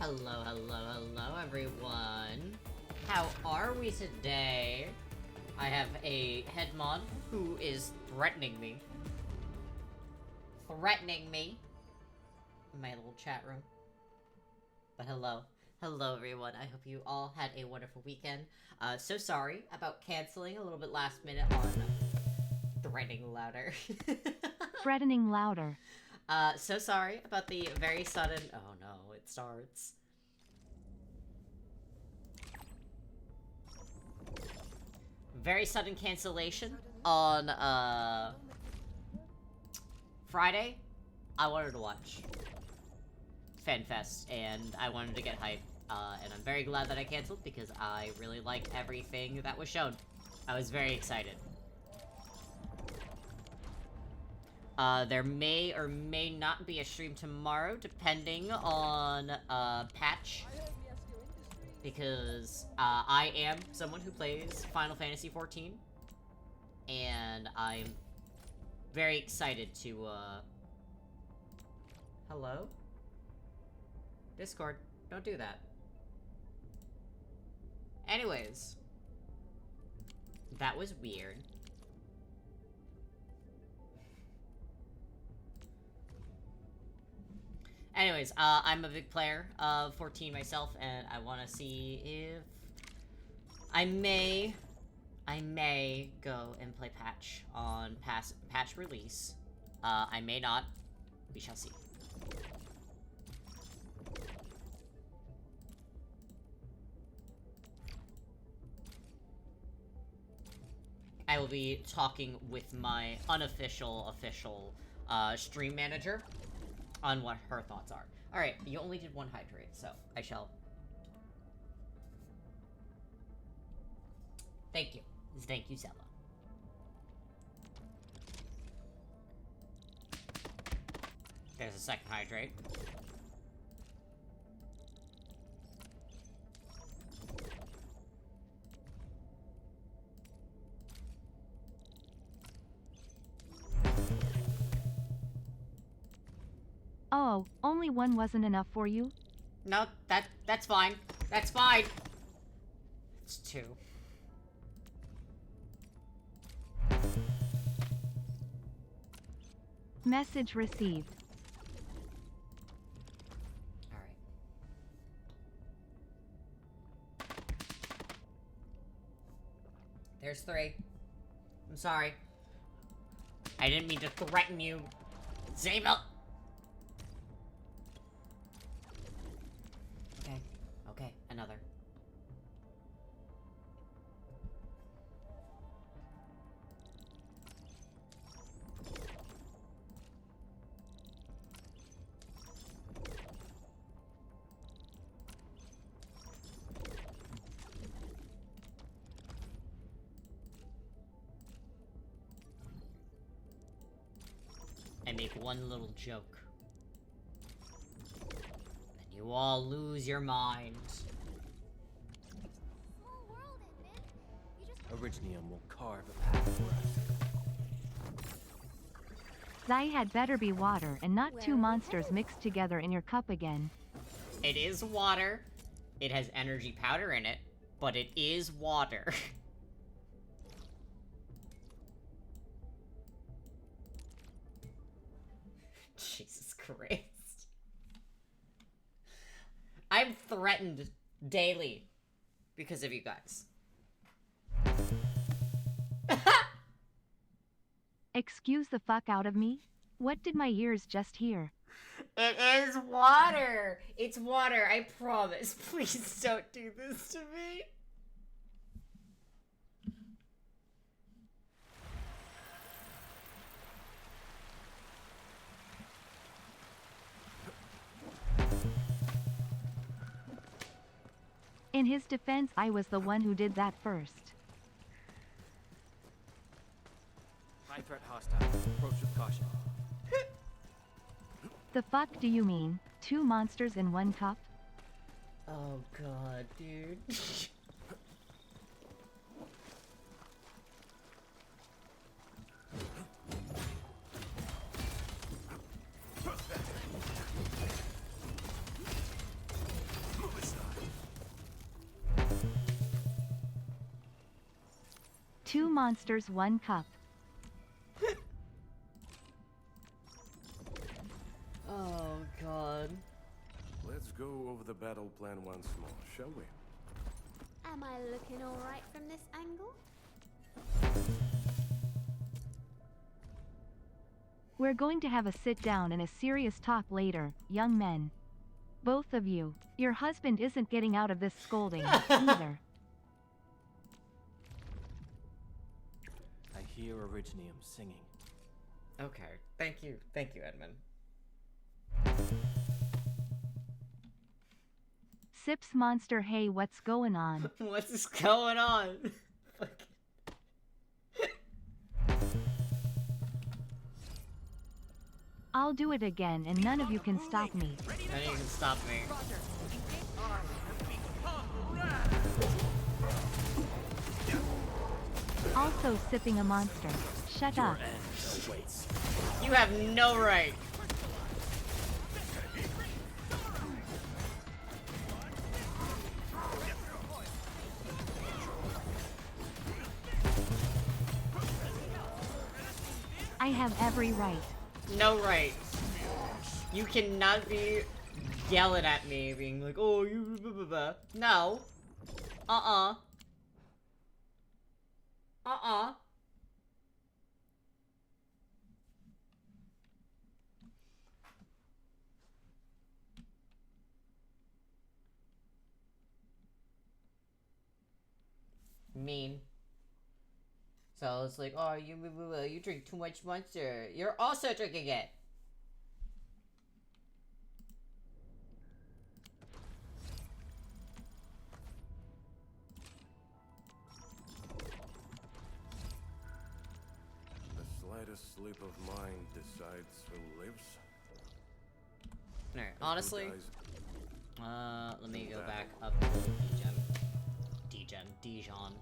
Hello, hello, hello, everyone. How are we today? I have a headmon who is threatening me. Threatening me. In my little chat room. But hello. Hello, everyone. I hope you all had a wonderful weekend. So sorry about canceling a little bit last minute on threatening louder. Threatening louder. So sorry about the very sudden... Oh no, it starts. Very sudden cancellation on, Friday. I wanted to watch FanFest, and I wanted to get hype, and I'm very glad that I canceled, because I really liked everything that was shown. I was very excited. There may or may not be a stream tomorrow, depending on, patch. Because, I am someone who plays Final Fantasy XIV. And I'm very excited to, Hello? Discord, don't do that. Anyways. That was weird. Anyways, I'm a big player of 14 myself, and I want to see if I may go and play patch on patch release. I may not. We shall see. I will be talking with my unofficial, stream manager on what her thoughts are. Alright, you only did one hydrate, so I shall... Thank you. Thank you, Zella. There's a second hydrate. Oh, only one wasn't enough for you? No, that's fine. That's fine. It's two. Message received. Alright. There's three. I'm sorry. I didn't mean to threaten you. Zabel! Okay, another. I make one little joke. You all lose your minds. Small world, isn't it? You just Originium will carve a path for us. Zai had better be water and not Where two are we monsters headed? mixed together in your cup again. It is water. It has energy powder in it, but it is water. Jesus Christ. I'm threatened daily because of you guys. Excuse the fuck out of me? What did my ears just hear? It is water! It's water, I promise. Please don't do this to me. In his defense, I was the one who did that first. High threat hostile. Approach with caution. The fuck do you mean? Two monsters in one cup? Oh god, dude. Two monsters, one cup. Oh god. Let's go over the battle plan once more, shall we? Am I looking alright from this angle? We're going to have a sit down and a serious talk later, young men. Both of you. Your husband isn't getting out of this scolding, either. I hear Originium singing. Okay. Thank you, Edmund. Sips monster, hey, what's going on? What's going on? I'll do it again and none of you can stop me. None of you can stop me. Also sipping a monster. Shut up. You have no right. I have every right. No right. You cannot be yelling at me, being like, oh, you blah, blah, blah. No. Mean. So it's like, oh, you drink too much Monster. You're also drinking it. The slightest slip of mind decides who lives. Alright, and who honestly, dies. let me go back up to Dijon.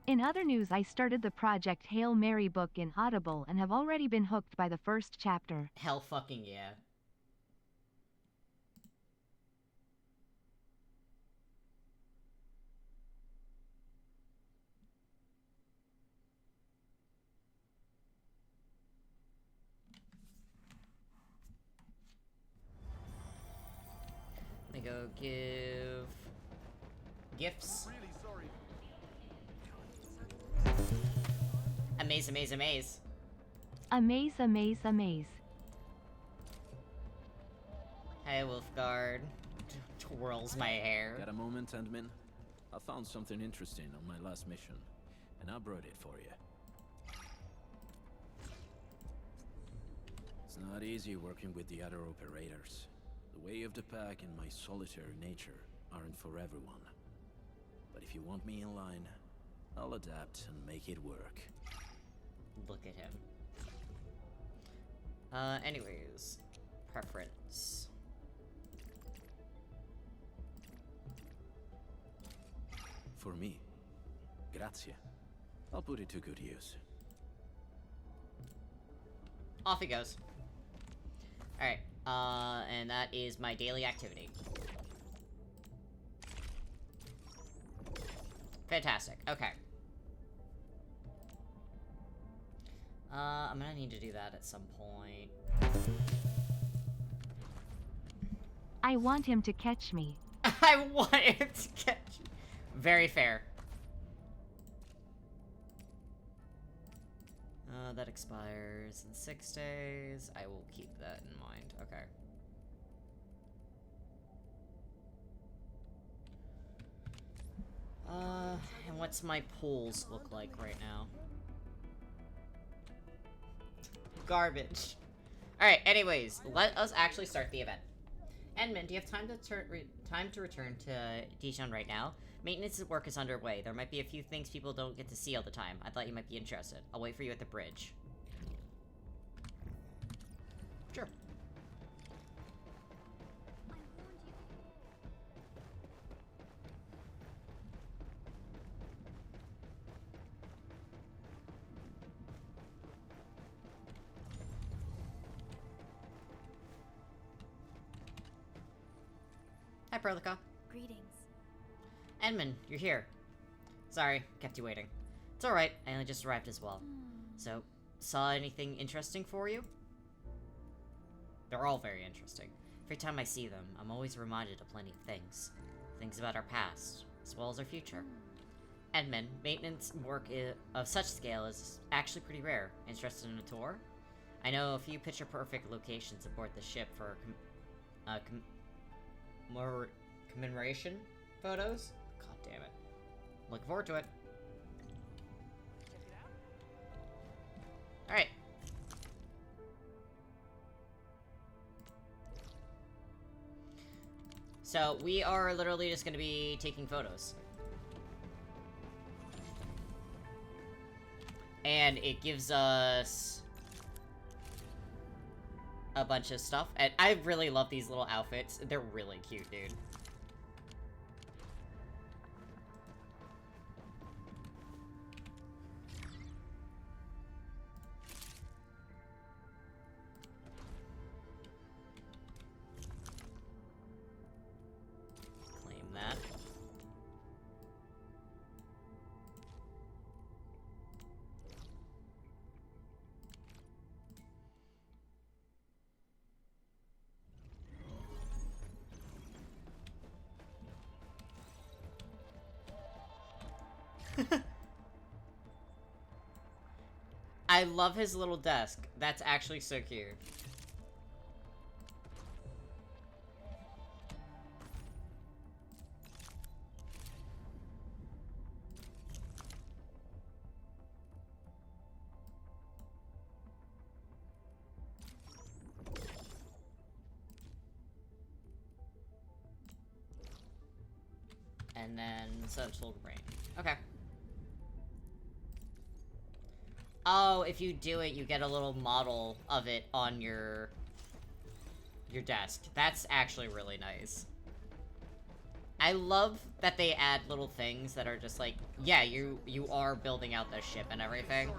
In other news, I started the Project Hail Mary book in Audible and have already been hooked by the first chapter. Hell fucking yeah. Let me go give gifts. Amaze. Amaze, amaze, amaze. Hey, Wolfguard. Twirls my hair. Got a moment, Endmin? I found something interesting on my last mission, and I brought it for you. It's not easy working with the other operators. The way of the pack and my solitary nature aren't for everyone. But if you want me in line, I'll adapt and make it work. Look at him. Anyways. Preference. For me, grazie. I'll put it to good use. Off he goes. Alright, and that is my daily activity. Fantastic, okay. I'm gonna need to do that at some point. I want him to catch me. I want him to catch me. Very fair. That expires in 6 days. I will keep that in mind. Okay. And what's my pools look like right now? Garbage. Alright, anyways, let us actually start the event. Edmund, do you have time to return to Dijon right now? Maintenance work is underway. There might be a few things people don't get to see all the time. I thought you might be interested. I'll wait for you at the bridge. Sure. Hi, Prolica. Greetings. Edmund, you're here. Sorry, kept you waiting. It's alright, I only just arrived as well. So, saw anything interesting for you? They're all very interesting. Every time I see them, I'm always reminded of plenty of things. Things about our past, as well as our future. Edmund, maintenance work of such scale is actually pretty rare. Interested in a tour? I know a few picture-perfect locations aboard the ship for commemoration photos? God damn it. Looking forward to it. Alright. So, we are literally just gonna be taking photos. And it gives us a bunch of stuff. And I really love these little outfits. They're really cute, dude. Claim that. I love his little desk. That's actually so cute. And then Central Brain. Okay. Oh, if you do it, you get a little model of it on your desk. That's actually really nice. I love that they add little things that are just like, yeah, you are building out the ship and everything.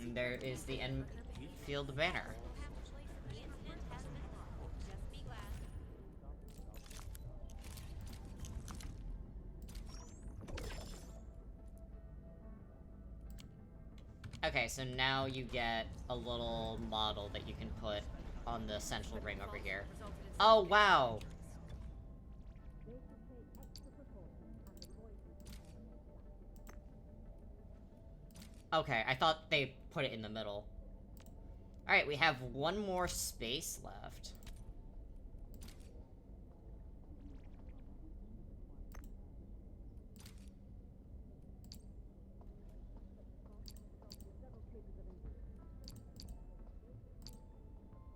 And there is the Enfield banner. Okay, so now you get a little model that you can put on the central ring over here. Oh, wow! Okay, I thought they put it in the middle. Alright, we have one more space left.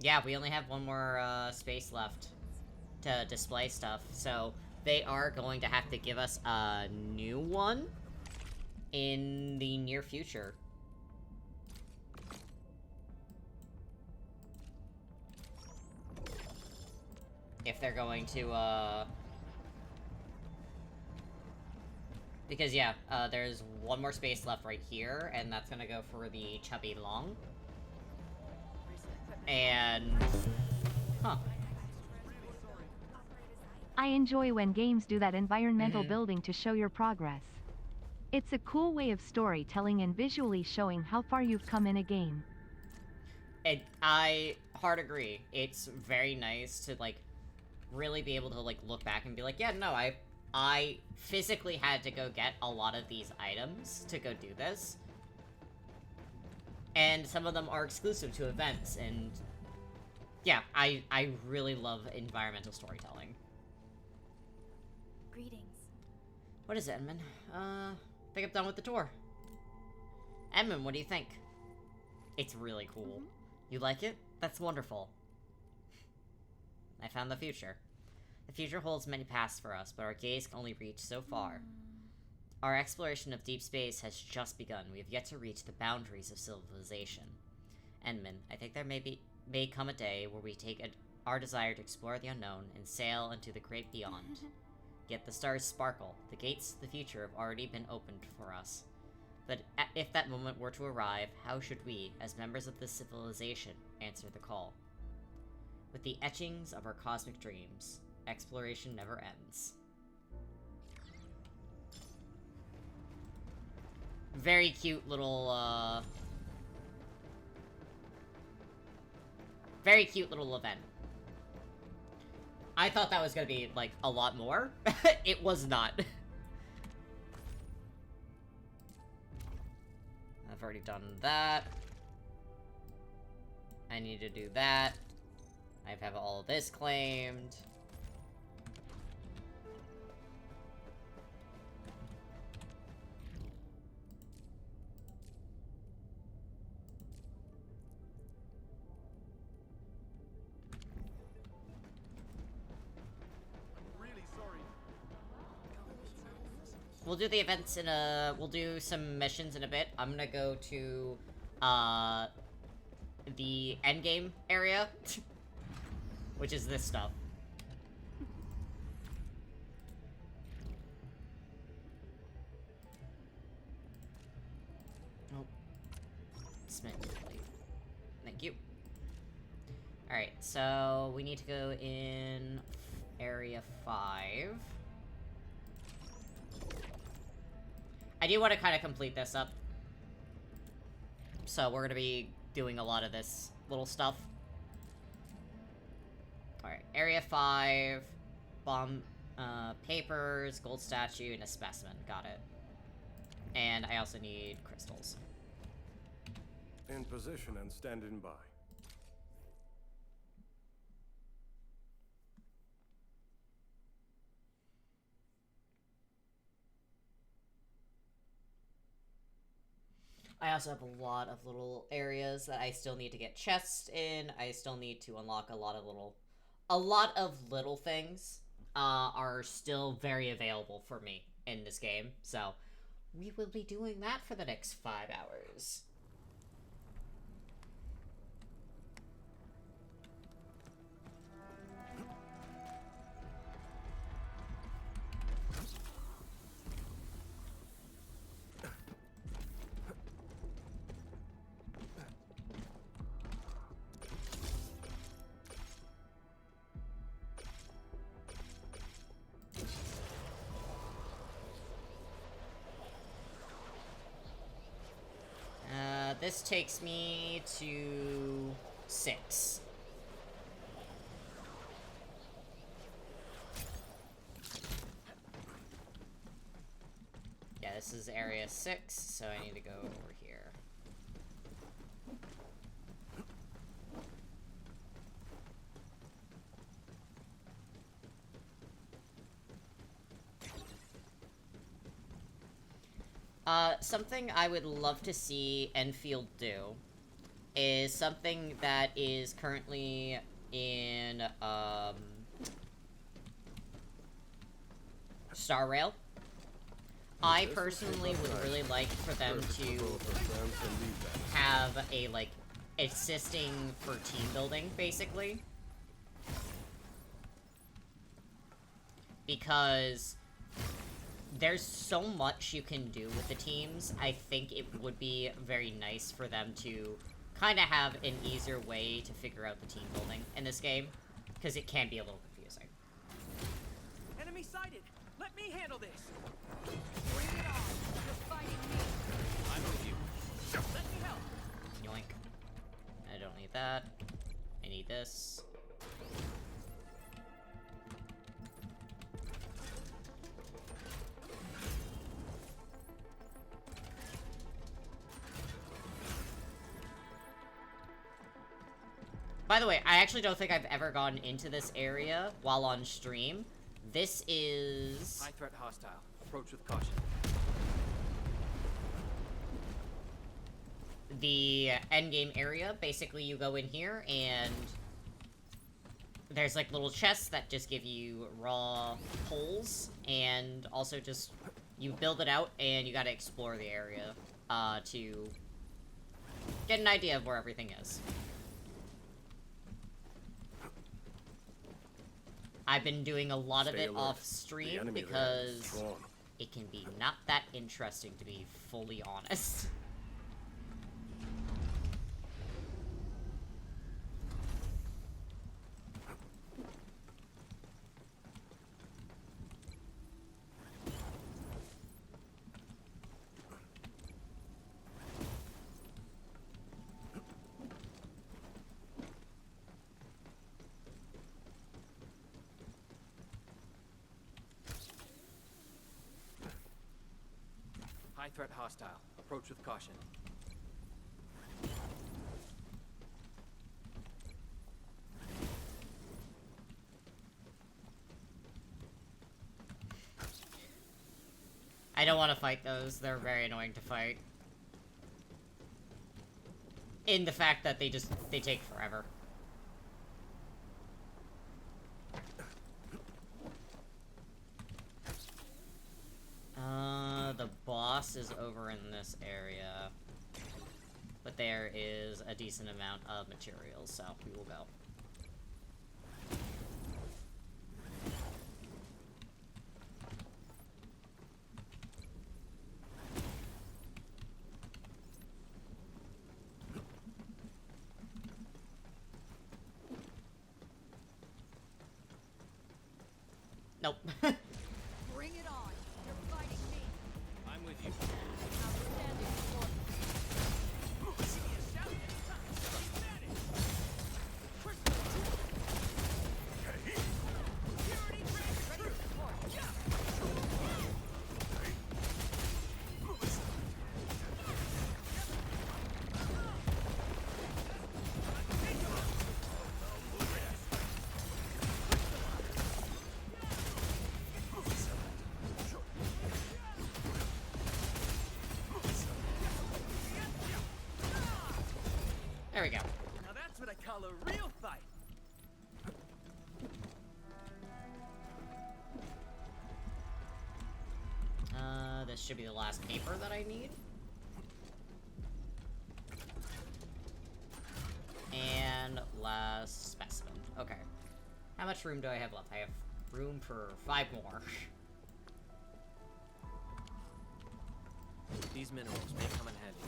Yeah, we only have one more space left to display stuff, so they are going to have to give us a new one in the near future. If they're going to, because, yeah, there's one more space left right here, and that's gonna go for the Chubby Long. And... huh. I enjoy when games do that environmental building to show your progress. It's a cool way of storytelling and visually showing how far you've come in a game. I hard agree. It's very nice to, like, really be able to, like, look back and be like, yeah, no, I physically had to go get a lot of these items to go do this. And some of them are exclusive to events, and yeah, I really love environmental storytelling. Greetings. What is it, Edmund? I think I'm done with the tour. Edmund, what do you think? It's really cool. You like it? That's wonderful. I found the future. The future holds many paths for us, but our gaze can only reach so far. Our exploration of deep space has just begun. We have yet to reach the boundaries of civilization. Edmund, I think there may come a day where we take our desire to explore the unknown and sail into the great beyond. Yet the stars sparkle. The gates to the future have already been opened for us. But if that moment were to arrive, how should we, as members of this civilization, answer the call? With the etchings of our cosmic dreams, exploration never ends. Very cute little, very cute little event. I thought that was gonna be, like, a lot more. It was not. I've already done that. I need to do that. I have all this claimed. We'll do the events in a... We'll do some missions in a bit. I'm gonna go to, the endgame area. Which is this stuff. Oh. Thank you. Alright, so we need to go in area 5. I do want to kind of complete this up. So we're going to be doing a lot of this little stuff. Alright, area 5, bomb, papers, gold statue, and a specimen. Got it. And I also need crystals. In position and standing by. I also have a lot of little areas that I still need to get chests in. I still need to unlock a lot of little things are still very available for me in this game. So we will be doing that for the next 5 hours. This takes me to 6. Yeah, this is area 6, so I need to go over here. Something I would love to see Enfield do is something that is currently in, Star Rail. I personally would really like for them to have a, like, assisting for team building, basically. Because there's so much you can do with the teams. I think it would be very nice for them to kind of have an easier way to figure out the team building in this game, because it can be a little confusing. Enemy sighted! Let me handle this! Bring it on! You're fighting me! I'm with you. Let me help! Yoink. I don't need that. I need this. By the way, I actually don't think I've ever gone into this area while on stream. This is... High threat hostile. Approach with caution. The endgame area. Basically, you go in here and there's like little chests that just give you raw holes, and also just you build it out and you gotta explore the area to get an idea of where everything is. I've been doing a lot of it off stream because it can be not that interesting, to be fully honest. High threat hostile. Approach with caution. I don't want to fight those. They're very annoying to fight. In the fact that they take forever. The boss is over in this area. But there is a decent amount of materials, so we will go. Nope. Bring it on. You're fighting me. I'm with you. Outstanding sport. Give me a shout anytime. You manage. Crystal. Security break. Ready to support. There we go. Now that's what I call a real fight. This should be the last paper that I need. And last specimen. Okay. How much room do I have left? I have room for 5 more. These minerals may come in handy.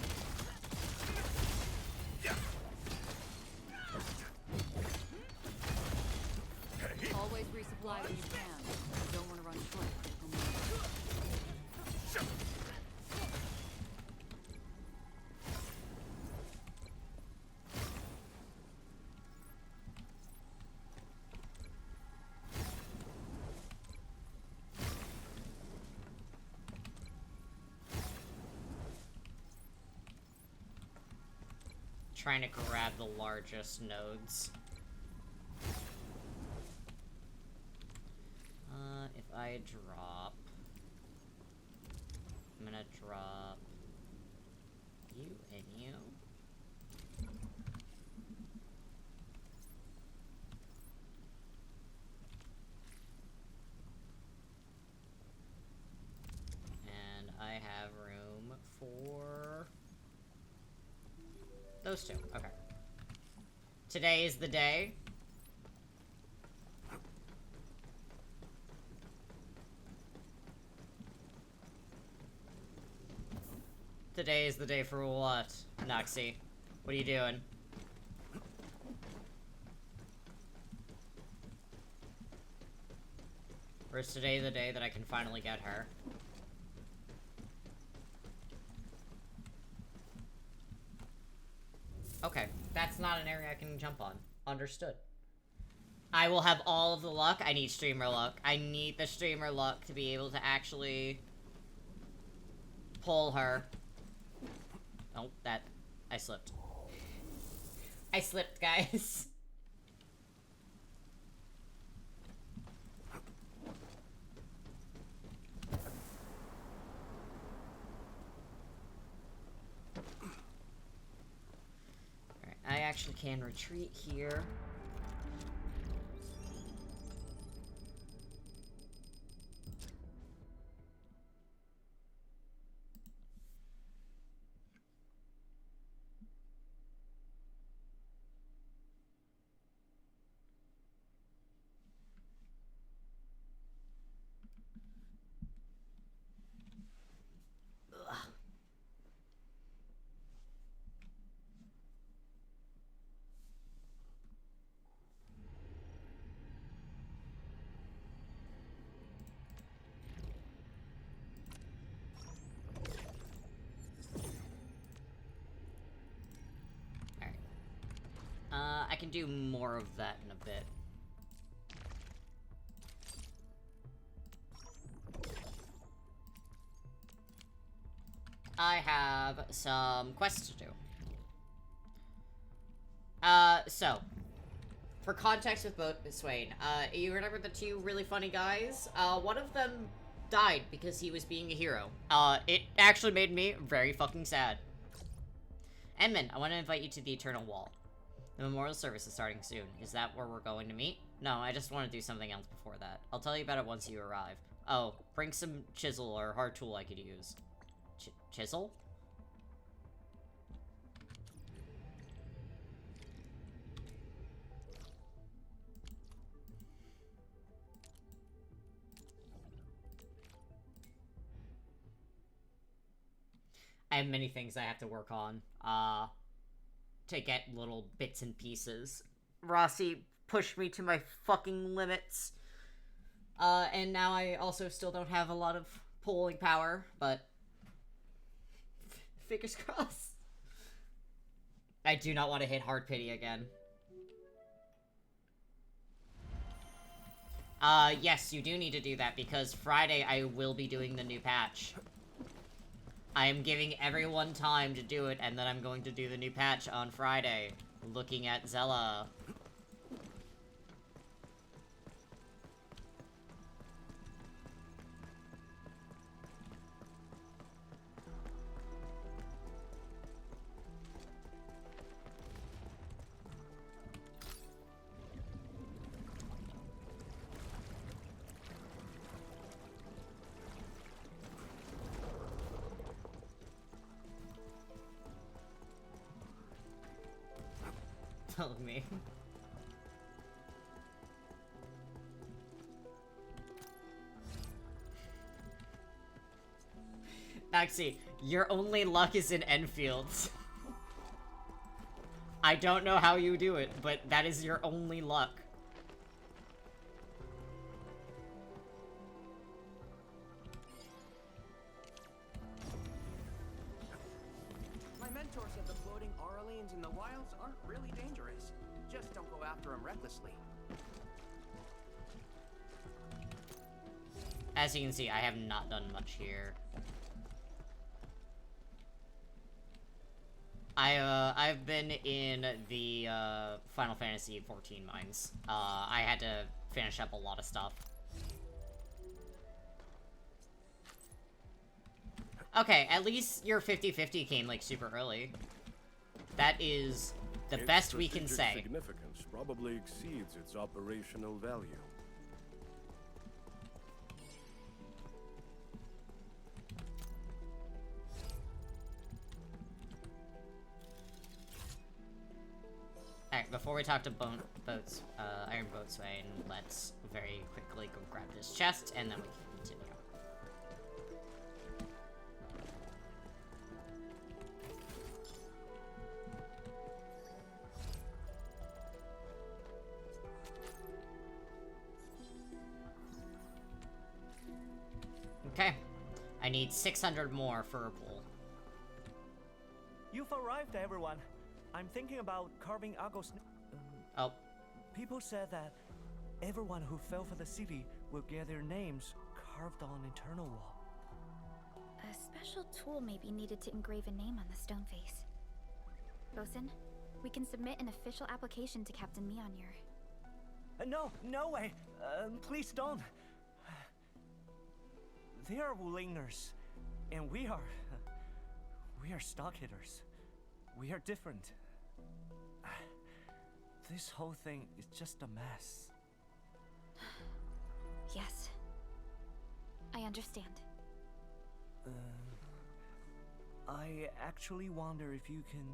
Always resupply when you can. You don't want to run short of critical minerals. Trying to grab the largest nodes. If I drop... I'm gonna drop... you and you. And I have room for... those two. Okay. Today is the day. Today is the day for what, Noxie? What are you doing? Or is today the day that I can finally get her? Okay, that's not an area I can jump on. Understood. I will have all of the luck. I need streamer luck. I need the streamer luck to be able to actually pull her. Oh, that... I slipped. I slipped, guys. Alright, I actually can retreat here. can do more of that in a bit. I have some quests to do. So, for context with Swain, you remember the two really funny guys? One of them died because he was being a hero. It actually made me very fucking sad. Edmund, I want to invite you to the Eternal Wall. The memorial service is starting soon. Is that where we're going to meet? No, I just want to do something else before that. I'll tell you about it once you arrive. Oh, bring some chisel or hard tool I could use. Chisel? I have many things I have to work on, to get little bits and pieces. Rossi pushed me to my fucking limits. And now I also still don't have a lot of pulling power, but fingers crossed. I do not want to hit hard pity again. Yes, you do need to do that, because Friday I will be doing the new patch. I am giving everyone time to do it, and then I'm going to do the new patch on Friday. Looking at Zella. Tell me. Actually, your only luck is in Enfields. I don't know how you do it, but that is your only luck. My mentor said the floating Aurelians in the wilds aren't really dangerous. Just don't go after them recklessly. As you can see, I have not done much here. I've been in the, Final Fantasy XIV mines. I had to finish up a lot of stuff. Okay, at least your 50-50 came, like, super early. That is the best we can say. Its significance probably exceeds its operational value. Alright, before we talk to Iron Boatswain, let's very quickly go grab this chest, and then we can continue. Okay. I need 600 more for a pool. You've arrived, everyone. I'm thinking about carving Argos. Oh. People said that everyone who fell for the city will get their names carved on an eternal wall. A special tool may be needed to engrave a name on the stone face. Bosun, we can submit an official application to Captain Mjolnir. No way! Please don't! They are Wulingers, and we are stock hitters. We are different. This whole thing is just a mess. Yes. I understand. I actually wonder if you can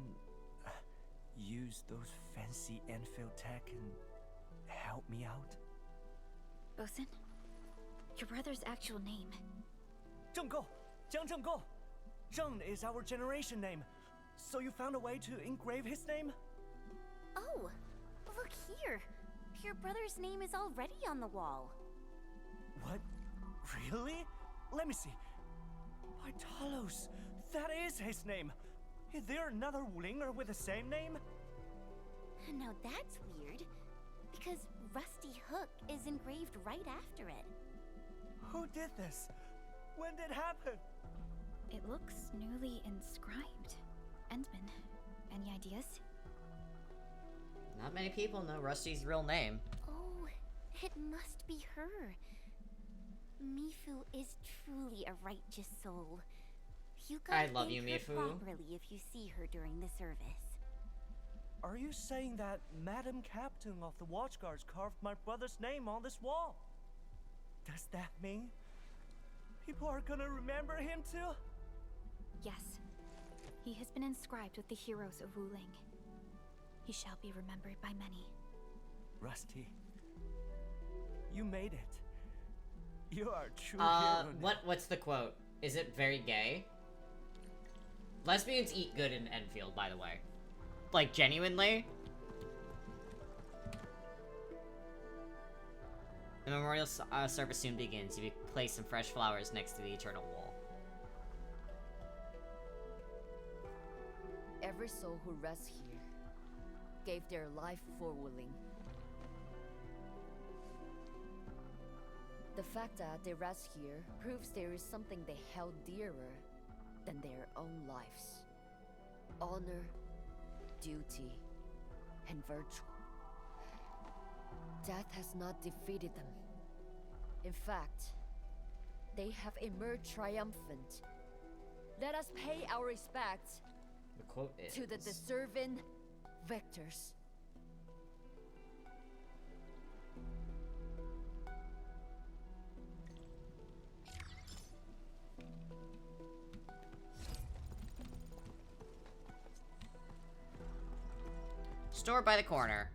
use those fancy Enfield tech and help me out. Bosun? Your brother's actual name. Zheng Zheng. Zheng is our generation name. So you found a way to engrave his name? Oh, look here. Your brother's name is already on the wall. What? Really? Let me see. By Talos, that is his name. Is there another Wulinger with the same name? Now that's weird, because Rusty Hook is engraved right after it. Who did this? When did it happen? It looks newly inscribed. Endman, any ideas? Not many people know Rusty's real name. Oh, it must be her. Mifu is truly a righteous soul. You I gotta love you, thank her Mifu. properly if you see her during the service. Are you saying that Madam Captain of the Watchguards carved my brother's name on this wall? Does that mean people are gonna remember him too? Yes. He has been inscribed with the heroes of Wuling. He shall be remembered by many. Rusty, you made it. You are a true hero now. What's the quote? Is it very gay? Lesbians eat good in Enfield, by the way. Like, genuinely? The memorial service soon begins. You place some fresh flowers next to the eternal wall. Every soul who rests here gave their life for Wuling. The fact that they rest here proves there is something they held dearer than their own lives. Honor, duty, and virtue. Death has not defeated them. In fact, they have emerged triumphant. Let us pay our respects The quote is... to the deserving victors. Store by the corner.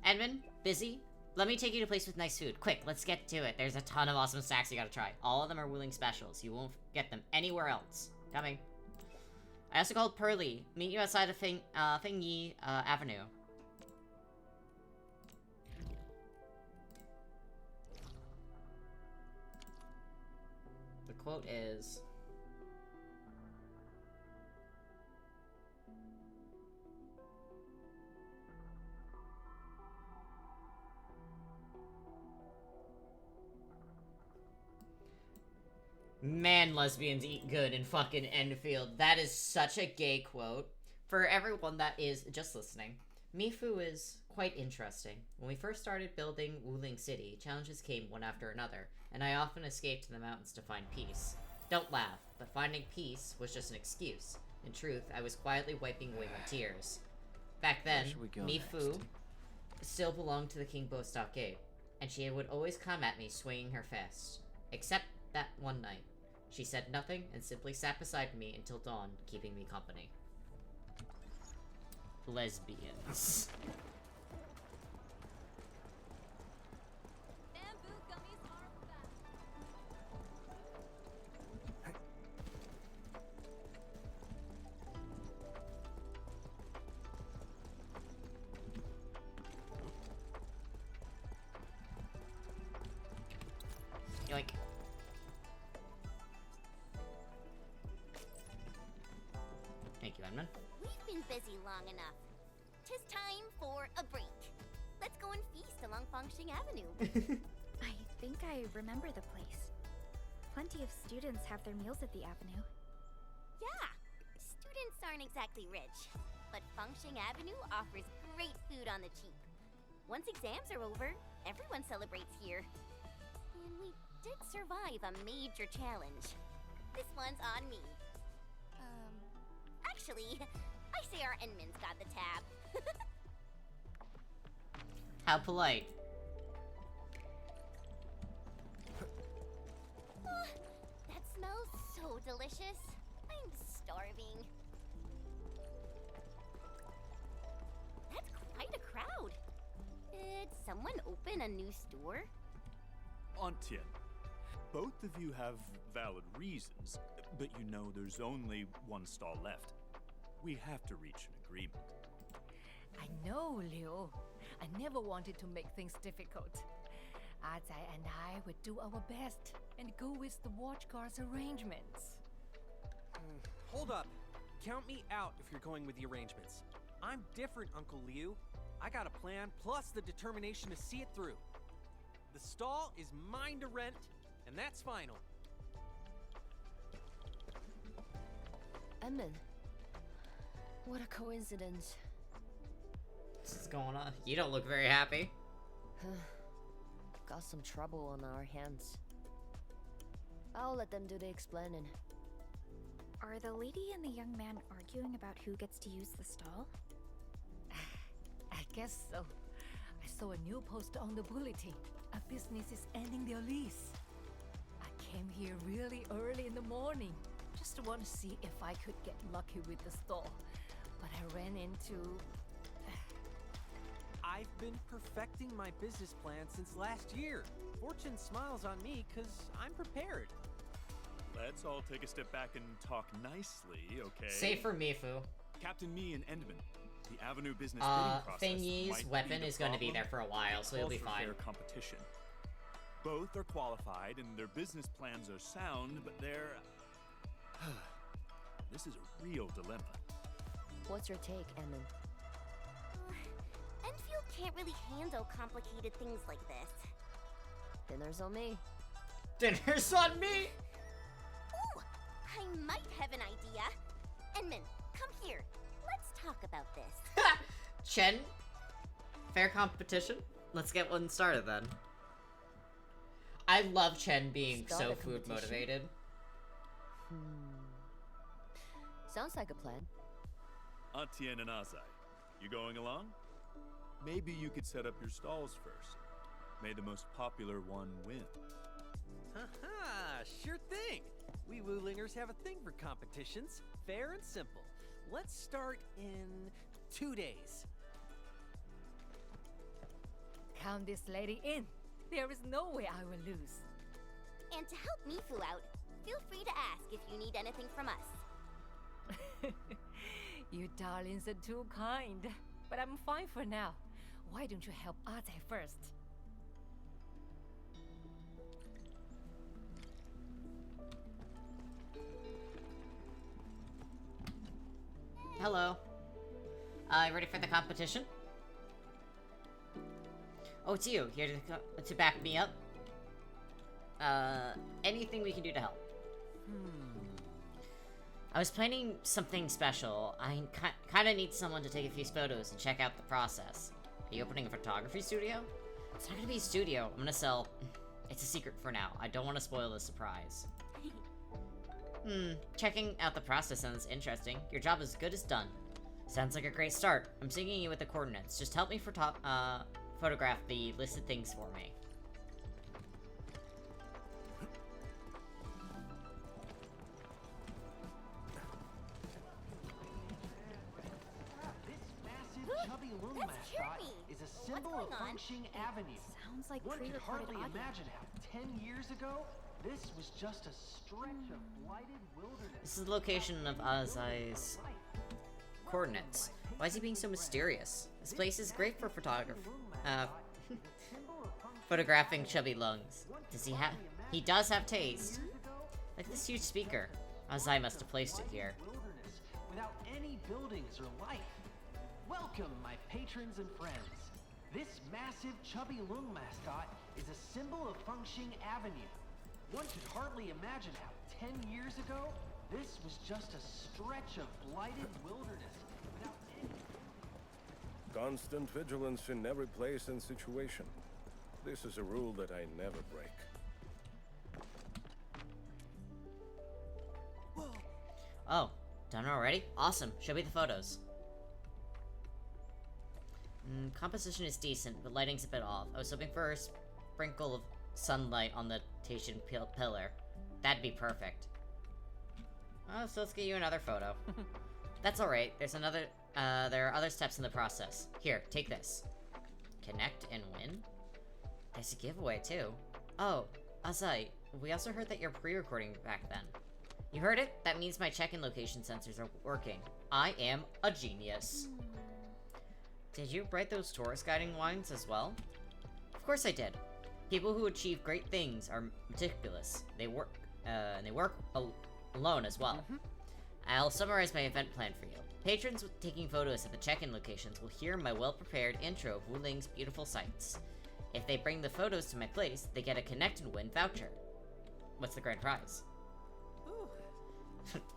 Edmund, busy? Let me take you to a place with nice food. Quick, let's get to it. There's a ton of awesome snacks you gotta try. All of them are Wuling specials. You won't get them anywhere else. Coming. I also called Pearly. Meet you outside of Fengyi Avenue. The quote is... Man, lesbians eat good in fucking Enfield. That is such a gay quote. For everyone that is just listening, Mifu is quite interesting. When we first started building Wuling City, challenges came one after another, and I often escaped to the mountains to find peace. Don't laugh, but finding peace was just an excuse. In truth, I was quietly wiping away my tears. Back then, Mifu still belonged to the King Bo Stockade, and she would always come at me swinging her fist. Except that one night. She said nothing and simply sat beside me until dawn, keeping me company. Lesbians. Bamboo gummies are back. Yoink. Thank you, Edmund. We've been busy long enough. 'Tis time for a break. Let's go and feast along Fangxing Avenue. I think I remember the place. Plenty of students have their meals at the avenue. Yeah, students aren't exactly rich, but Fangxing Avenue offers great food on the cheap. Once exams are over, everyone celebrates here. And we did survive a major challenge. This one's on me. Actually, I say our Enman's got the tab. How polite. That smells so delicious. I'm starving. That's quite a crowd. Did someone open a new store? Antien, both of you have valid reasons, but you know there's only one stall left. We have to reach an agreement. I know, Liu. I never wanted to make things difficult. Azai and I would do our best and go with the Watchguard's arrangements. Hold up. Count me out if you're going with the arrangements. I'm different, Uncle Liu. I got a plan, plus the determination to see it through. The stall is mine to rent, and that's final. Edmund, what a coincidence. What's going on? You don't look very happy. Got some trouble on our hands. I'll let them do the explaining. Are the lady and the young man arguing about who gets to use the stall? I guess so. I saw a new post on the bulletin. A business is ending their lease. I came here really early in the morning just to want to see if I could get lucky with the stall. But I ran into... I've been perfecting my business plan since last year. Fortune smiles on me because I'm prepared. Let's all take a step back and talk nicely, okay? Save for Mifu. Captain Me and Endman. The Avenue business bidding process Thingy's might weapon be the is going to be problem, there for a while, so he'll be calls for fine. fair competition. Both are qualified and their business plans are sound, but they're... This is a real dilemma. What's your take, Edmund? Enfield can't really handle complicated things like this. Dinner's on me. Dinner's on me! Ooh, I might have an idea. Edmund, come here. Let's talk about this. Chen? Fair competition? Let's get one started then. I love Chen being Start so a food competition? motivated. Sounds like a plan. Atienne and Azai, you going along? Maybe you could set up your stalls first. May the most popular one win. Haha, sure thing. We Wulingers have a thing for competitions. Fair and simple. Let's start in 2 days. Count this lady in. There is no way I will lose. And to help Mifu out, feel free to ask if you need anything from us. You darlings are too kind. But I'm fine for now. Why don't you help Ate first? Hello. Ready for the competition? Oh, it's you. Here to back me up? Anything we can do to help. I was planning something special. I kind of need someone to take a few photos and check out the process. Are you opening a photography studio? It's not gonna be a studio. I'm gonna sell... It's a secret for now. I don't want to spoil the surprise. Checking out the process sounds interesting. Your job is good as done. Sounds like a great start. I'm syncing you with the coordinates. Just help me photograph the listed things for me. Chubby Loom That's mascot Kirby. is a What's symbol of going on? Functioning Avenue. Sounds like One could pre-recorded hardly audio. imagine how 10 years ago, this was just a stretch of blighted wilderness. This is the location of Azai's coordinates. Why is he being so mysterious? This place is great for photographing chubby lungs. Does he have... He does have taste. Like this huge speaker. Azai must have placed it here. Wilderness without any buildings or life. Welcome, my patrons and friends. This massive chubby loon mascot is a symbol of Functioning Avenue. One could hardly imagine how 10 years ago, this was just a stretch of blighted wilderness without any... Constant vigilance in every place and situation. This is a rule that I never break. Oh, done already? Awesome. Show me the photos. Composition is decent, but lighting's a bit off. I was hoping for a sprinkle of sunlight on the Tahitian pillar. That'd be perfect. Oh, so let's get you another photo. That's alright. There are other steps in the process. Here, take this. Connect and win? There's a giveaway, too. Oh, Azai, we also heard that you're pre-recording back then. You heard it? That means my check-in location sensors are working. I am a genius. Did you write those tourist guiding lines as well? Of course I did. People who achieve great things are meticulous. They work alone as well. I'll summarize my event plan for you. Patrons taking photos at the check-in locations will hear my well-prepared intro of Wuling's beautiful sights. If they bring the photos to my place, they get a Connect and Win voucher. What's the grand prize?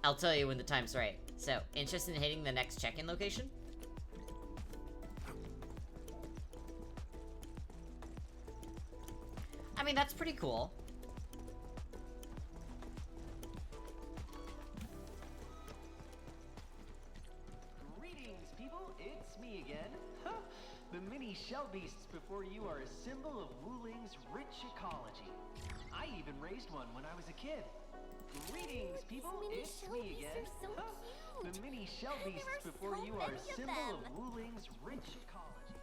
I'll tell you when the time's right. So, interested in hitting the next check-in location? I mean, that's pretty cool. Greetings, people. It's me again. The mini shell beasts before you are a symbol of Wuling's rich ecology. I even raised one when I was a kid. Greetings, people. It's me again. The mini shell beasts before you are a symbol of Wuling's rich ecology.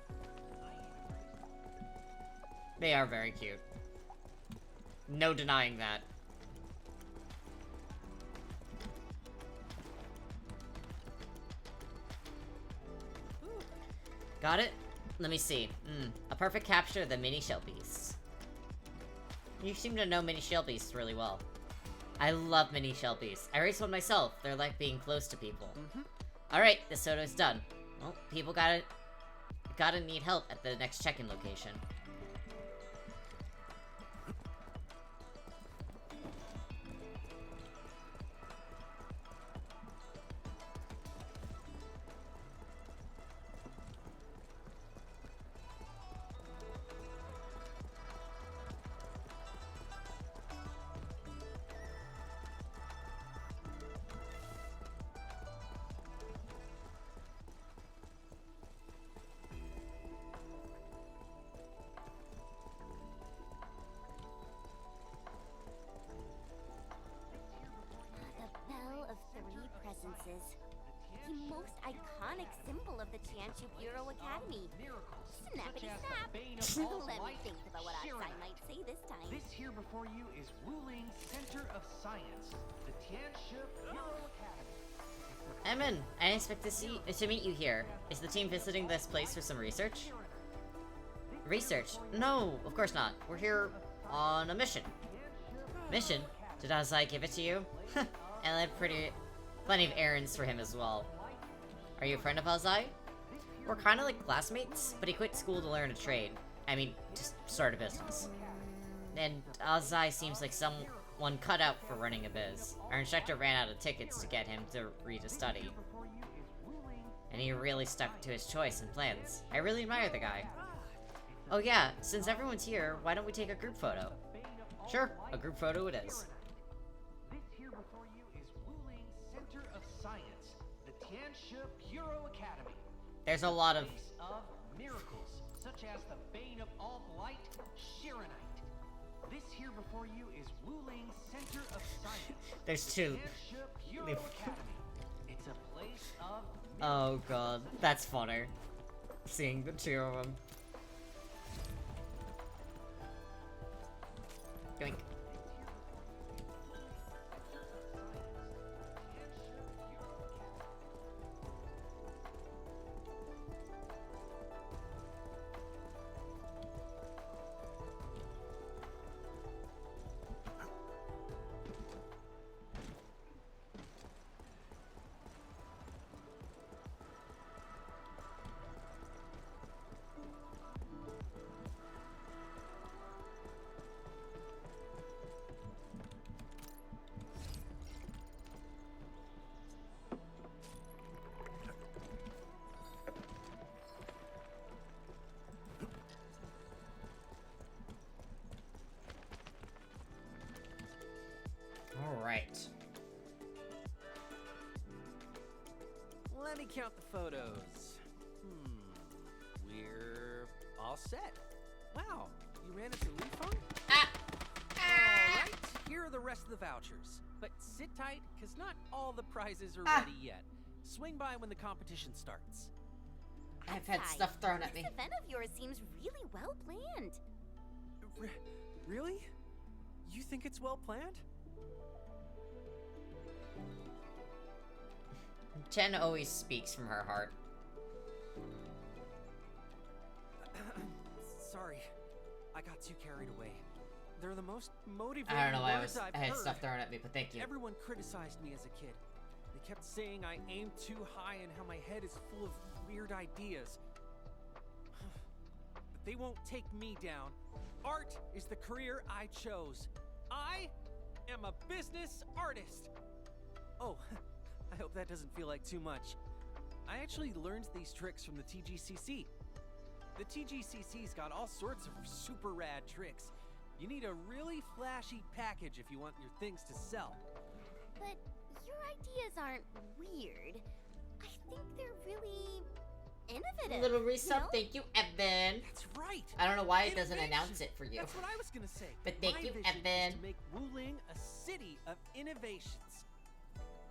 They are very cute. No denying that. Got it? Let me see. A perfect capture of the mini shell beasts. You seem to know mini shell beasts really well. I love mini shell beasts. I raised one myself. They're like being close to people. Alright, this photo's done. Well, people gotta need help at the next check-in location. The most iconic symbol of the Tianchu Bureau Academy. Snappity snap. Let me think about what I might say this time. This here before you is Wuling's Center of Science, the Tianchu Bureau Academy. Emin, I didn't expect to meet you here. Is the team visiting this place for some research? Research? No, of course not. We're here on a mission. Mission? Did Azai give it to you? And I have plenty of errands for him as well. Are you a friend of Azai? We're kind of like classmates, but he quit school to learn a trade. I mean, just start a business. And Azai seems like someone cut out for running a biz. Our instructor ran out of tickets to get him to read a study. And he really stuck to his choice and plans. I really admire the guy. Oh yeah, since everyone's here, why don't we take a group photo? Sure, a group photo it is. This here before you is Wuling's Center of Science, the Tianchu Bureau Academy. There's a lot of miracles, such as the bane of all blight, Shiranite. This here before you is Wuling's Center of Science. There's two. Tianchu Bureau Academy. It's a place of Oh god, that's funner. Seeing the two of them. Yoink. Alright. Let me count the photos. We're all set. Wow, you ran into Leaf Funk? Alright, here are the rest of the vouchers. But sit tight, because not all the prizes are ready yet. Swing by when the competition starts. I've had stuff thrown at me. This event of yours seems really well planned. Really? You think it's well planned? Jen always speaks from her heart. Sorry, I got too carried away. They're the most motivating I don't know why words I've I had heard. stuff thrown at me, but thank you. Everyone criticized me as a kid. They kept saying I aim too high and how my head is full of weird ideas. But they won't take me down. Art is the career I chose. I am a business artist. Oh, I hope that doesn't feel like too much. I actually learned these tricks from the TGCC. The TGCC's got all sorts of super rad tricks. You need a really flashy package if you want your things to sell. But your ideas aren't weird. I think they're really innovative. A little resub, you know? thank you, Evan. That's right. I don't know why it doesn't Innovation. announce it for you. That's what I was gonna say. But thank My you, vision Evan. is to make Wuling a city of innovations.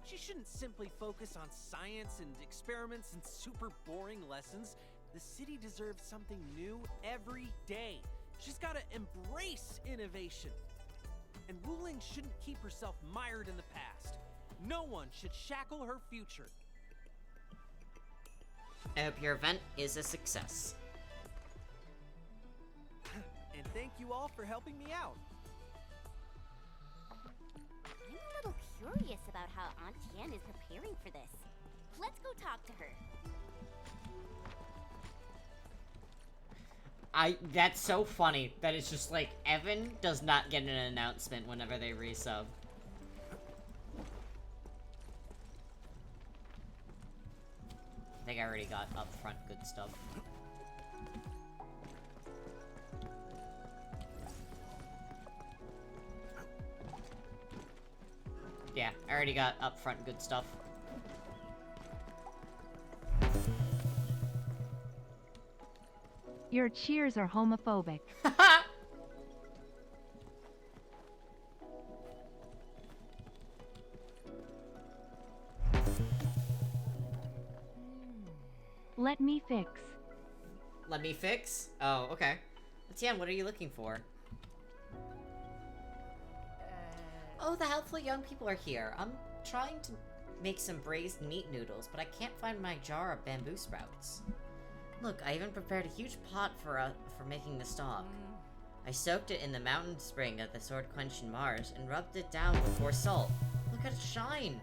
She shouldn't simply focus on science and experiments and super boring lessons. The city deserves something new every day. She's gotta embrace innovation. And Wuling shouldn't keep herself mired in the past. No one should shackle her future. I hope your event is a success. And thank you all for helping me out. I'm a little curious about how Aunt Tian is preparing for this. Let's go talk to her. That's so funny that it's just like Evan does not get an announcement whenever they resub. I think I already got upfront good stuff. Yeah, I already got upfront good stuff. Your cheers are homophobic. Let me fix. Let me fix? Oh, okay. Tian, what are you looking for? Oh, the helpful young people are here. I'm trying to make some braised meat noodles, but I can't find my jar of bamboo sprouts. Look, I even prepared a huge pot for making the stock. I soaked it in the mountain spring of the sword quench in Mars and rubbed it down with more salt. Look at it shine!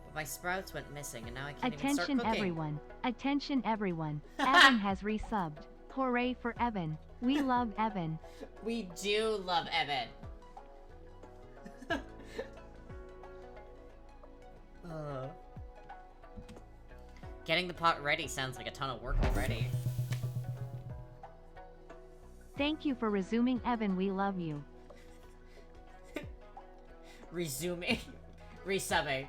But my sprouts went missing and now I can't even start Attention cooking. everyone. Attention everyone. Evan has resubbed. Hooray for Evan. We love Evan. We do love Evan. Getting the pot ready sounds like a ton of work already. Thank you for resuming, Evan. We love you. Resuming. Resubbing.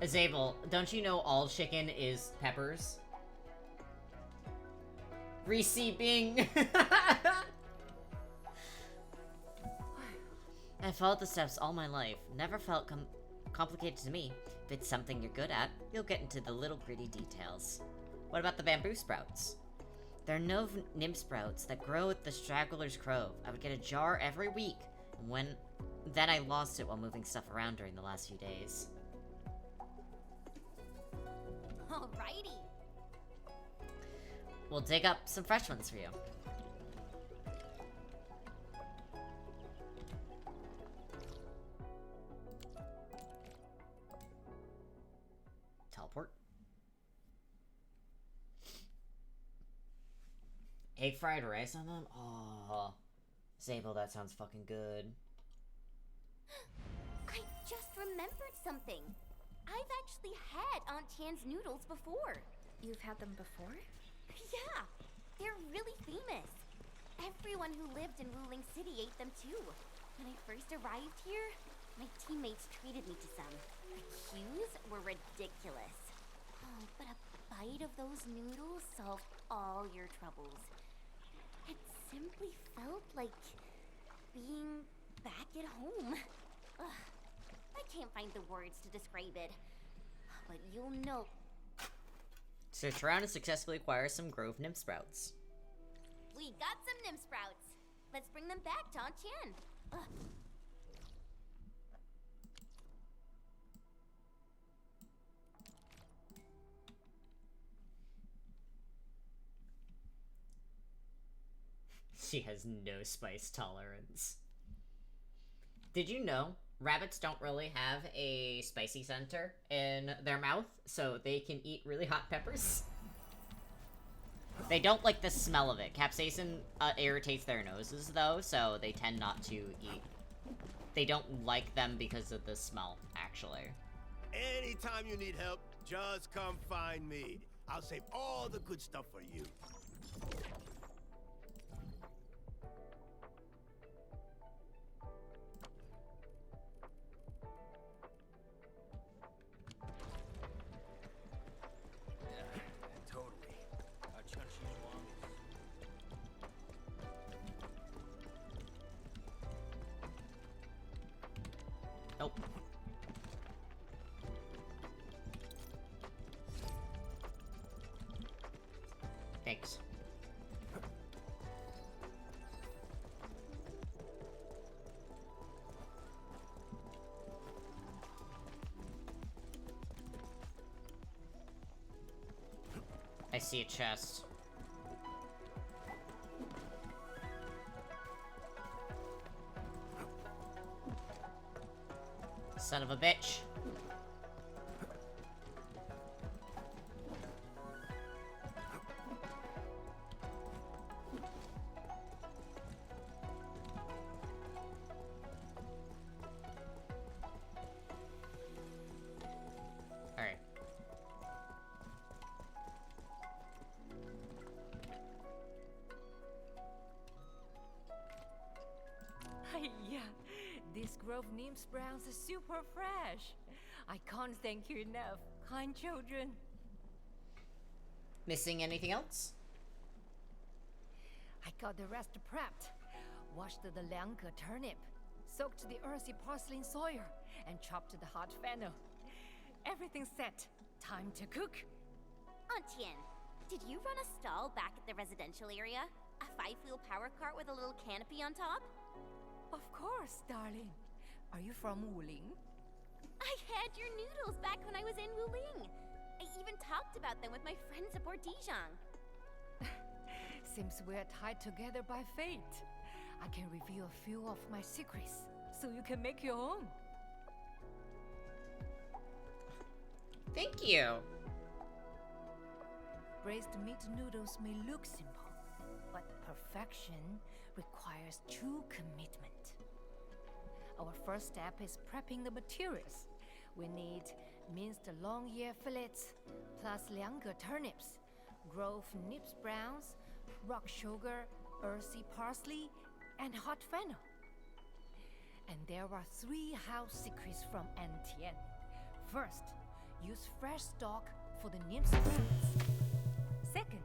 Azable, don't you know all chicken is peppers? Receiving. I followed the steps all my life. Never felt complicated to me. If it's something you're good at, you'll get into the little gritty details. What about the bamboo sprouts? There are no nymph sprouts that grow at the Straggler's Grove. I would get a jar every week, and then I lost it while moving stuff around during the last few days. Alrighty. We'll dig up some fresh ones for you. Teleport. Egg fried rice on them? Oh, Zabel, that sounds fucking good. I just remembered something. I've actually had Aunt Tian's noodles before. You've had them before? Yeah, they're really famous. Everyone who lived in Wuling City ate them too. When I first arrived here, my teammates treated me to some. The queues were ridiculous. Oh, but a bite of those noodles solved all your troubles. It simply felt like being back at home. Ugh, I can't find the words to describe it, but you'll know. Search around and successfully acquire some Grove nymph sprouts. We got some nymph sprouts. Let's bring them back to Aunt Tian. Ugh. She has no spice tolerance. Did you know rabbits don't really have a spicy center in their mouth, so they can eat really hot peppers? They don't like the smell of it. Capsaicin irritates their noses, though, so they tend not to eat. They don't like them because of the smell, actually. Anytime you need help, just come find me. I'll save all the good stuff for you. Nope. Thanks. I see a chest. Son of a bitch. Alright. Yeah, this Grove Nymphs Browns is super fresh. I can't thank you enough, kind children. Missing anything else? I got the rest prepped. Washed the Lanka turnip, soaked the earthy parsley in soil, and chopped the hot fennel. Everything's set. Time to cook. Antien, did you run a stall back at the residential area? A 5-wheel power cart with a little canopy on top? Of course, darling. Are you from Wuling? I had your noodles back when I was in Wuling. I even talked about them with my friends aboard Dijon. Seems we're tied together by fate. I can reveal a few of my secrets, so you can make your own. Thank you. Braised meat noodles may look simple, but perfection requires true commitment. Our first step is prepping the materials. We need minced long ear fillets, plus Lanka turnips, Grove Nymphs Browns, rock sugar, earthy parsley, and hot fennel. And there are 3 house secrets from Antien. First, use fresh stock for the Nymphs Browns. Second,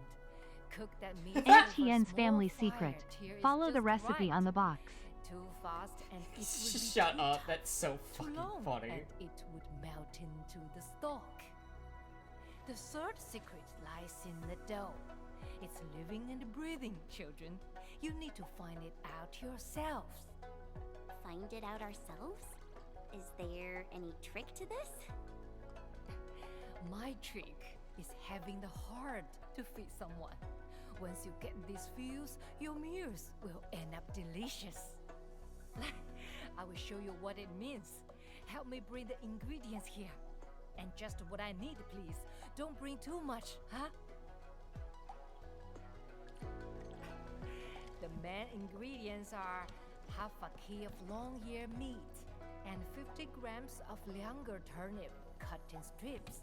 cook that meat over Antien's small family fire secret. till it's Follow the just recipe right. on the box. Too fast and it would be Shut too up, tough. that's so Too fucking long, funny. and it would melt into the stock. The third secret lies in the dough. It's living and breathing, children. You need to find it out yourselves. Find it out ourselves? Is there any trick to this? My trick is having the heart to feed someone. Once you get these feels, your meals will end up delicious. I will show you what it means. Help me bring the ingredients here. And just what I need, please. Don't bring too much, huh? The main ingredients are half a key of long ear meat and 50 grams of Lanka turnip cut in strips.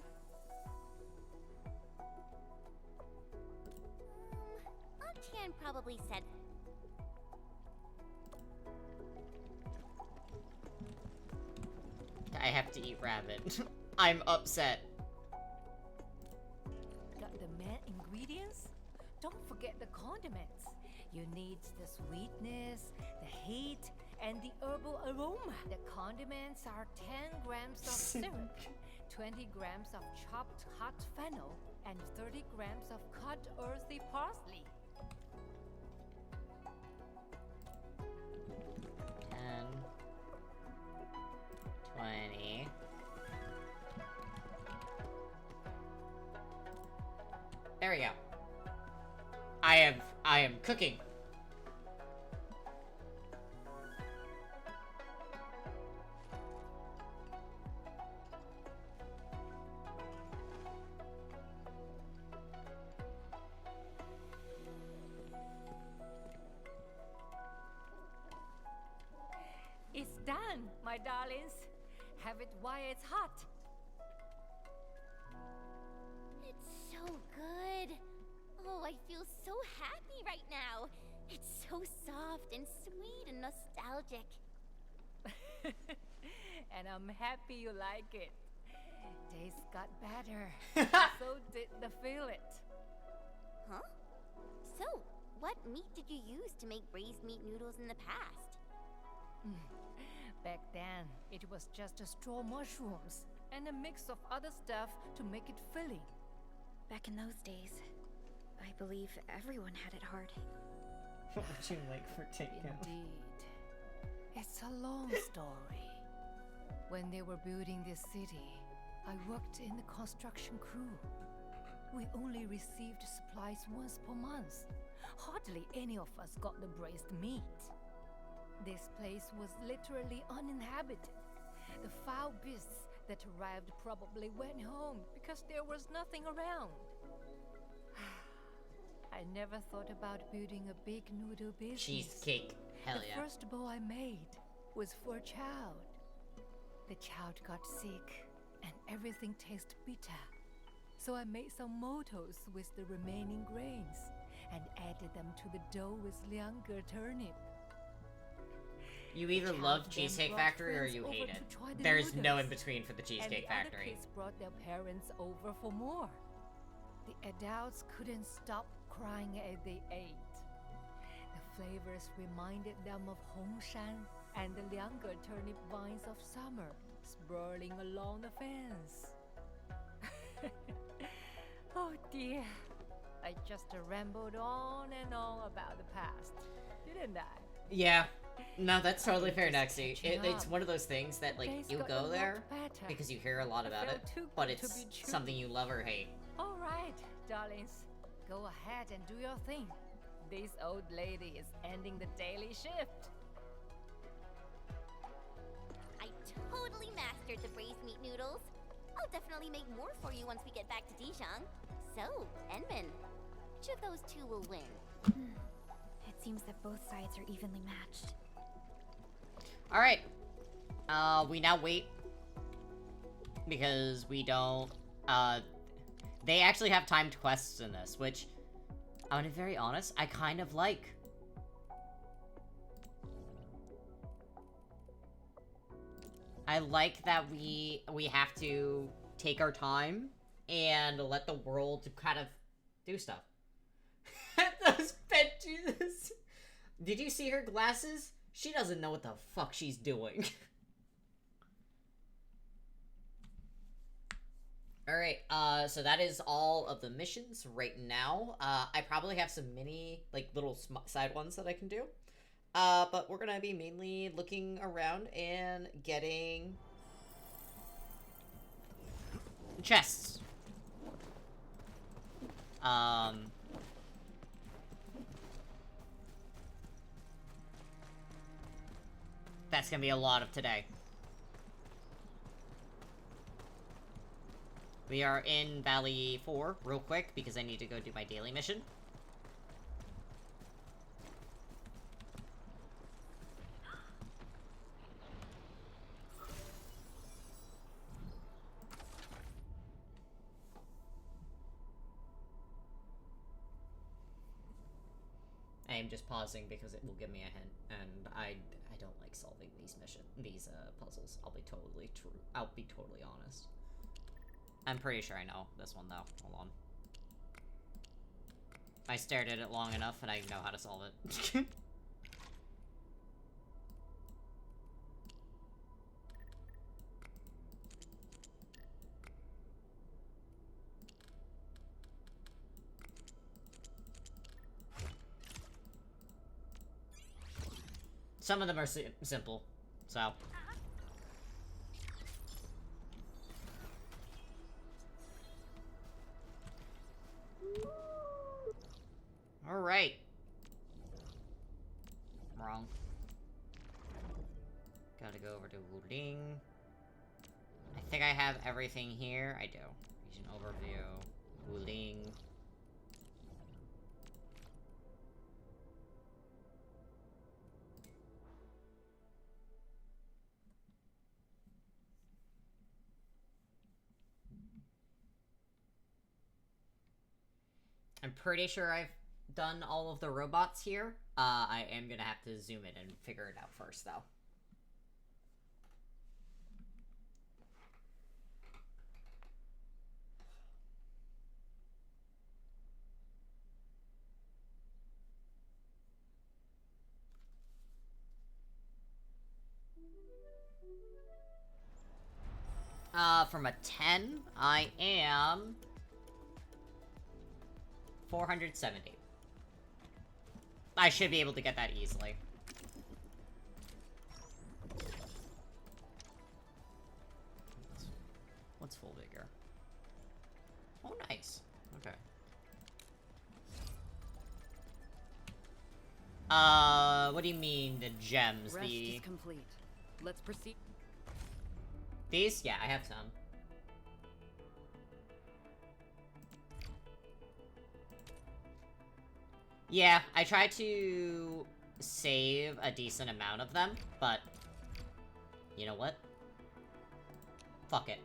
Antien probably said I have to eat rabbit. I'm upset. Got the main ingredients? Don't forget the condiments. You need the sweetness, the heat, and the herbal aroma. The condiments are 10 grams of syrup, 20 grams of chopped hot fennel, and 30 grams of cut earthy parsley. 10, 20. There we go. I am cooking. my darlings. Have it while it's hot. It's so good. Oh, I feel so happy right now. It's so soft and sweet and nostalgic. And I'm happy you like it. Taste got better. So did the fillet. Huh? So, what meat did you use to make braised meat noodles in the past? Back then, it was just straw mushrooms and a mix of other stuff to make it filling. Back in those days, I believe everyone had it hard. What would you like for takeout? Indeed. It's a long story. When they were building this city, I worked in the construction crew. We only received supplies once per month. Hardly any of us got the braised meat. This place was literally uninhabited. The foul beasts that arrived probably went home because there was nothing around. I never thought about building a big noodle business. Cheesecake. Hell yeah. The first bowl I made was for a child. The child got sick and everything tasted bitter. So I made some motos with the remaining grains and added them to the dough with lianga turnip. You either love Cheesecake Factory or you hate it. There's no in between for the Cheesecake Factory. Kids brought their parents over for more. The adults couldn't stop crying as they ate. The flavors reminded them of Hongshan and the lianga turnip vines of summer sprawling along the fence. Oh dear, I just rambled on and on about the past, didn't I? Yeah. No, that's totally fair, Nexie. It's one of those things that, like, you go there because you hear a lot about it, but it's something you love or hate. All right, darlings. Go ahead and do your thing. This old lady is ending the daily shift. I totally mastered the braised meat noodles. I'll definitely make more for you once we get back to Dijon. So, Enman, which of those two will win? It seems that both sides are evenly matched. Alright. We now wait. Because we don't, they actually have timed quests in this, which, I'm gonna be very honest, I kind of like. I like that we have to take our time and let the world kind of do stuff. Those pet Jesus. Did you see her glasses? She doesn't know what the fuck she's doing. Alright, so that is all of the missions right now. I probably have some mini, like, little side ones that I can do. But we're gonna be mainly looking around and getting chests. That's gonna be a lot of today. We are in Valley 4 real quick because I need to go do my daily mission. I am just pausing because it will give me a hint, and I don't like solving these puzzles. I'll be totally honest. I'm pretty sure I know this one though. Hold on. I stared at it long enough and I know how to solve it. Some of them are simple, so. Alright. I'm wrong. Gotta go over to Wuling. I think I have everything here. I do. Region overview. Wuling. I'm pretty sure I've done all of the robots here. I am gonna have to zoom in and figure it out first, though. From a 10, I am 470. I should be able to get that easily. What's full vigor? Oh, nice. Okay. What do you mean, the gems? Rest is complete. Let's proceed. These? Yeah, I have some. Yeah, I tried to save a decent amount of them, but you know what? Fuck it.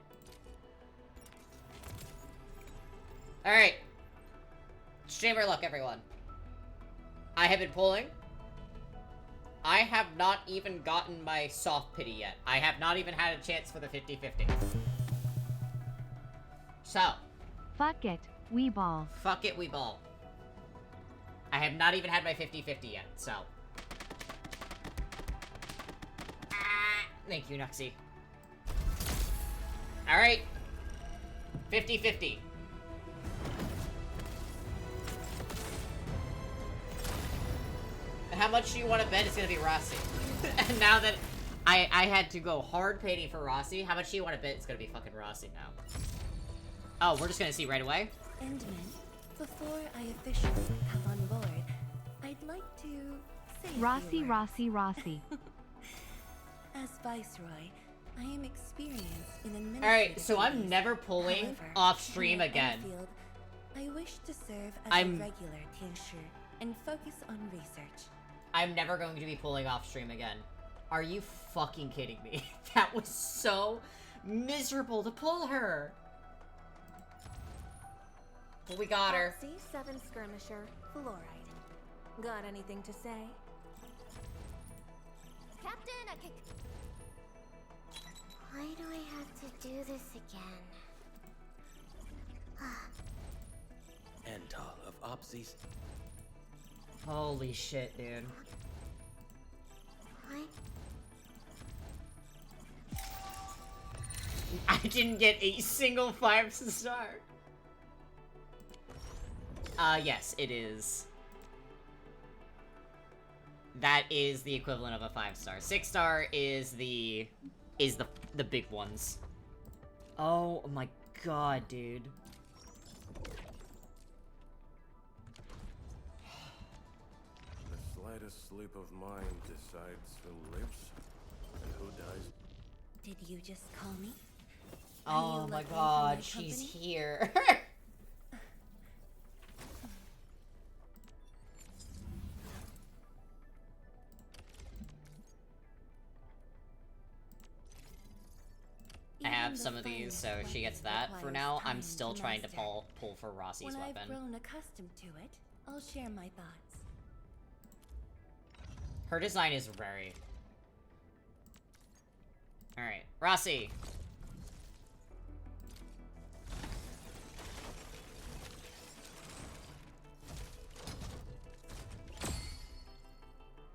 Alright. Streamer luck, everyone. I have been pulling. I have not even gotten my soft pity yet. I have not even had a chance for the 50-50. So. Fuck it, we ball. Fuck it, we ball. I have not even had my 50-50 yet, so. Thank you, Nuxie. Alright. 50-50. And how much do you want to bet it's gonna be Rossi? And now that I had to go hard painting for Rossi, how much do you want to bet it's gonna be fucking Rossi now? Oh, we're just gonna see right away? Endman, before I officially come on board, I'd like to say Rossi, Rossi, Rossi. As Viceroy, I am experienced in administrative Alright, so I'm duties. never pulling However, off stream here at again. Enfield, I wish to serve as I'm- a regular tincture and focus on research. I'm never going to be pulling off stream again. Are you fucking kidding me? That was so miserable to pull her. But we got her. C7 skirmisher, fluoride. Got anything to say? Captain, why do I have to do this again? Enter of Opsies. Holy shit, dude. What? I didn't get a single 5-star. Yes, it is. That is the equivalent of a 5-star. 6-star is the big ones. Oh my god, dude. The slightest slip of mine decides who lives and who dies. Did you just call me? Oh my god, she's here. I have some of these, so she gets that. For now, I'm still trying to pull for Rossi's When weapon. I've grown accustomed to it, I'll share my thoughts. Her design is very... Alright, Rossi!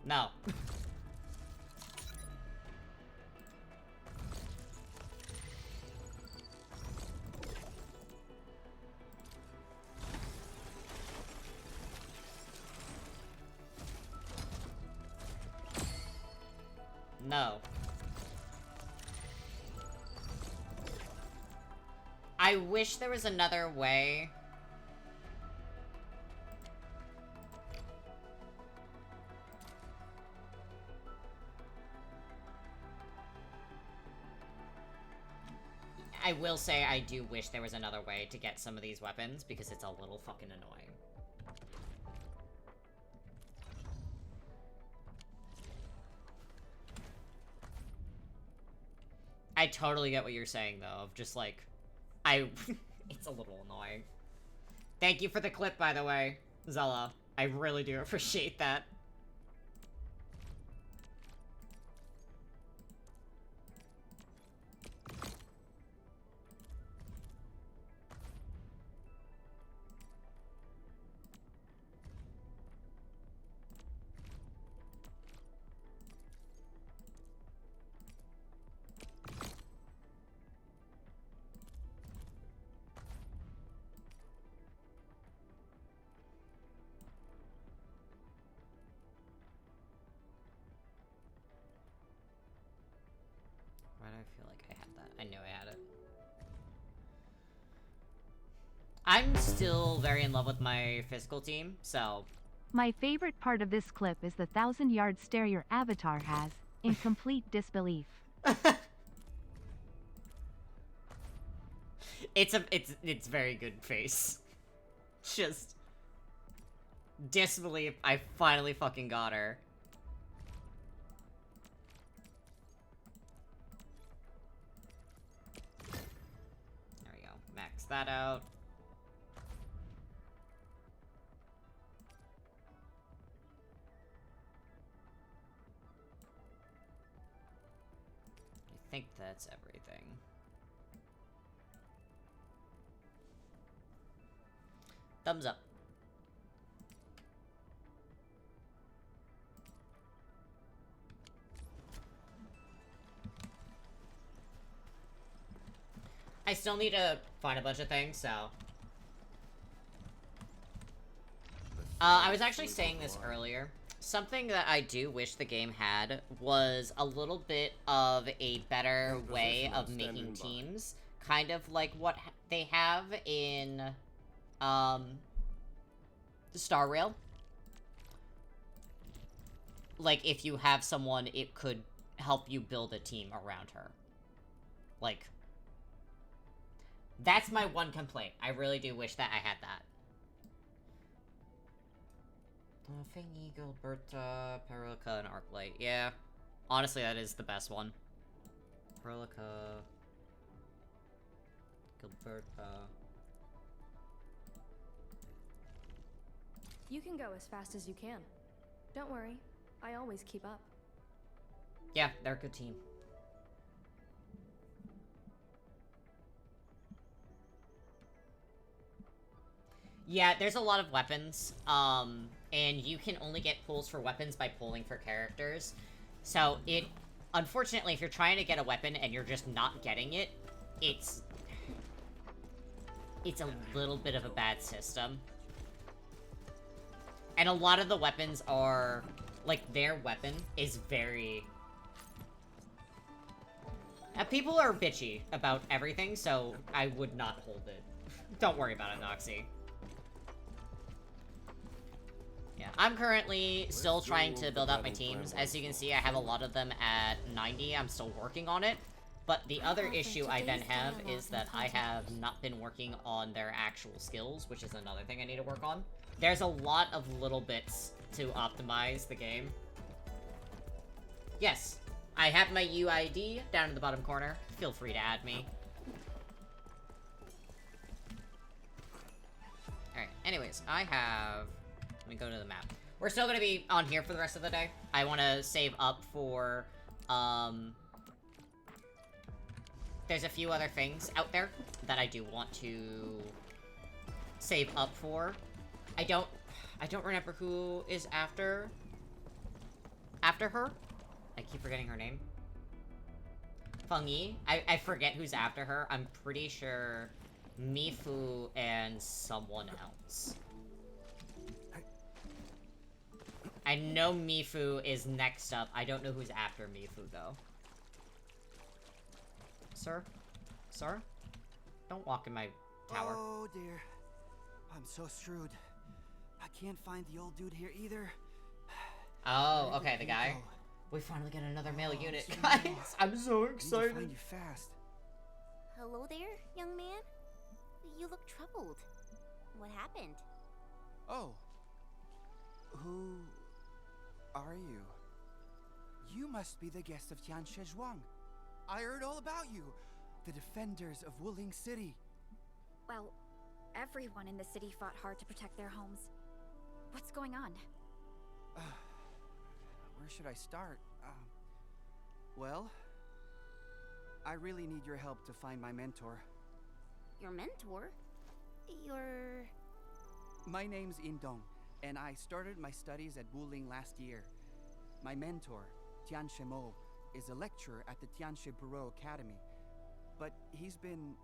No. No. I wish there was another way. I will say I do wish there was another way to get some of these weapons, because it's a little fucking annoying. I totally get what you're saying, though, of just, like, it's a little annoying. Thank you for the clip, by the way, Zella. I really do appreciate that. Why do I feel like I had that? I knew I had it. I'm still very in love with my physical team, so... My favorite part of this clip is the 1,000-yard stare your avatar has, in complete disbelief. It's very good face. Just... disbelief, I finally fucking got her. There we go. Max that out. I think that's everything. Thumbs up. I still need to find a bunch of things, so... I was actually saying this earlier. Something that I do wish the game had was a little bit of a better way of making teams. Kind of like what they have in, Star Rail. Like, if you have someone, it could help you build a team around her. Like... That's my one complaint. I really do wish that I had that. Fangy, Gilberta, Perica, and Arclight. Yeah. Honestly, that is the best one. Perica. Gilberta. You can go as fast as you can. Don't worry. I always keep up. Yeah, they're a good team. Yeah, there's a lot of weapons, and you can only get pulls for weapons by pulling for characters. So unfortunately, if you're trying to get a weapon and you're just not getting it, it's a little bit of a bad system. And a lot of the weapons are, like, their weapon is very... people are bitchy about everything, so I would not hold it. Don't worry about it, Noxie. Yeah, I'm currently still trying to build out my teams. As you can see, I have a lot of them at 90. I'm still working on it. But the other issue I then have is that I have not been working on their actual skills, which is another thing I need to work on. There's a lot of little bits to optimize the game. Yes, I have my UID down in the bottom corner. Feel free to add me. Alright, anyways, I have... Let me go to the map. We're still gonna be on here for the rest of the day. I want to save up for, there's a few other things out there that I do want to save up for. I don't remember who is after her. I keep forgetting her name. Fungi. I forget who's after her. I'm pretty sure Mifu and someone else. I know Mifu is next up. I don't know who's after Mifu, though. Sir? Sir? Don't walk in my tower. Oh, dear. I'm so screwed. I can't find the old dude here either. Oh, okay, the guy. We finally get another male unit, guys. I'm so excited. Need to find you fast. Hello there, young man? You look troubled. What happened? Oh. Who are you? You must be the guest of Tian Shizhuang. I heard all about you. The defenders of Wuling City. Well, Everyone in the city fought hard to protect their homes. What's going on? Where should I start? Well, I really need your help to find my mentor. Your mentor? Your... My name's Indong, and I started my studies at Wuling last year. My mentor, Tianche Mo, is a lecturer at the Tianche Bureau Academy, but he's been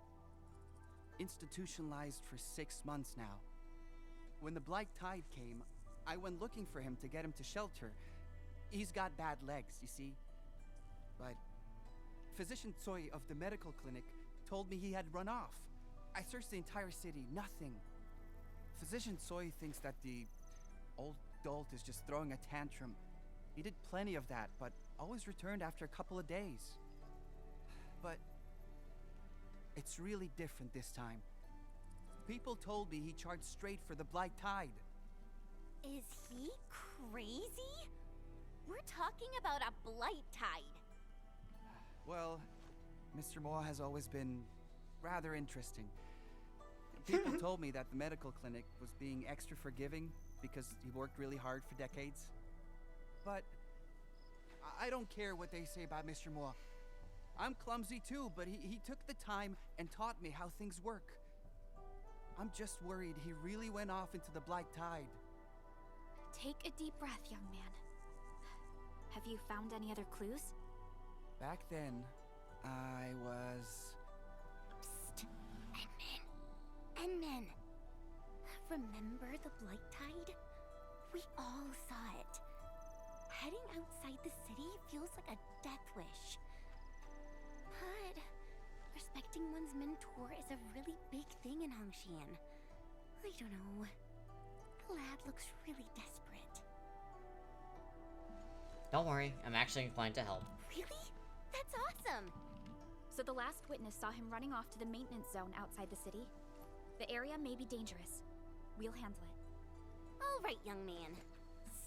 institutionalized for 6 months now. When the Blight Tide came, I went looking for him to get him to shelter. He's got bad legs, you see. But Physician Tsui of the medical clinic told me he had run off. I searched the entire city, nothing. Physician Tsui thinks that the old dolt is just throwing a tantrum. He did plenty of that, but always returned after a couple of days. But it's really different this time. People told me he charged straight for the Blight Tide. Is he crazy? We're talking about a Blight Tide. Well, Mr. Moore has always been rather interesting. People told me that the medical clinic was being extra forgiving because he worked really hard for decades. But I don't care what they say about Mr. Moore. I'm clumsy too, but he took the time and taught me how things work. I'm just worried he really went off into the Blight Tide. Take a deep breath, young man. Have you found any other clues? Back then, I was... Psst. Enmin. Remember the Blight Tide? We all saw it. Heading outside the city feels like a death wish. But respecting one's mentor is a really big thing in Hongshan. I don't know. The lad looks really desperate. Don't worry, I'm actually inclined to help. Really? That's awesome! So the last witness saw him running off to the maintenance zone outside the city. The area may be dangerous. We'll handle it. All right, young man.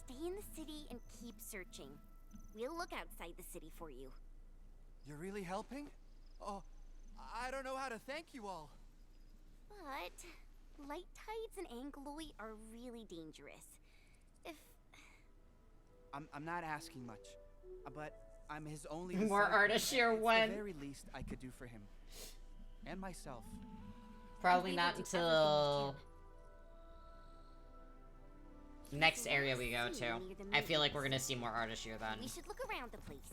Stay in the city and keep searching. We'll look outside the city for you. You're really helping? Oh, I don't know how to thank you all. But light tides in Angloi are really dangerous. If... I'm not asking much, but I'm his only More Ardashir when? It's the very least I could do for him. And myself. Probably not until... next area we go to. I feel like we're gonna see more Ardashir then. We should look around the place.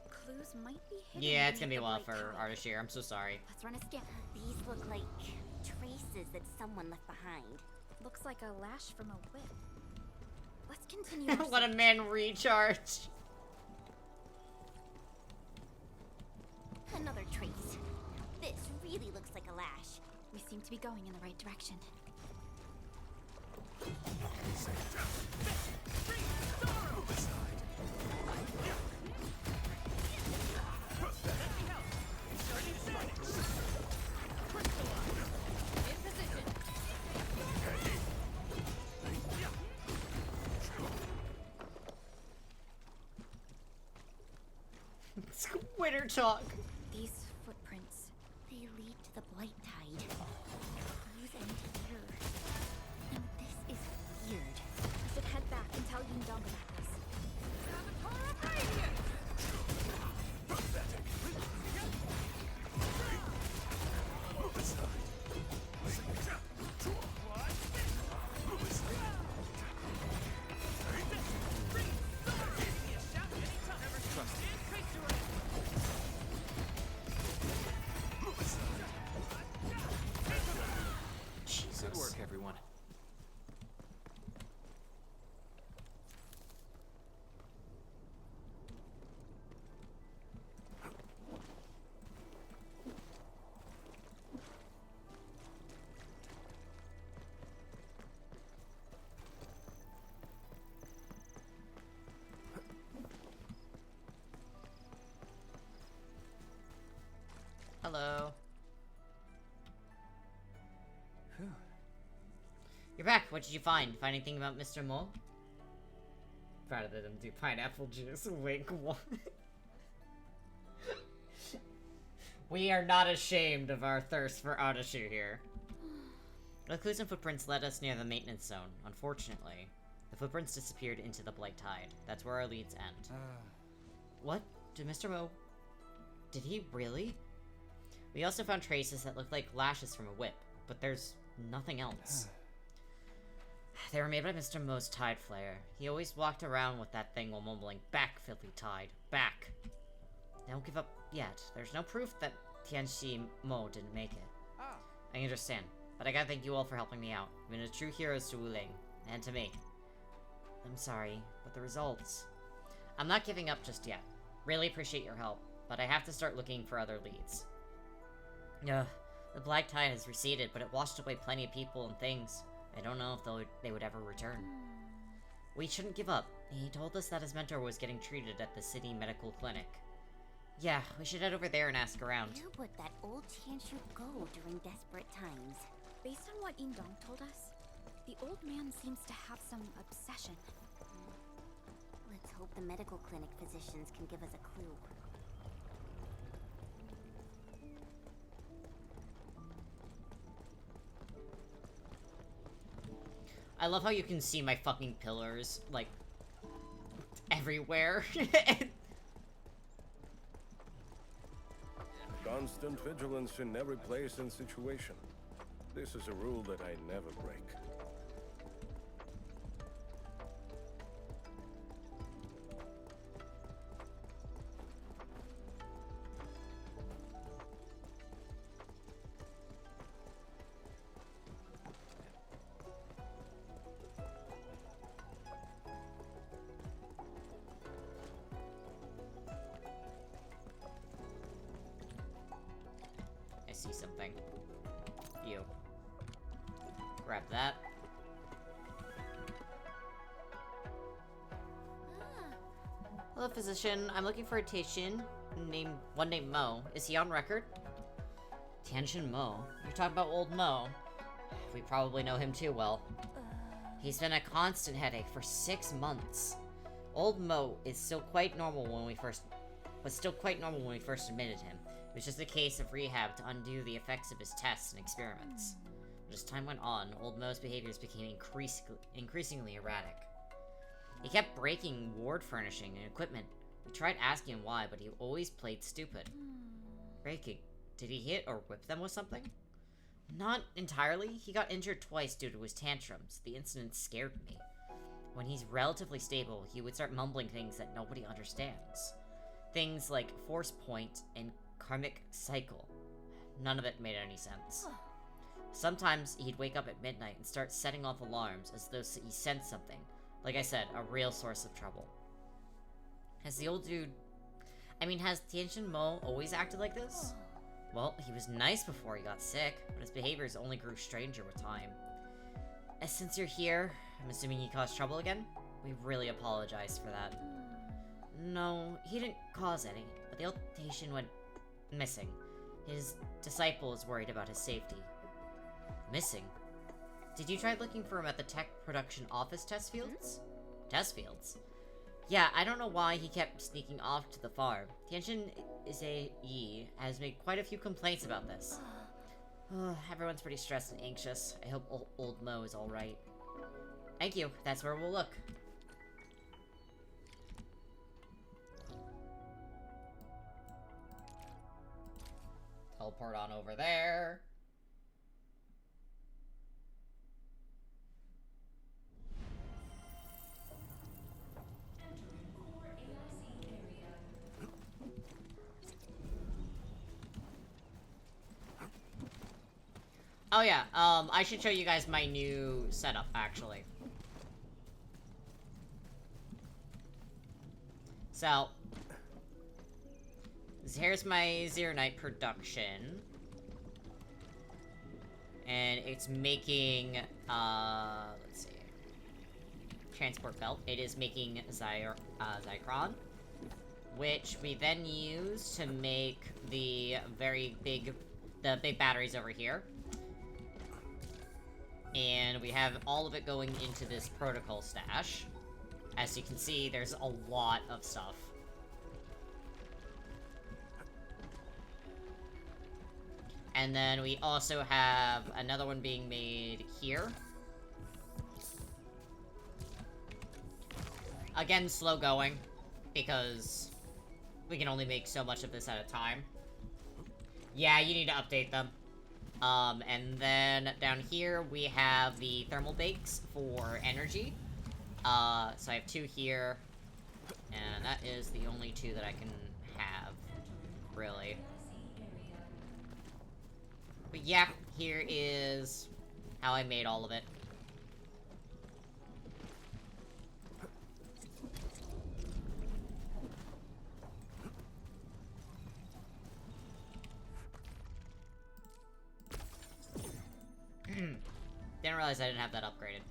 Clues might be hidden. Yeah, it's gonna be a beneath lot the for Blight Ardashir. I'm so sorry. Let's run a scan. These look like traces that someone left behind. Looks like a lash from a whip. Let's continue. Let a man recharge. Another trace. This really looks like a lash. We seem to be going in the right direction. Winter talk. These footprints, they lead to the Blight Tide. Clues end here. And this is weird. We should head back and tell Yindong about this. Good work, everyone. Hello. Whew. You're back. What did you find? Find anything about Mr. Mo? Proud of them do pineapple juice. Wink, what? We are not ashamed of our thirst for Odishu here. The clues and footprints led us near the maintenance zone. Unfortunately, the footprints disappeared into the Blight Tide. That's where our leads end. What? Did Mr. Mo... Did he really? We also found traces that looked like lashes from a whip, but there's nothing else. They were made by Mr. Mo's Tide Flare. He always walked around with that thing while mumbling, "Back, filthy tide, back." Don't give up yet. There's no proof that Tianxi Mo didn't make it. I understand, but I gotta thank you all for helping me out. You've been a true heroes to Wuling, and to me. I'm sorry, but the results... I'm not giving up just yet. Really appreciate your help, but I have to start looking for other leads. Ugh, the black tide has receded, but it washed away plenty of people and things. I don't know if they would ever return. We shouldn't give up. He told us that his mentor was getting treated at the city medical clinic. Yeah, we should head over there and ask around. Where would that old Tianshu go during desperate times? Based on what Indong told us, the old man seems to have some obsession. Let's hope the medical clinic physicians can give us a clue. I love how you can see my fucking pillars, like, everywhere. Constant vigilance in every place and situation. This is a rule that I never break. I see something. You. Grab that. Hello, physician. I'm looking for a patient named Mo. Is he on record? Tianjin Mo? You're talking about old Mo. We probably know him too well. He's been a constant headache for 6 months. Old Mo is still quite normal when we first admitted him. It was just a case of rehab to undo the effects of his tests and experiments. But as time went on, old Mo's behaviors became increasingly erratic. He kept breaking ward furnishing and equipment. We tried asking him why, but he always played stupid. Breaking? Did he hit or whip them with something? Not entirely. He got injured twice due to his tantrums. The incident scared me. When he's relatively stable, he would start mumbling things that nobody understands. Things like force point and karmic cycle. None of it made any sense. Sometimes he'd wake up at midnight and start setting off alarms as though he sensed something. Like I said, a real source of trouble. Has Tianjin Mo always acted like this? Well, he was nice before he got sick, but his behaviors only grew stranger with time. Since you're here, I'm assuming he caused trouble again? We really apologize for that. No, he didn't cause any, but the old Taishin went missing. His disciple is worried about his safety. Missing? Did you try looking for him at the tech production office test fields? Test fields? Yeah, I don't know why he kept sneaking off to the farm. Tianjin Yi has made quite a few complaints about this. Everyone's pretty stressed and anxious. I hope old Mo is alright. Thank you, that's where we'll look. Teleport on over there. Oh yeah, I should show you guys my new setup, actually. So, here's my Zero Night production. And it's making, let's see. Transport belt. It is making Zychron, which we then use to make the big batteries over here. And we have all of it going into this protocol stash. As you can see, there's a lot of stuff. And then we also have another one being made here. Again, slow going, because we can only make so much of this at a time. Yeah, you need to update them. And then down here we have the thermal bakes for energy. So I have 2 here, and that is the only 2 that I can have, really. But yeah, here is how I made all of it. Didn't realize I didn't have that upgraded.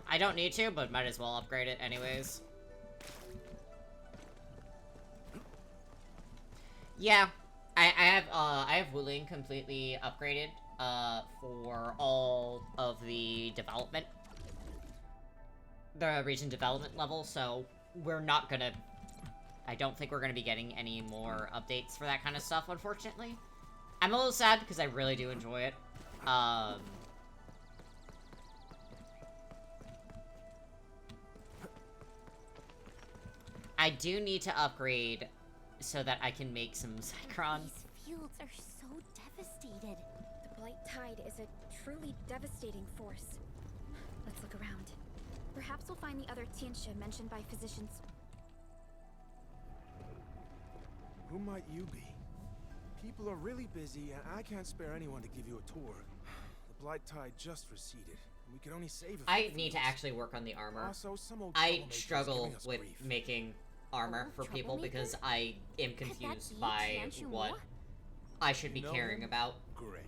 I don't need to, but might as well upgrade it anyways. Yeah, I have Wuling completely upgraded for all of the development, the region development level. So we're not gonna. I don't think we're gonna be getting any more updates for that kind of stuff, unfortunately. I'm a little sad because I really do enjoy it. I do need to upgrade so that I can make some Zycrons. These fields are so devastated. The Blight Tide is a truly devastating force. Let's look around. Perhaps we'll find the other Tianxia mentioned by physicians. Who might you be? People are really busy, and I can't spare anyone to give you a tour. The Blight Tide just receded. We could only save a few I need to actually work on the armor. Also, some old I troublemakers struggle giving us with grief. making armor for people because I am confused be by Tianxia what Moore? I should be You know caring him? about Great.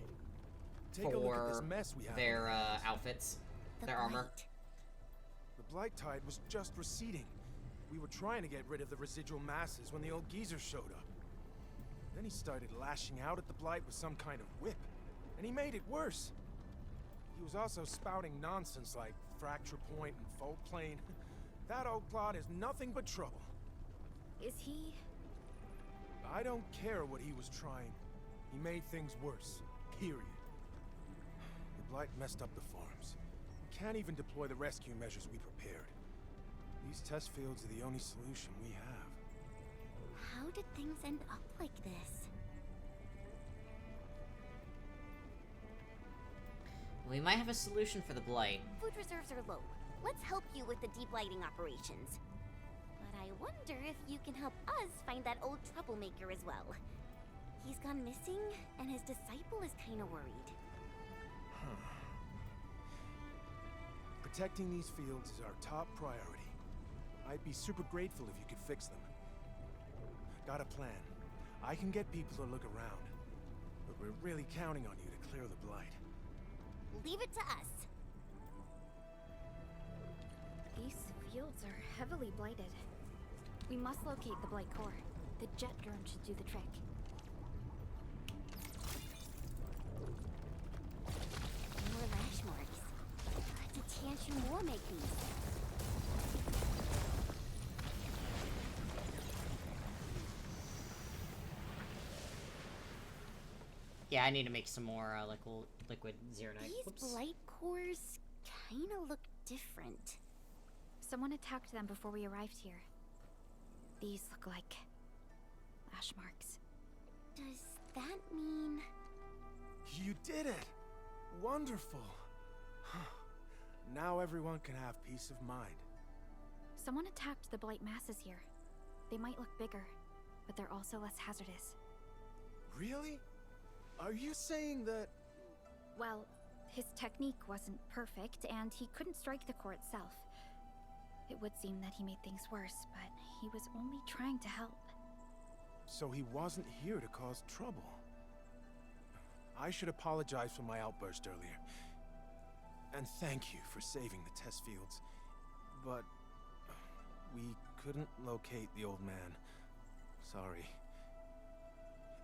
Take a look at this for mess we have their on our hands. outfits, The their armor. Blight. The Blight Tide was just receding. We were trying to get rid of the residual masses when the old geezer showed up. Then he started lashing out at the Blight with some kind of whip, and he made it worse. He was also spouting nonsense like fracture point and fault plane. That old clod is nothing but trouble. Is he... I don't care what he was trying. He made things worse. Period. The Blight messed up the farms. We can't even deploy the rescue measures we prepared. These test fields are the only solution we have. How did things end up like this? We might have a solution for the Blight. Food reserves are low. Let's help you with the deep lighting operations. But I wonder if you can help us find that old troublemaker as well. He's gone missing, and his disciple is kinda worried. Protecting these fields is our top priority. I'd be super grateful if you could fix them. Got a plan. I can get people to look around. But we're really counting on you to clear the Blight. Leave it to us. These fields are heavily blighted. We must locate the Blight core. The jet drone should do the trick. More lash marks. Did Tianxia Moore make these? Yeah, I need to make some more liquid Zeronite. These Whoops. blight cores kinda look different. Someone attacked them before we arrived here. These look like... lash marks. Does that mean... You did it! Wonderful! Now everyone can have peace of mind. Someone attacked the Blight masses here. They might look bigger, but they're also less hazardous. Really? Are you saying that... Well, his technique wasn't perfect, and he couldn't strike the core itself. It would seem that he made things worse, but he was only trying to help. So he wasn't here to cause trouble? I should apologize for my outburst earlier. And thank you for saving the test fields. But... we couldn't locate the old man. Sorry.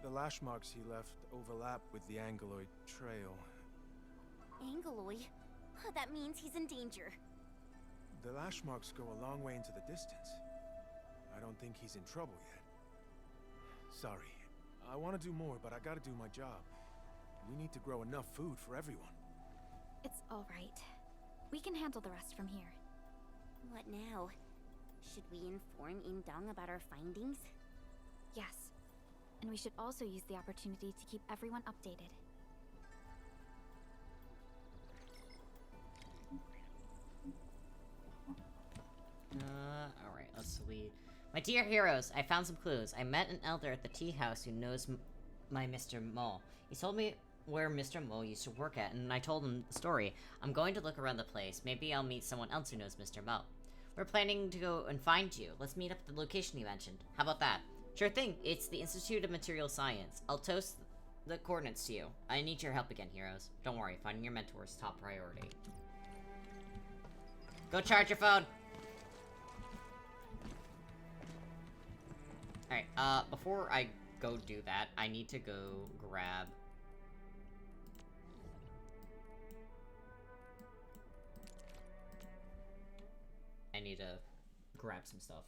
The lash marks he left overlap with the Angeloid trail. Angeloid? That means he's in danger. The lash marks go a long way into the distance. I don't think he's in trouble yet. sorry. I want to do more, but I gotta do my job. We need to grow enough food for everyone. It's all right. We can handle the rest from here. What now? Should we inform Indong about our findings? Yes. And we should also use the opportunity to keep everyone updated. Alright, let's see. My dear heroes, I found some clues. I met an elder at the tea house who knows my Mr. Mo. He told me where Mr. Mo used to work at, and I told him the story. I'm going to look around the place. Maybe I'll meet someone else who knows Mr. Mo. We're planning to go and find you. Let's meet up at the location you mentioned. How about that? Sure thing. It's the Institute of Material Science. I'll toast the coordinates to you. I need your help again, heroes. Don't worry, finding your mentor is top priority. Go charge your phone! Alright, before I go do that, I need to go grab... I need to grab some stuff.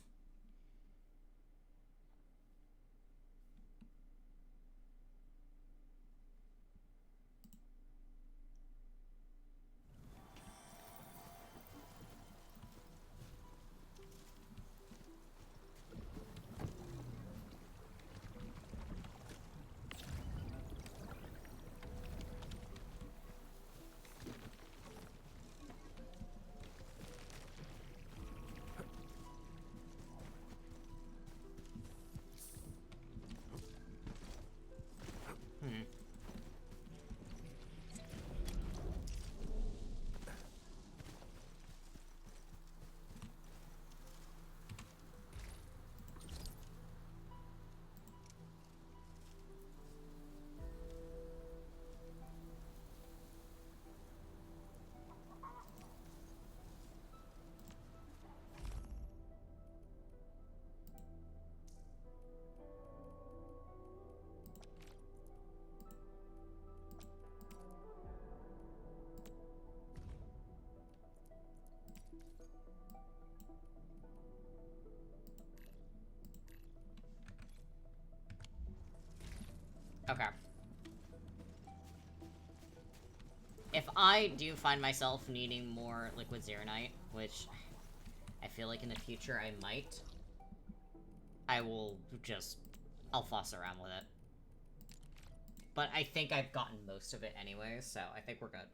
Okay. If I do find myself needing more liquid Zeronite, which I feel like in the future I might, I will just... I'll fuss around with it. But I think I've gotten most of it anyway, so I think we're good.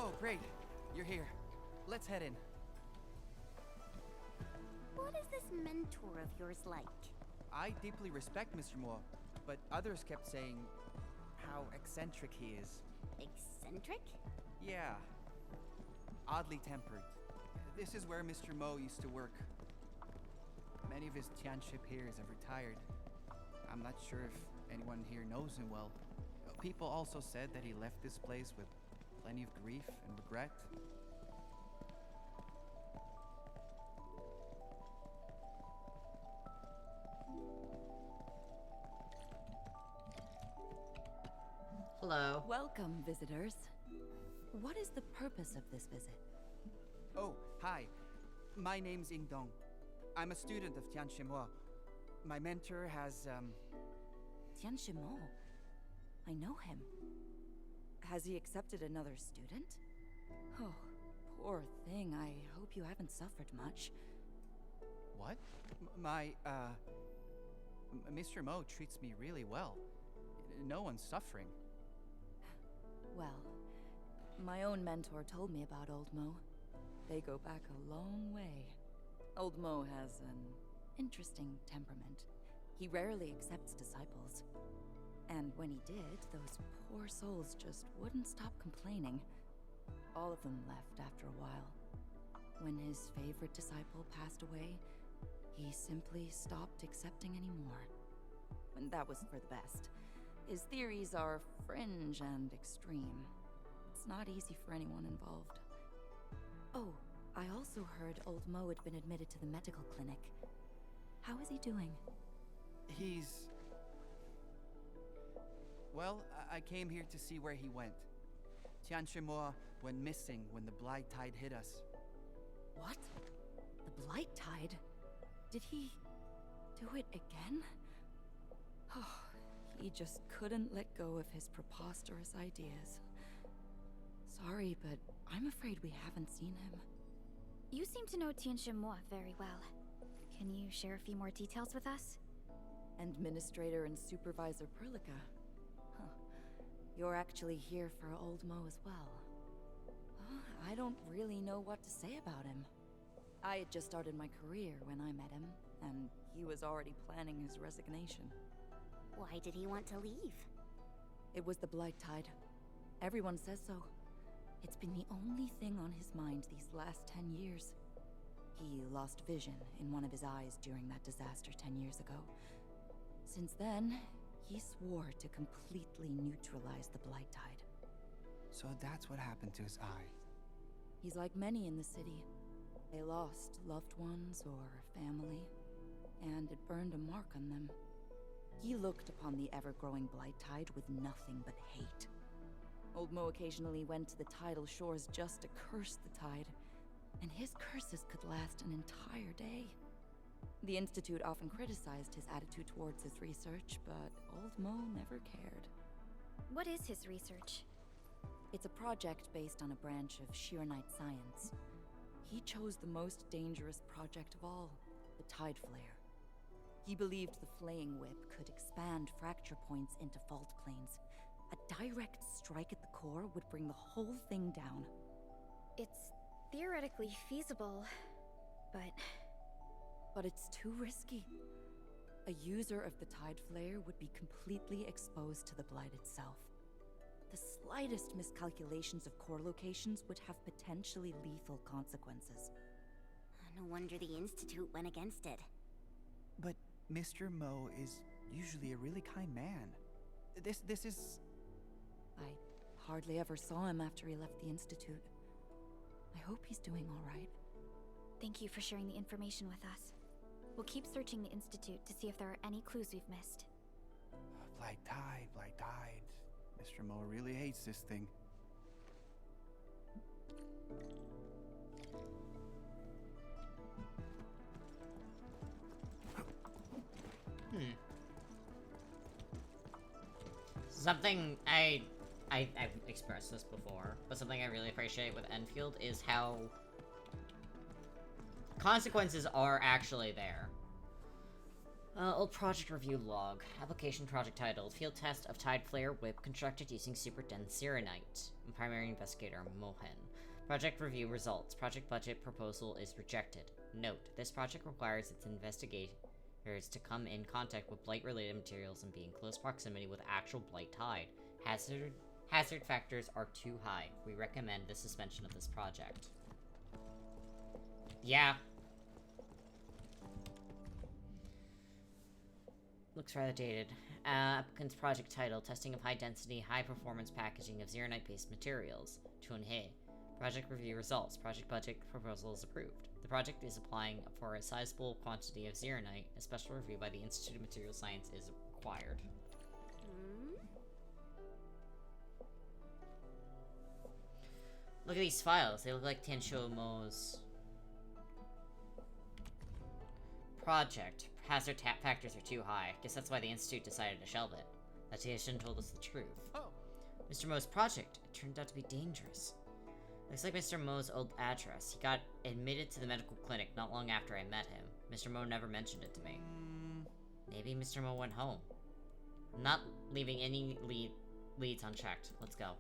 Oh, great. You're here. Let's head in. What is this mentor of yours like? I deeply respect Mr. Moore, but others kept saying how eccentric he is. Eccentric? Yeah. Oddly tempered. This is where Mr. Mo used to work. Many of his Tianshi peers have retired. I'm not sure if anyone here knows him well. People also said that he left this place with plenty of grief and regret. Hello. Welcome, visitors. What is the purpose of this visit? Oh, hi. My name's Ying Dong. I'm a student of Tianshimo. My mentor has, Tianshimo. I know him. Has he accepted another student? Oh, poor thing. I hope you haven't suffered much. What? Mr. Mo treats me really well. No one's suffering. Well, my own mentor told me about Old Mo. They go back a long way. Old Mo has an interesting temperament. He rarely accepts disciples. And when he did, those poor souls just wouldn't stop complaining. All of them left after a while. When his favorite disciple passed away, he simply stopped accepting anymore. And that was for the best. His theories are fringe and extreme. It's not easy for anyone involved. Oh, I also also heard Old Mo had been admitted to the medical clinic. How is he doing? He's... Well, I came here to see where he went. Tianshimo went missing when the Blight Tide hit us. What? The Blight Tide? Did he do it again? Oh, he just couldn't let go of his preposterous ideas. Sorry, but I'm afraid we haven't seen him. You seem to know Tianshimo very well. Can you share a few more details with us? Administrator and Supervisor Perlica. Huh. You're actually here for Old Mo as well. I don't really know what to say about him. I had just started my career when I met him, and he was already planning his resignation. Why did he want to leave? It was the Blight Tide. Everyone says so. It's been the only thing on his mind these last 10 years. He lost vision in one of his eyes during that disaster 10 years ago. Since then, he swore to completely neutralize the Blight Tide. So that's what happened to his eye. He's like many in the city. They lost loved ones or family, and it burned a mark on them. He looked upon the ever-growing Blight Tide with nothing but hate. Old Mo occasionally went to the tidal shores just to curse the tide, and his curses could last an entire day. The Institute often criticized his attitude towards his research, but Old Mo never cared. What is his research? It's a project based on a branch of Shiranite science. He chose the most dangerous project of all, the Tide Flare. He believed the flaying whip could expand fracture points into fault planes. A direct strike at the core would bring the whole thing down. It's theoretically feasible, but... But it's too risky. A user of the Tide Flare would be completely exposed to the Blight itself. The slightest miscalculations of core locations would have potentially lethal consequences. No wonder the Institute went against it. But Mr. Mo is usually a really kind man. This is... I hardly ever saw him after he left the Institute. I hope he's doing all right. Thank you for sharing the information with us. We'll keep searching the Institute to see if there are any clues we've missed. Blight Tide, Blight Tide. Mr. Mo really hates this thing. Something I've expressed this before, but something I really appreciate with Enfield is how consequences are actually there. Old project review log. Application project titled Field Test of Tide Flare Whip constructed using super dense Sirenite. Primary investigator Mohen. Project review results. Project budget proposal is rejected. Note, this project requires its investigators to come in contact with blight-related materials and be in close proximity with actual Blight Tide. Hazard factors are too high. We recommend the suspension of this project. Yeah. Looks rather dated. Applicant's project title, Testing of High-Density, High-Performance Packaging of Xeronite-Based Materials. Chunhe. Project review results. Project budget proposal is approved. The project is applying for a sizable quantity of Xeronite. A special review by the Institute of Material Science is required. Look at these files. They look like Tianshimo's project. Hazard factors are too high. Guess that's why the Institute decided to shelve it. That Tianshimo told us the truth. Oh. Mr. Mo's project. It turned out to be dangerous. Looks like Mr. Mo's old address. He got admitted to the medical clinic not long after I met him. Mr. Mo never mentioned it to me. Maybe Mr. Mo went home. I'm not leaving any leads unchecked. Let's go.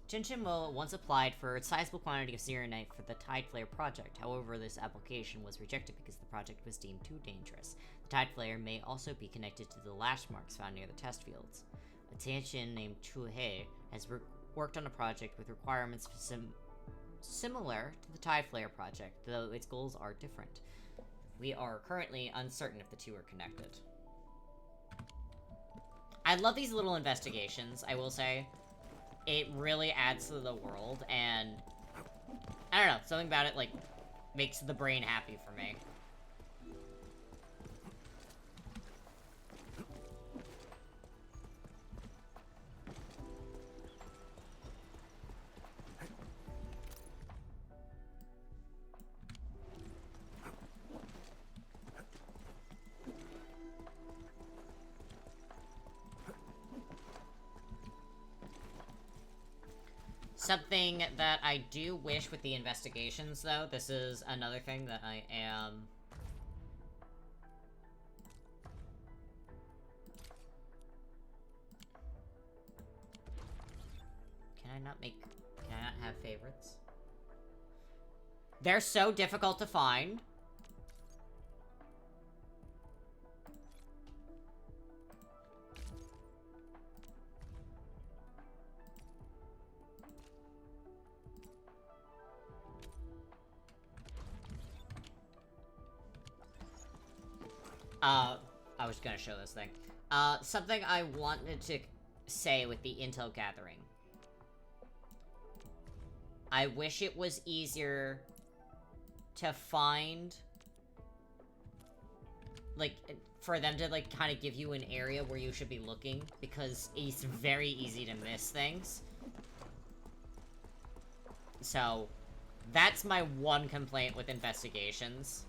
Tianshimo once applied for a sizable quantity of Xeronite for the Tide Flare project. However, this application was rejected because the project was deemed too dangerous. The Tide Flare may also be connected to the lash marks found near the test fields. A Tianjin named Chu He has worked on a project with requirements similar to the Tide Flare project, though its goals are different. We are currently uncertain if the two are connected. I love these little investigations, I will say. It really adds to the world, and I don't know, something about it, like, makes the brain happy for me. Something that I do wish with the investigations, though, this is another thing that I am... Can I not have favorites? They're so difficult to find. I was gonna show this thing. Something I wanted to say with the intel gathering. I wish it was easier to find, like, for them to, like, kind of give you an area where you should be looking, because it's very easy to miss things. So, that's my one complaint with investigations.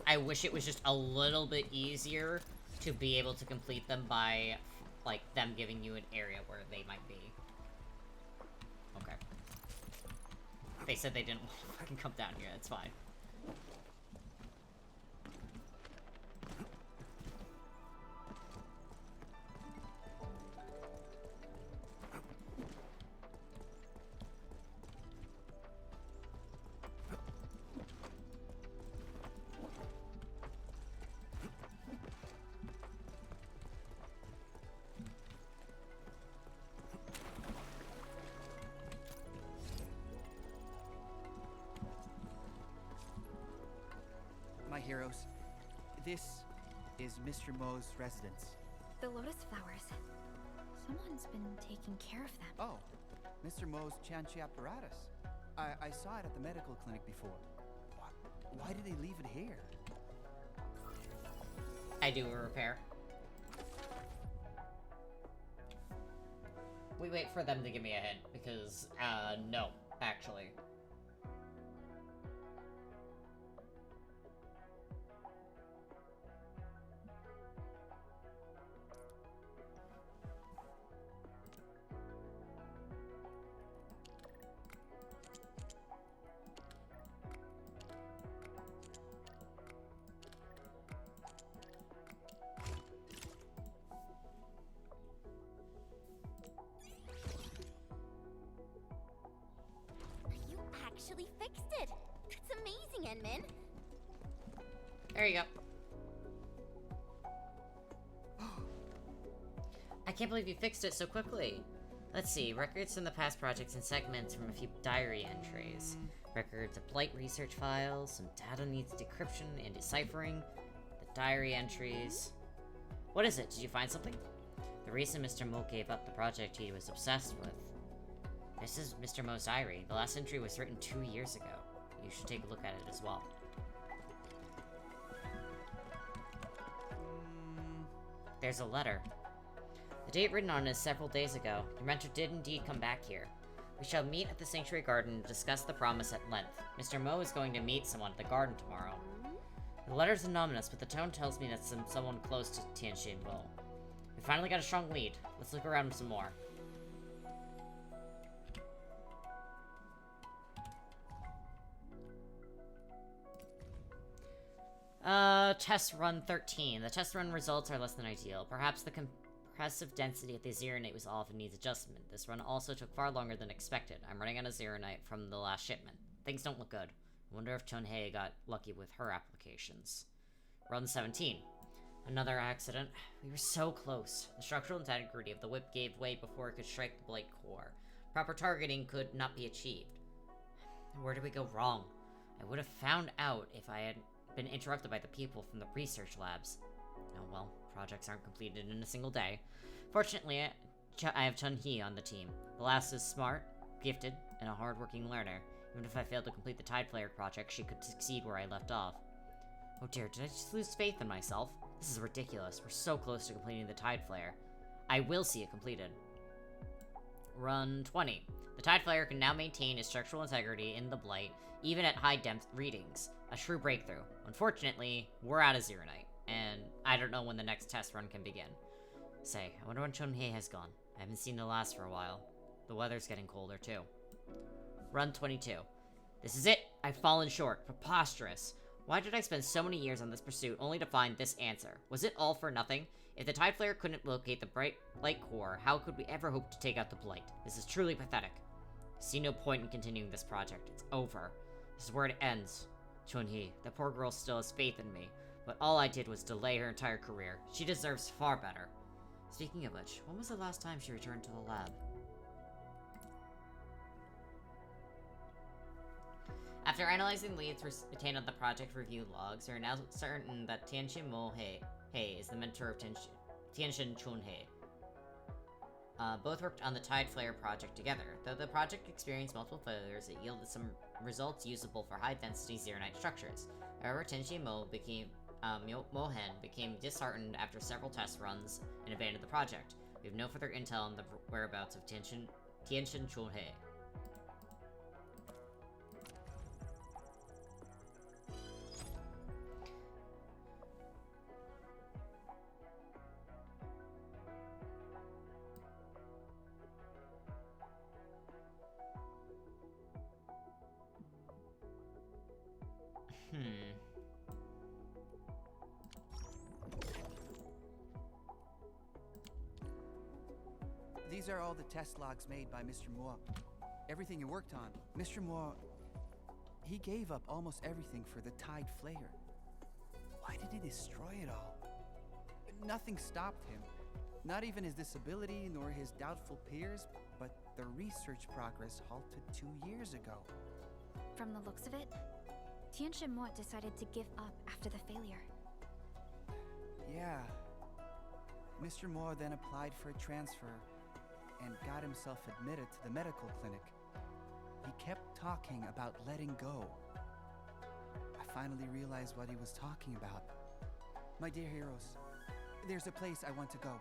I wish it was just a little bit easier to be able to complete them by, like, them giving you an area where they might be. Okay. They said they didn't want to fucking come down here, that's fine. My heroes, this is Mr. Mo's residence. The lotus flowers. Someone's been taking care of them. Oh, Mr. Mo's Chanchi apparatus. I saw it at the medical clinic before. Why did they leave it here? I do a repair. We wait for them to give me a hint, because, no, actually. Actually fixed it. That's amazing, Enmin. There you go. I can't believe you fixed it so quickly. Let's see, records from the past projects and segments from a few diary entries. Records of blight research files, some data needs decryption and deciphering. The diary entries. What is it? Did you find something? The reason Mr. Mo gave up the project he was obsessed with. This is Mr. Mo's diary. The last entry was written 2 years ago. You should take a look at it as well. There's a letter. The date written on it is several days ago. Your mentor did indeed come back here. We shall meet at the Sanctuary Garden and discuss the promise at length. Mr. Mo is going to meet someone at the garden tomorrow. The letter's anonymous, but the tone tells me that someone close to Tianxin will. We finally got a strong lead. Let's look around some more. Test run 13. The test run results are less than ideal. Perhaps the compressive density of the Zeronite was off and needs adjustment. This run also took far longer than expected. I'm running out of Zeronite from the last shipment. Things don't look good. I wonder if Chunhei got lucky with her applications. Run 17. Another accident. We were so close. The structural integrity of the whip gave way before it could strike the blade core. Proper targeting could not be achieved. Where did we go wrong? I would have found out if I had been interrupted by the people from the research labs. No well, projects aren't completed in a single day. Fortunately, I have Chun-Hee on the team. The lass is smart, gifted, and a hard-working learner. Even if I failed to complete the Tide Flayer project, she could succeed where I left off. Oh dear, did I just lose faith in myself? This is ridiculous. We're so close to completing the Tide Flayer. I will see it completed. Run 20. The Tide Flayer can now maintain its structural integrity in the Blight, even at high-depth readings. A true breakthrough. Unfortunately, we're out of Zeronite, and I don't know when the next test run can begin. Say, I wonder when Chun-Hee has gone. I haven't seen the last for a while. The weather's getting colder, too. Run 22. This is it! I've fallen short. Preposterous. Why did I spend so many years on this pursuit only to find this answer? Was it all for nothing? If the Tide Flayer couldn't locate the bright light core, how could we ever hope to take out the Blight? This is truly pathetic. I see no point in continuing this project. It's over. This is where it ends. Chun-Hee, the poor girl still has faith in me, but all I did was delay her entire career. She deserves far better. Speaking of which, when was the last time she returned to the lab? After analyzing leads retained on the project review logs, we are now certain that Tianxin Mo-hei is the mentor of Tianxin Chun-Hei. Both worked on the Tide Flayer project together. Though the project experienced multiple failures, it yielded some results usable for high-density Zeronite structures. However, Tianxin Mohen became disheartened after several test runs and abandoned the project. We have no further intel on the whereabouts of Tianxin Chun-Hei. These are all the test logs made by Mr. Moore. Everything he worked on. Mr. Moore, he gave up almost everything for the Tide Flayer. Why did he destroy it all? Nothing stopped him. Not even his disability nor his doubtful peers, but the research progress halted 2 years ago. From the looks of it, Tianxin Mo decided to give up after the failure. Yeah. Mr. Moore then applied for a transfer and got himself admitted to the medical clinic. He kept talking about letting go. I finally realized what he was talking about. My dear heroes, there's a place I want to go.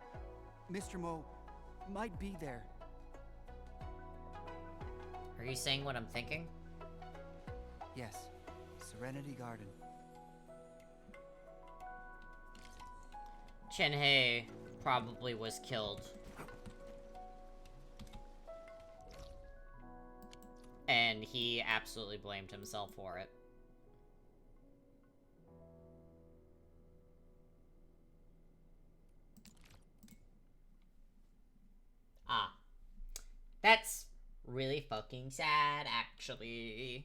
Mr. Mo might be there. Are you saying what I'm thinking? Yes. Serenity Garden. Chun-Hei probably was killed. And he absolutely blamed himself for it. Ah. That's really fucking sad, actually.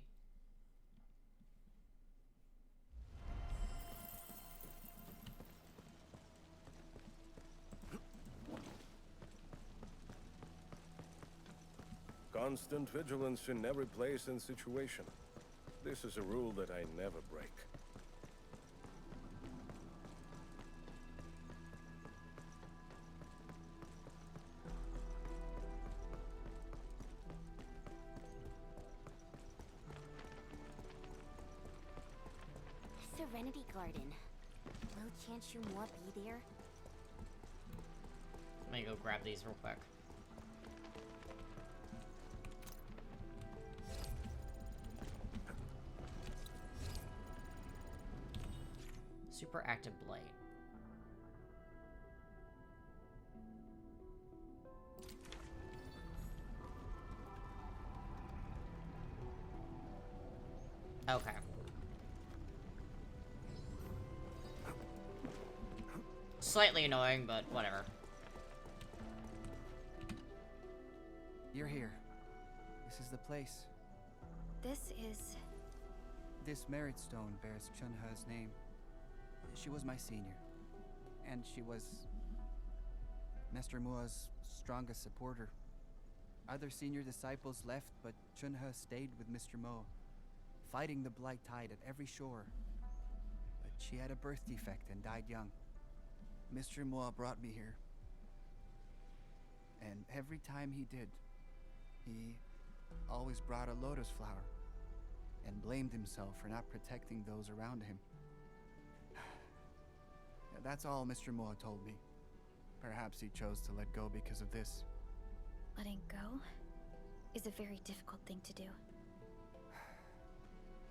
Constant vigilance in every place and situation. This is a rule that I never break. Serenity Garden. Will Tianxin Mo be there? Let me go grab these real quick. Super active blight. Okay. Slightly annoying, but whatever. You're here. This is the place. This is... This merit stone bears Chun-He's name. She was my senior. And she was Master Mua's strongest supporter. Other senior disciples left, but Chun-He stayed with Mr. Mo, fighting the Blight Tide at every shore. But she had a birth defect and died young. Mr. Moa brought me here. And every time he did, he always brought a lotus flower and blamed himself for not protecting those around him. That's all Mr. Moa told me. Perhaps he chose to let go because of this. Letting go is a very difficult thing to do.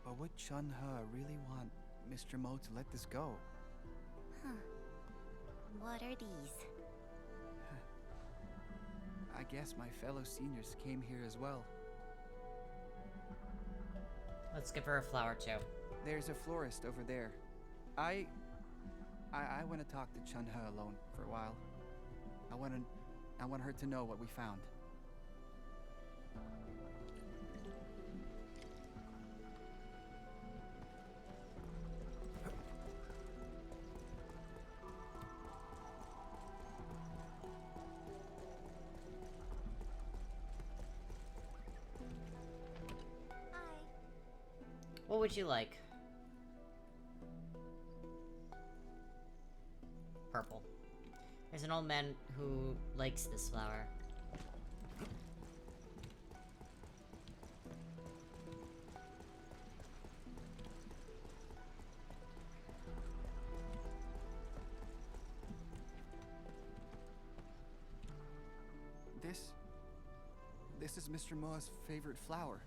But would Chun-He really want Mr. Mo to let this go? Huh. What are these? I guess my fellow seniors came here as well. Let's give her a flower too. There's a florist over there. I want to talk to Chun-He alone for a while. I want her to know what we found. What would you like? Purple. There's an old man who likes this flower. This is Mr. Moa's favorite flower.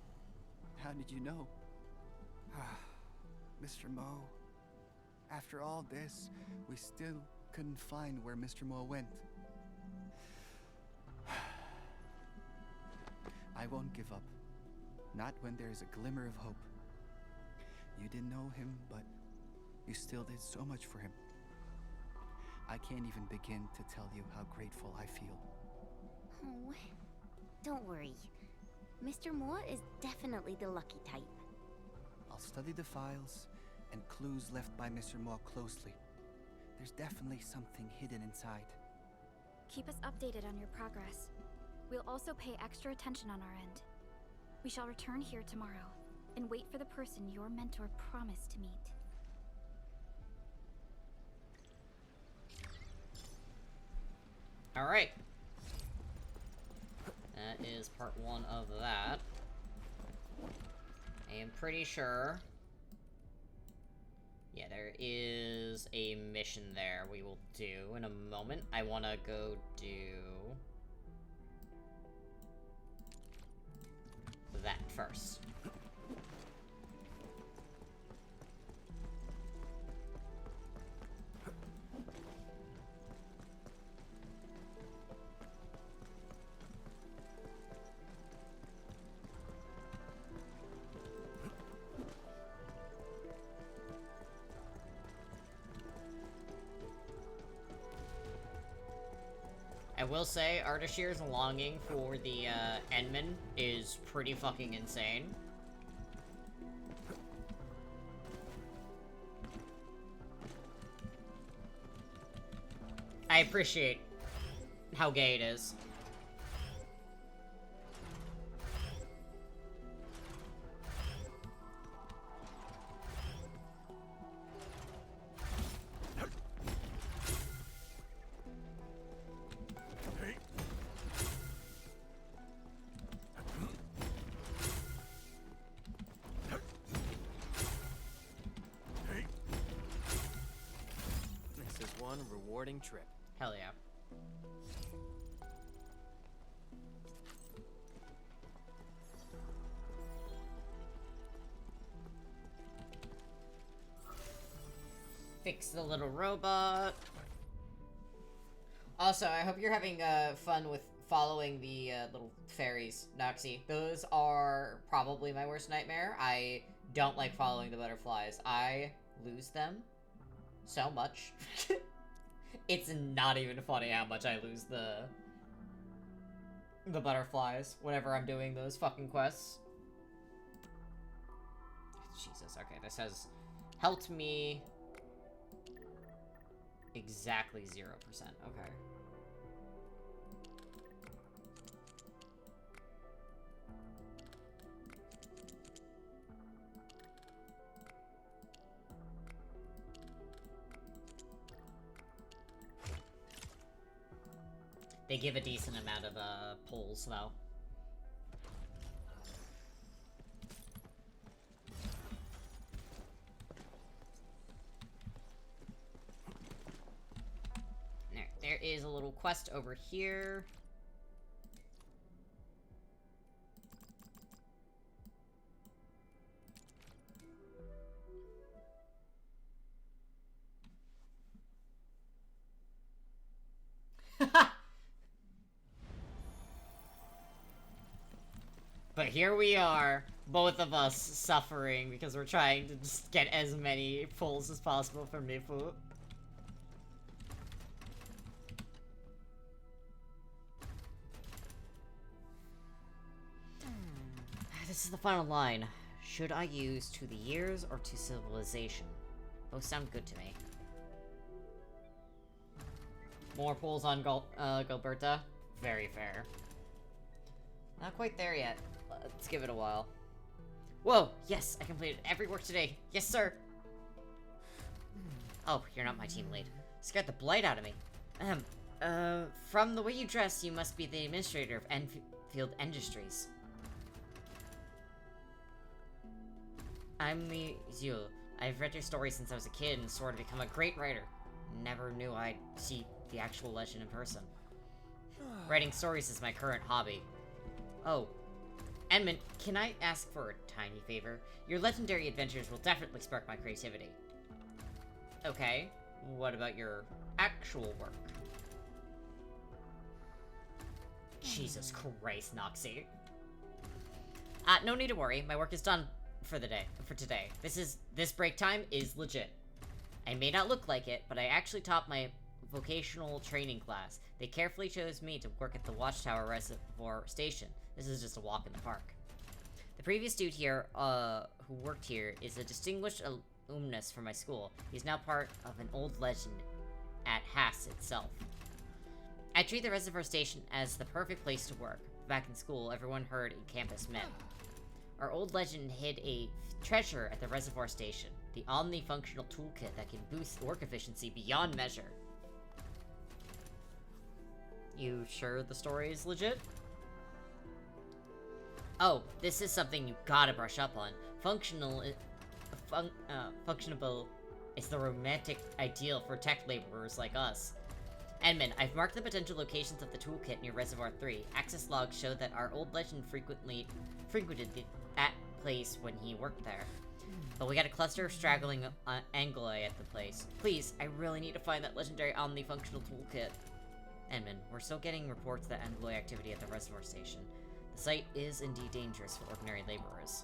How did you know? Mr. Mo, after all this, we still couldn't find where Mr. Mo went. I won't give up. Not when there's a glimmer of hope. You didn't know him, but you still did so much for him. I can't even begin to tell you how grateful I feel. Oh, don't worry. Mr. Moa is definitely the lucky type. I'll study the files and clues left by Mr. Moa closely. There's definitely something hidden inside. Keep us updated on your progress. We'll also pay extra attention on our end. We shall return here tomorrow and wait for the person your mentor promised to meet. Alright. That is part 1 of that. I am pretty sure... yeah, there is a mission there we will do in a moment. I want to go do... that first. I will say, Ardashir's longing for the, Enman is pretty fucking insane. I appreciate how gay it is. Rewarding trip. Hell yeah. Fix the little robot. Also, I hope you're having fun with following the little fairies, Noxie. Those are probably my worst nightmare. I don't like following the butterflies. I lose them so much. It's not even funny how much I lose the butterflies whenever I'm doing those fucking quests. Jesus, okay, this has helped me exactly 0%, okay. They give a decent amount of pulls, though. There is a little quest over here. But here we are, both of us suffering because we're trying to just get as many pulls as possible from Mifu. This is the final line. Should I use to the years or to civilization? Both sound good to me. More pulls on Gilberta? Very fair. Not quite there yet. Let's give it a while. Whoa! Yes, I completed every work today. Yes, sir! Oh, you're not my team lead. Scared the blight out of me. From the way you dress, you must be the administrator of Enfield Industries. I'm Zul. I've read your story since I was a kid and swore to become a great writer. Never knew I'd see the actual legend in person. Writing stories is my current hobby. Oh. Edmund, can I ask for a tiny favor? Your legendary adventures will definitely spark my creativity. Okay. What about your actual work? Jesus Christ, Noxie. No need to worry. My work is done for today. This break time is legit. I may not look like it, but I actually taught my vocational training class. They carefully chose me to work at the Watchtower Reservoir Station. This is just a walk in the park. The previous dude here, who worked here, is a distinguished alumnus from my school. He's now part of an old legend at Haas itself. I treat the Reservoir Station as the perfect place to work. Back in school, everyone heard a campus myth. Our old legend hid a treasure at the Reservoir Station, the omni-functional toolkit that can boost work efficiency beyond measure. You sure the story is legit? Oh, this is something you gotta brush up on. Functionable is the romantic ideal for tech laborers like us. Edmund, I've marked the potential locations of the toolkit near Reservoir 3. Access logs show that our old legend frequented that place when he worked there. But we got a cluster of straggling Angloi at the place. Please, I really need to find that legendary omni-functional toolkit. Edmund, we're still getting reports that Angloi activity at the Reservoir Station. The site is indeed dangerous for ordinary laborers.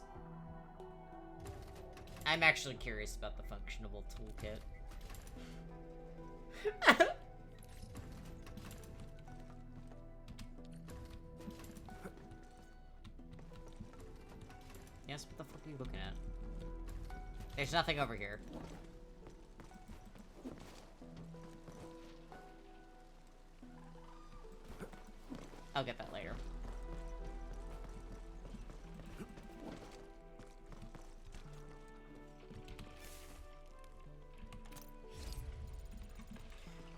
I'm actually curious about the functionable toolkit. Yes, what the fuck are you looking at? There's nothing over here. I'll get that later.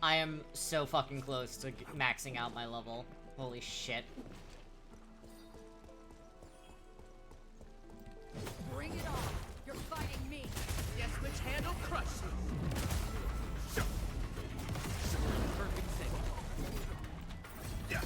I am so fucking close to maxing out my level. Holy shit. Bring it on! You're fighting me! Guess which hand will crush you! Perfect thing. Get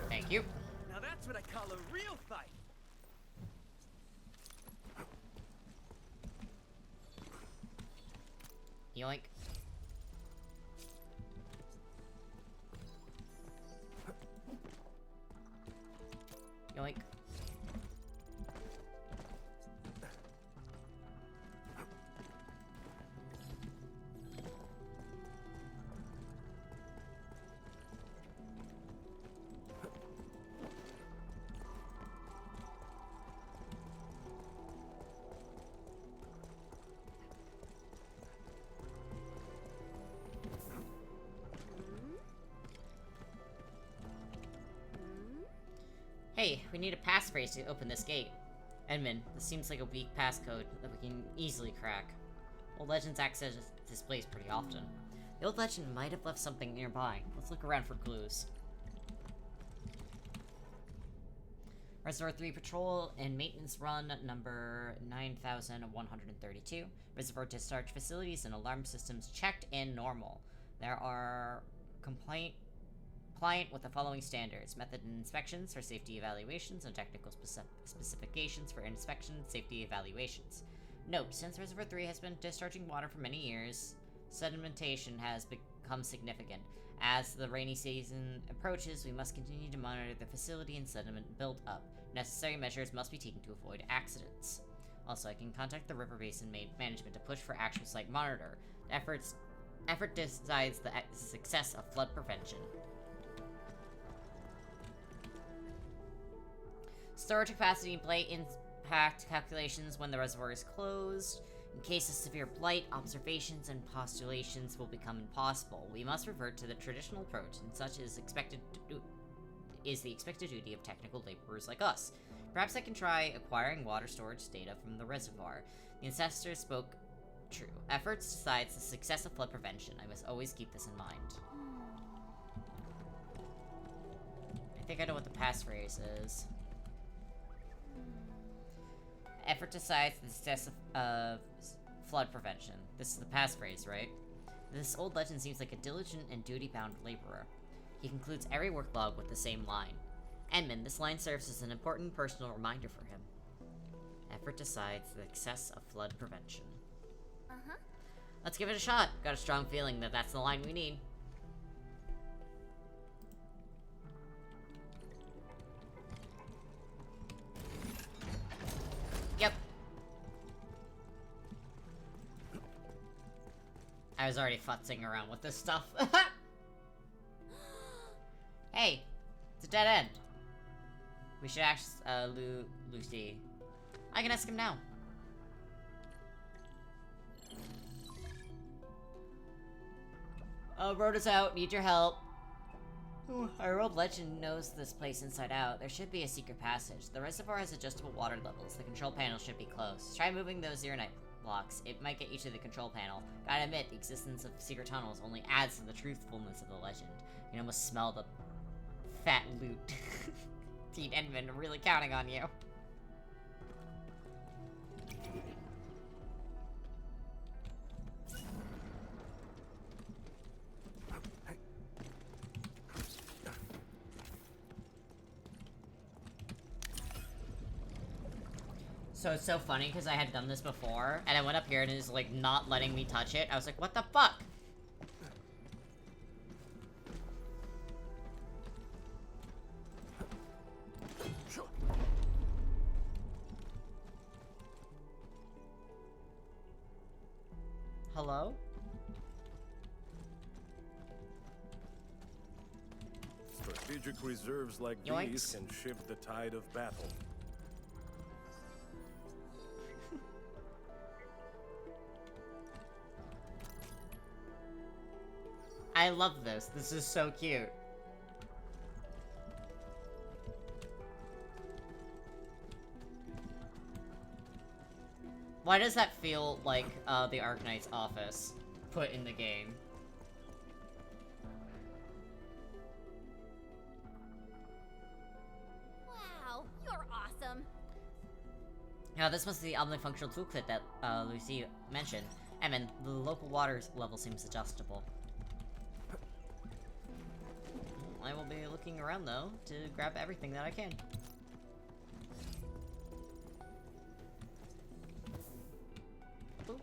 Thank you. Now that's what I call a real fight. Yoink. Yoink. Hey, we need a passphrase to open this gate. Edmund, this seems like a weak passcode that we can easily crack. Old legends access this place pretty often. The old legend might have left something nearby. Let's look around for clues. Reservoir 3 Patrol and Maintenance Run number 9132. Reservoir discharge facilities and alarm systems checked and normal. There are compliant with the following standards: method and inspections for safety evaluations and technical specifications for inspection and safety evaluations. Note, since Reservoir 3 has been discharging water for many years, sedimentation has become significant. As the rainy season approaches, we must continue to monitor the facility and sediment build up. Necessary measures must be taken to avoid accidents. Also, I can contact the River Basin Management to push for actual site monitor. Effort decides the success of flood prevention. Storage capacity and blight impact calculations when the reservoir is closed. In case of severe blight, observations and postulations will become impossible. We must revert to the traditional approach, and such is the expected duty of technical laborers like us. Perhaps I can try acquiring water storage data from the reservoir. The ancestors spoke true. Efforts decides the success of flood prevention. I must always keep this in mind. I think I know what the passphrase is. Effort decides the success of flood prevention. This is the passphrase, right? This old legend seems like a diligent and duty-bound laborer. He concludes every work log with the same line. Edmund, this line serves as an important personal reminder for him. Effort decides the success of flood prevention. Uh-huh. Let's give it a shot. Got a strong feeling that that's the line we need. Yep. I was already futzing around with this stuff. Hey, it's a dead end. We should ask, Lucy. I can ask him now. Road is out. Need your help. Ooh, our old legend knows this place inside out. There should be a secret passage. The reservoir has adjustable water levels. The control panel should be close. Try moving those Zeronite blocks. It might get you to the control panel. Gotta admit, the existence of secret tunnels only adds to the truthfulness of the legend. You can almost smell the fat loot. Teen Edmund, I'm really counting on you. So it's so funny because I had done this before, and I went up here and it was like not letting me touch it. I was like, what the fuck? Hello? Strategic reserves like Yoinks. these can shift the tide of battle. I love this. This is so cute. Why does that feel like the Arknight's office put in the game? Wow, you're awesome. Now, this must be the omnifunctional toolkit that Lucy mentioned. And the local water level seems adjustable. I will be looking around, though, to grab everything that I can. Ooh.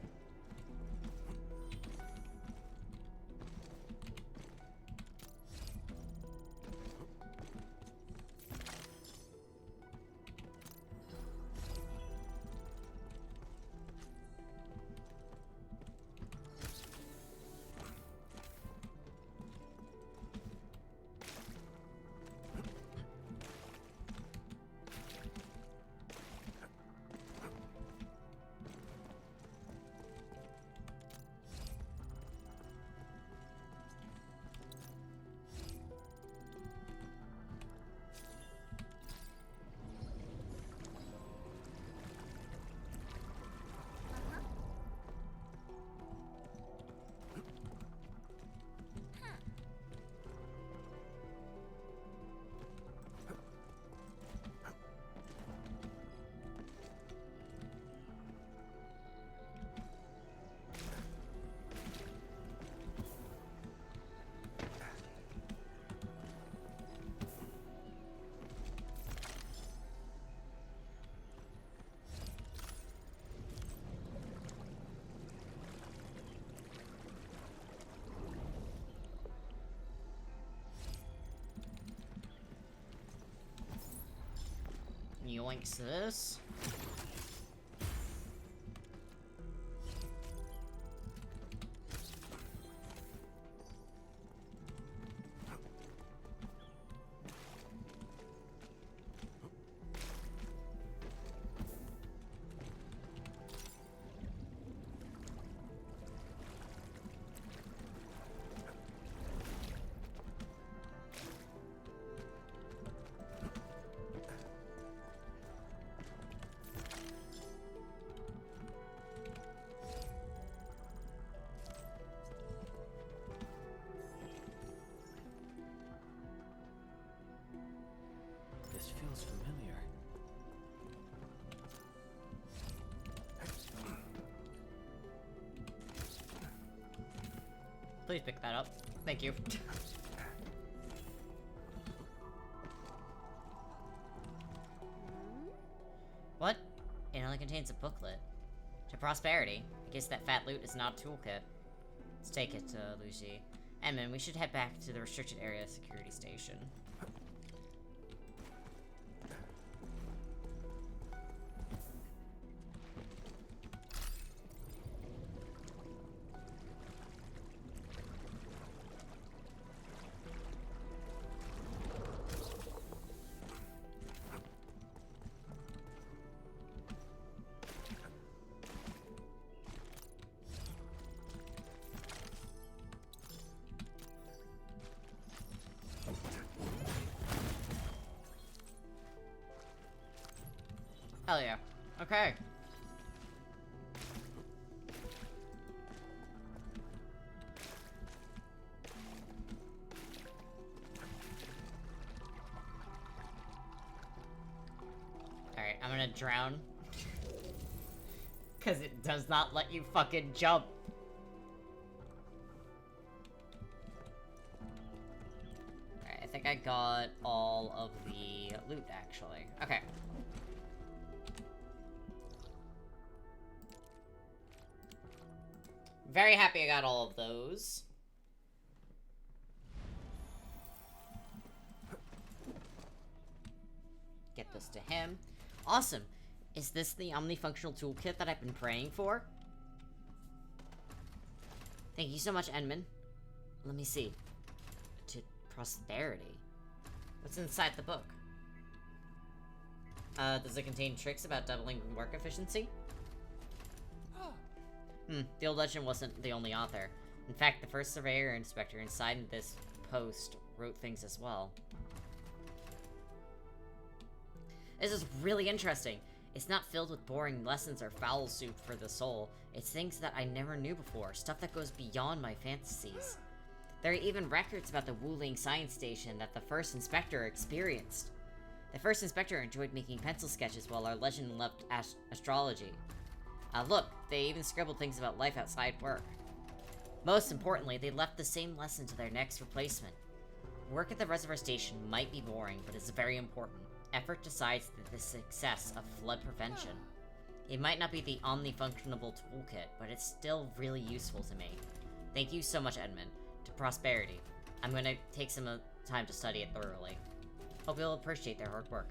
yoinks this. This feels familiar. Please pick that up. Thank you. What? It only contains a booklet. To prosperity. I guess that fat loot is not a toolkit. Let's take it, Lucy. Edmund, we should head back to the restricted area security station. Hell yeah. Okay. Alright, I'm gonna drown. Because it does not let you fucking jump. Alright, I think I got all of the loot, actually. Okay. Very happy I got all of those. Get this to him. Awesome. Is this the omnifunctional toolkit that I've been praying for? Thank you so much, Edmund. Let me see. To prosperity. What's inside the book? Does it contain tricks about doubling work efficiency? The old legend wasn't the only author. In fact, the first surveyor inspector inside this post wrote things as well. This is really interesting. It's not filled with boring lessons or foul soup for the soul. It's things that I never knew before, stuff that goes beyond my fantasies. There are even records about the Wuling science station that the first inspector experienced. The first inspector enjoyed making pencil sketches while our legend loved astrology. Look, they even scribbled things about life outside work. Most importantly, they left the same lesson to their next replacement. Work at the reservoir station might be boring, but it's very important. Effort decides the success of flood prevention. It might not be the omnifunctionable toolkit, but it's still really useful to me. Thank you so much, Edmund. To prosperity. I'm gonna take some time to study it thoroughly. Hope you'll appreciate their hard work.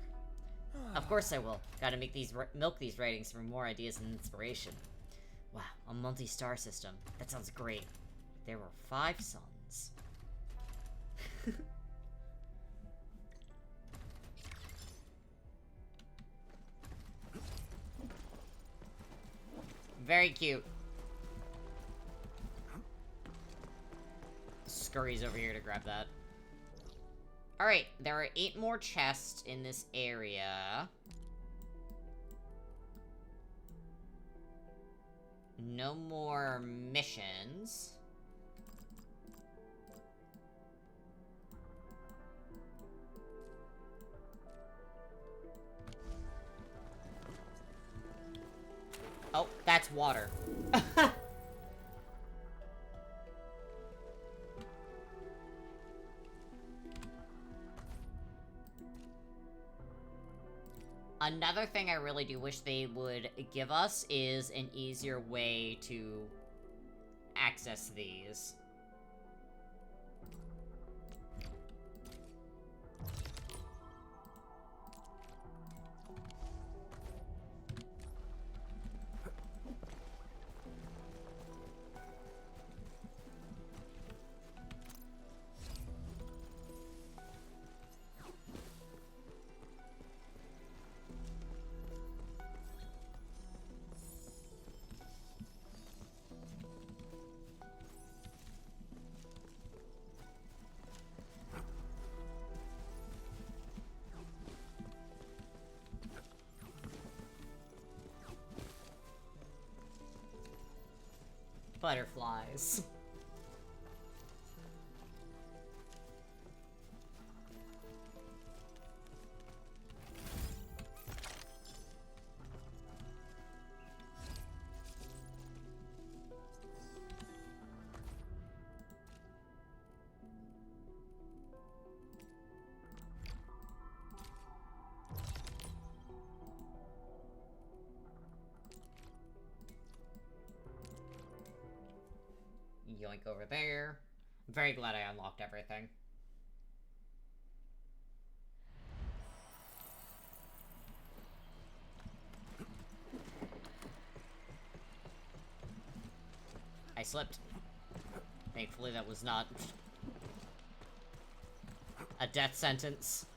Of course I will. Gotta make milk these writings for more ideas and inspiration. Wow, a multi-star system. That sounds great. There were 5 suns. Very cute. Scurries over here to grab that. Alright, there are 8 more chests in this area. No more missions. Oh, that's water. Another thing I really do wish they would give us is an easier way to access these. Butterflies. Yoink over there. I'm very glad I unlocked everything. I slipped. Thankfully that was not a death sentence.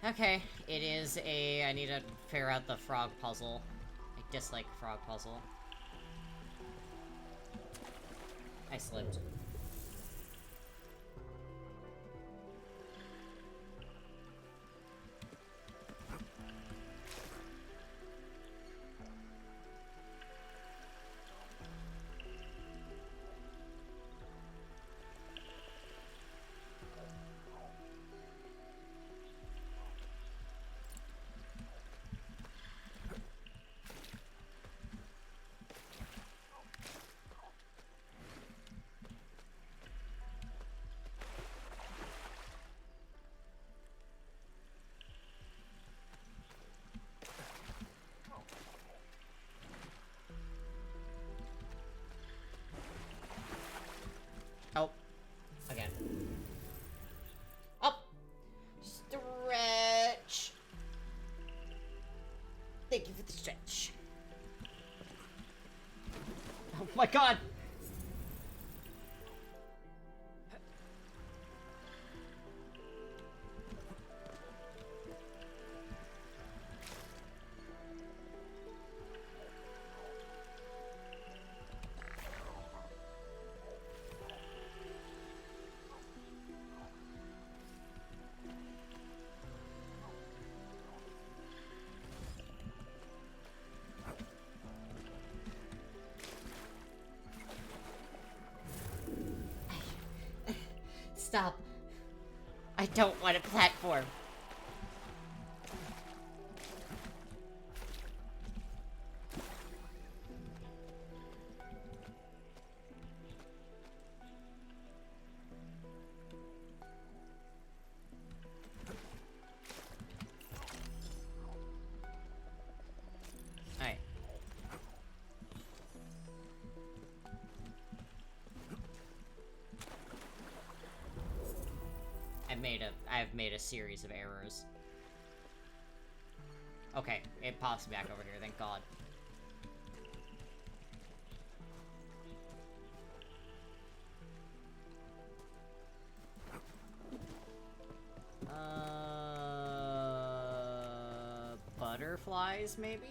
Okay, it is a... I need to figure out the frog puzzle. I dislike frog puzzle. I slipped. Oh. Again. Up! Stretch! Thank you for the stretch. Oh my god! Stop. I don't want a platform. Alright. I've made a series of errors. Okay, it pops back over here, thank God. Butterflies, maybe?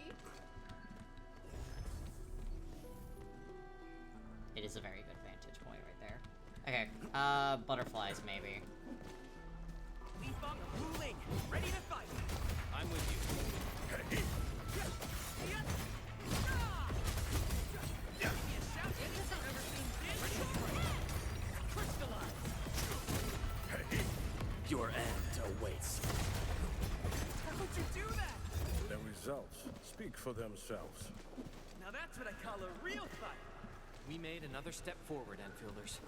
It is a very good vantage point right there. Okay, butterflies, maybe. Ruling, ready to fight. I'm with you. Your end awaits. How would you do that? The results speak for themselves. Now that's what I call a real fight. We made another step forward, Enfielders.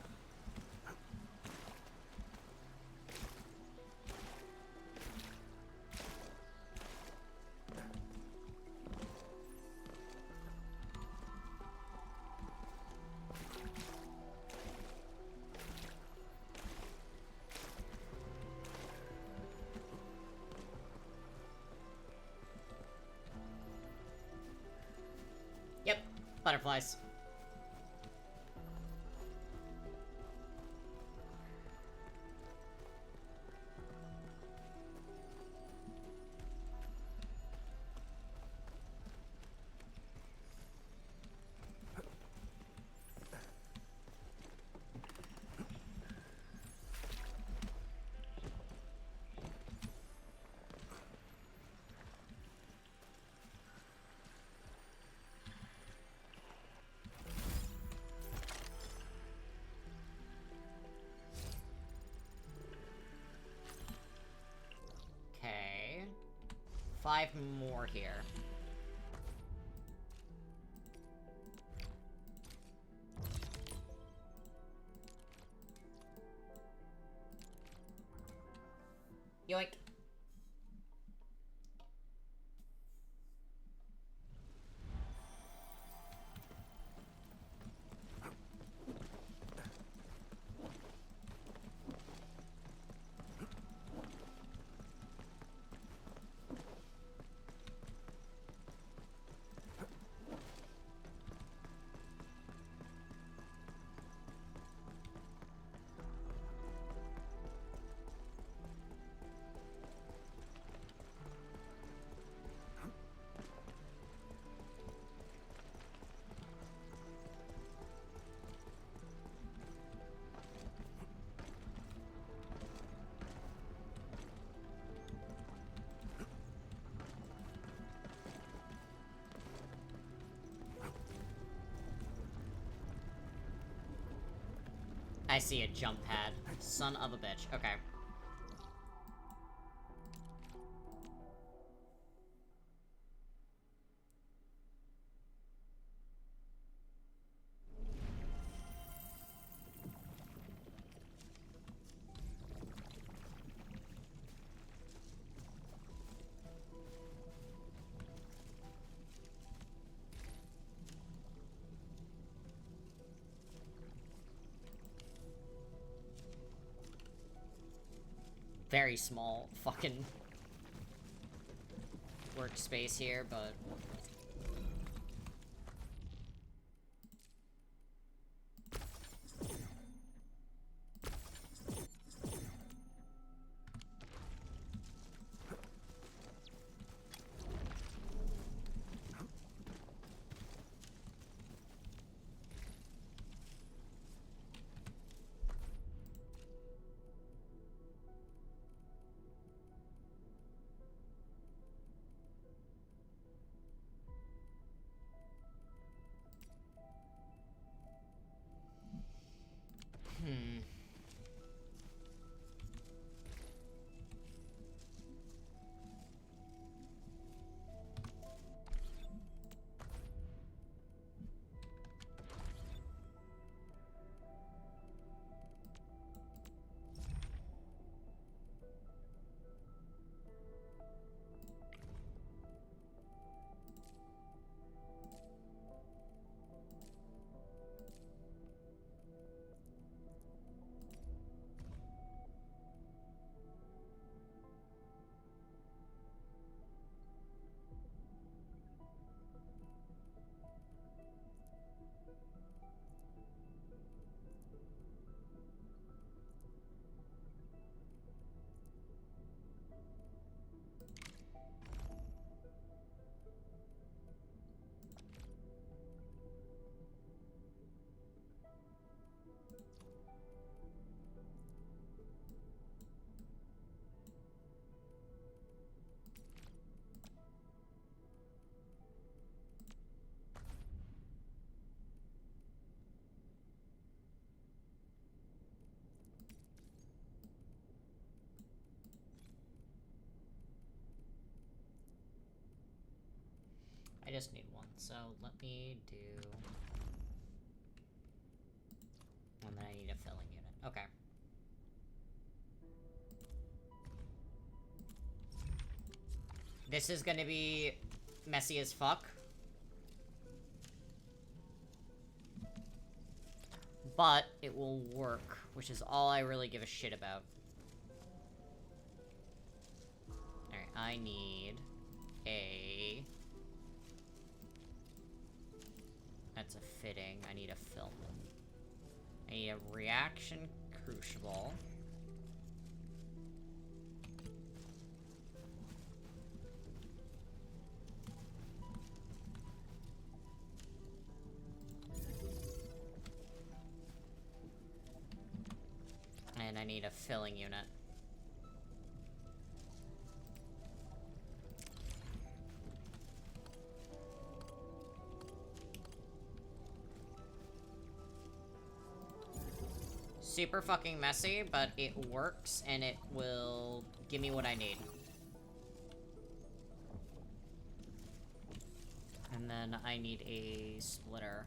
Butterflies. Okay. 5 more here. Yoink. I see a jump pad. Son of a bitch. Okay. Very small fucking workspace here, but I just need one, so let me do... And then I need a filling unit. Okay. This is gonna be messy as fuck. But it will work, which is all I really give a shit about. Alright, I need a I need a film. I need a reaction crucible. And I need a filling unit. Super fucking messy, but it works and it will give me what I need. And then I need a splitter.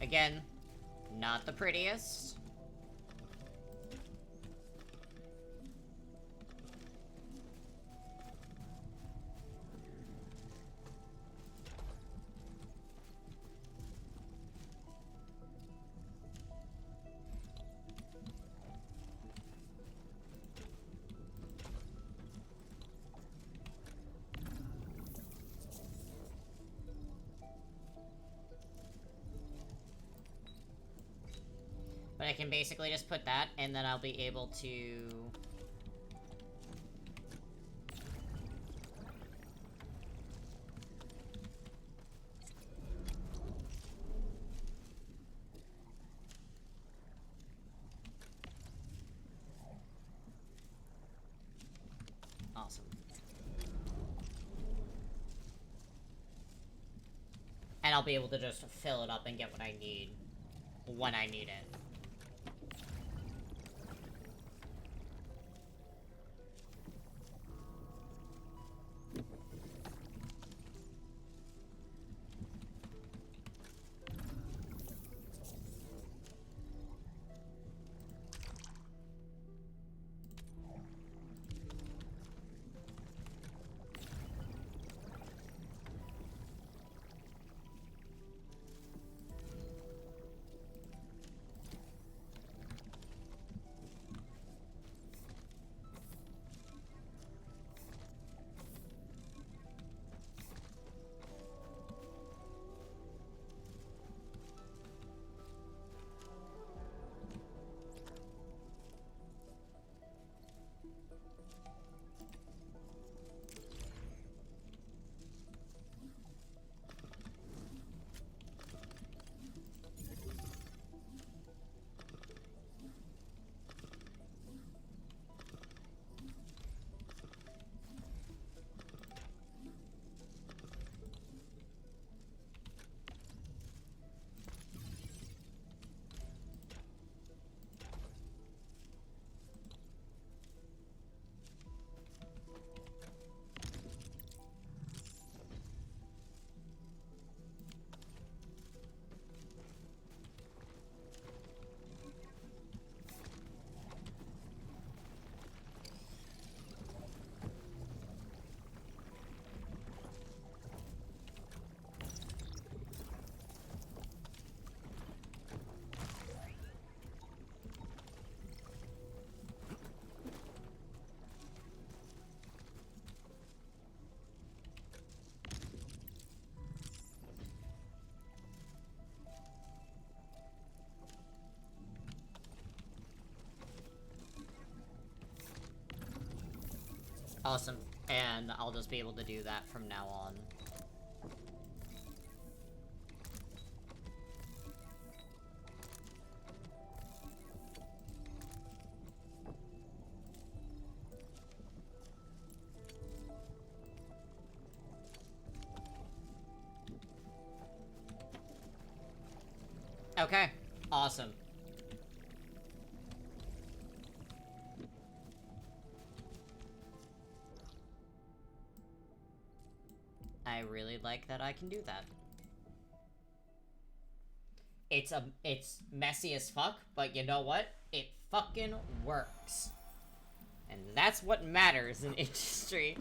Again, not the prettiest. But I can basically just put that, and then I'll be able to... Awesome. And I'll be able to just fill it up and get what I need when I need it. Awesome. And I'll just be able to do that from now on. Okay. Awesome. I really like that I can do that. It's messy as fuck, but you know what? It fucking works. And that's what matters in industry.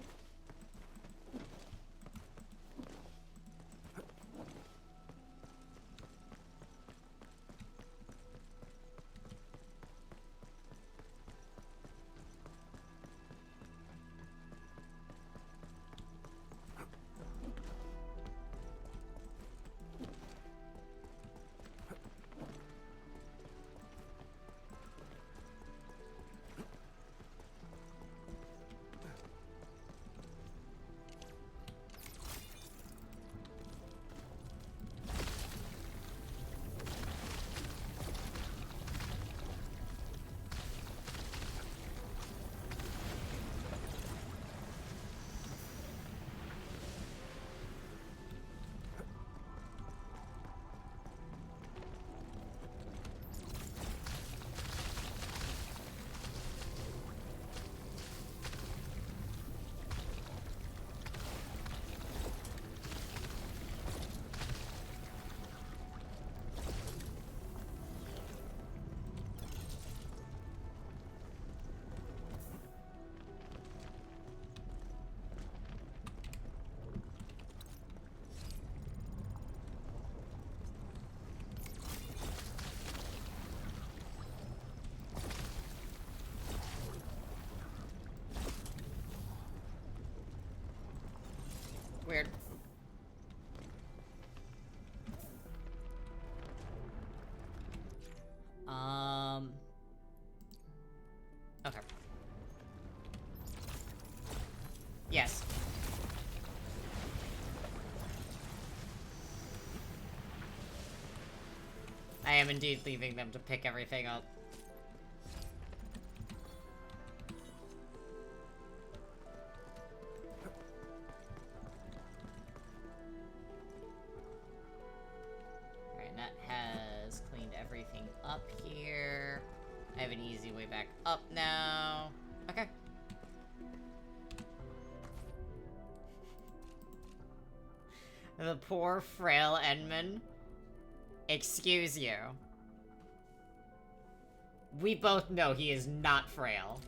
Weird. Okay. Yes. I am indeed leaving them to pick everything up. Alright, that has cleaned everything up here. I have an easy way back up now. Okay. The poor, frail Edmund. Excuse you. We both know he is not frail.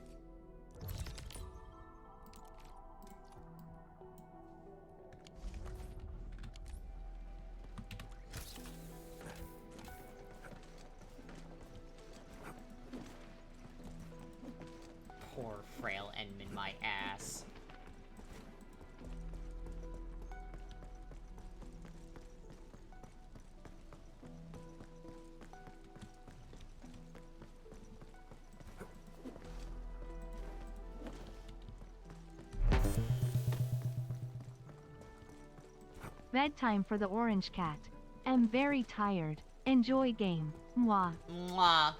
Poor, frail Edmund, my ass. Bedtime for the orange cat. Am very tired. Enjoy game. Mwah. Mwah.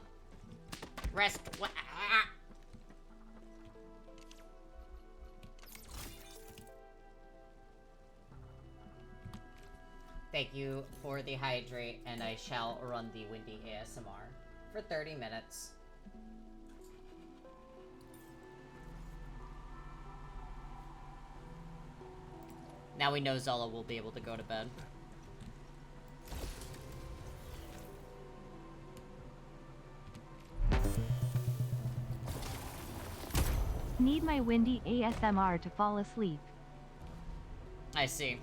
Rest. Thank you for the hydrate, and I shall run the Windy ASMR for 30 minutes. Now we know Zella will be able to go to bed. Need my Windy ASMR to fall asleep. I see.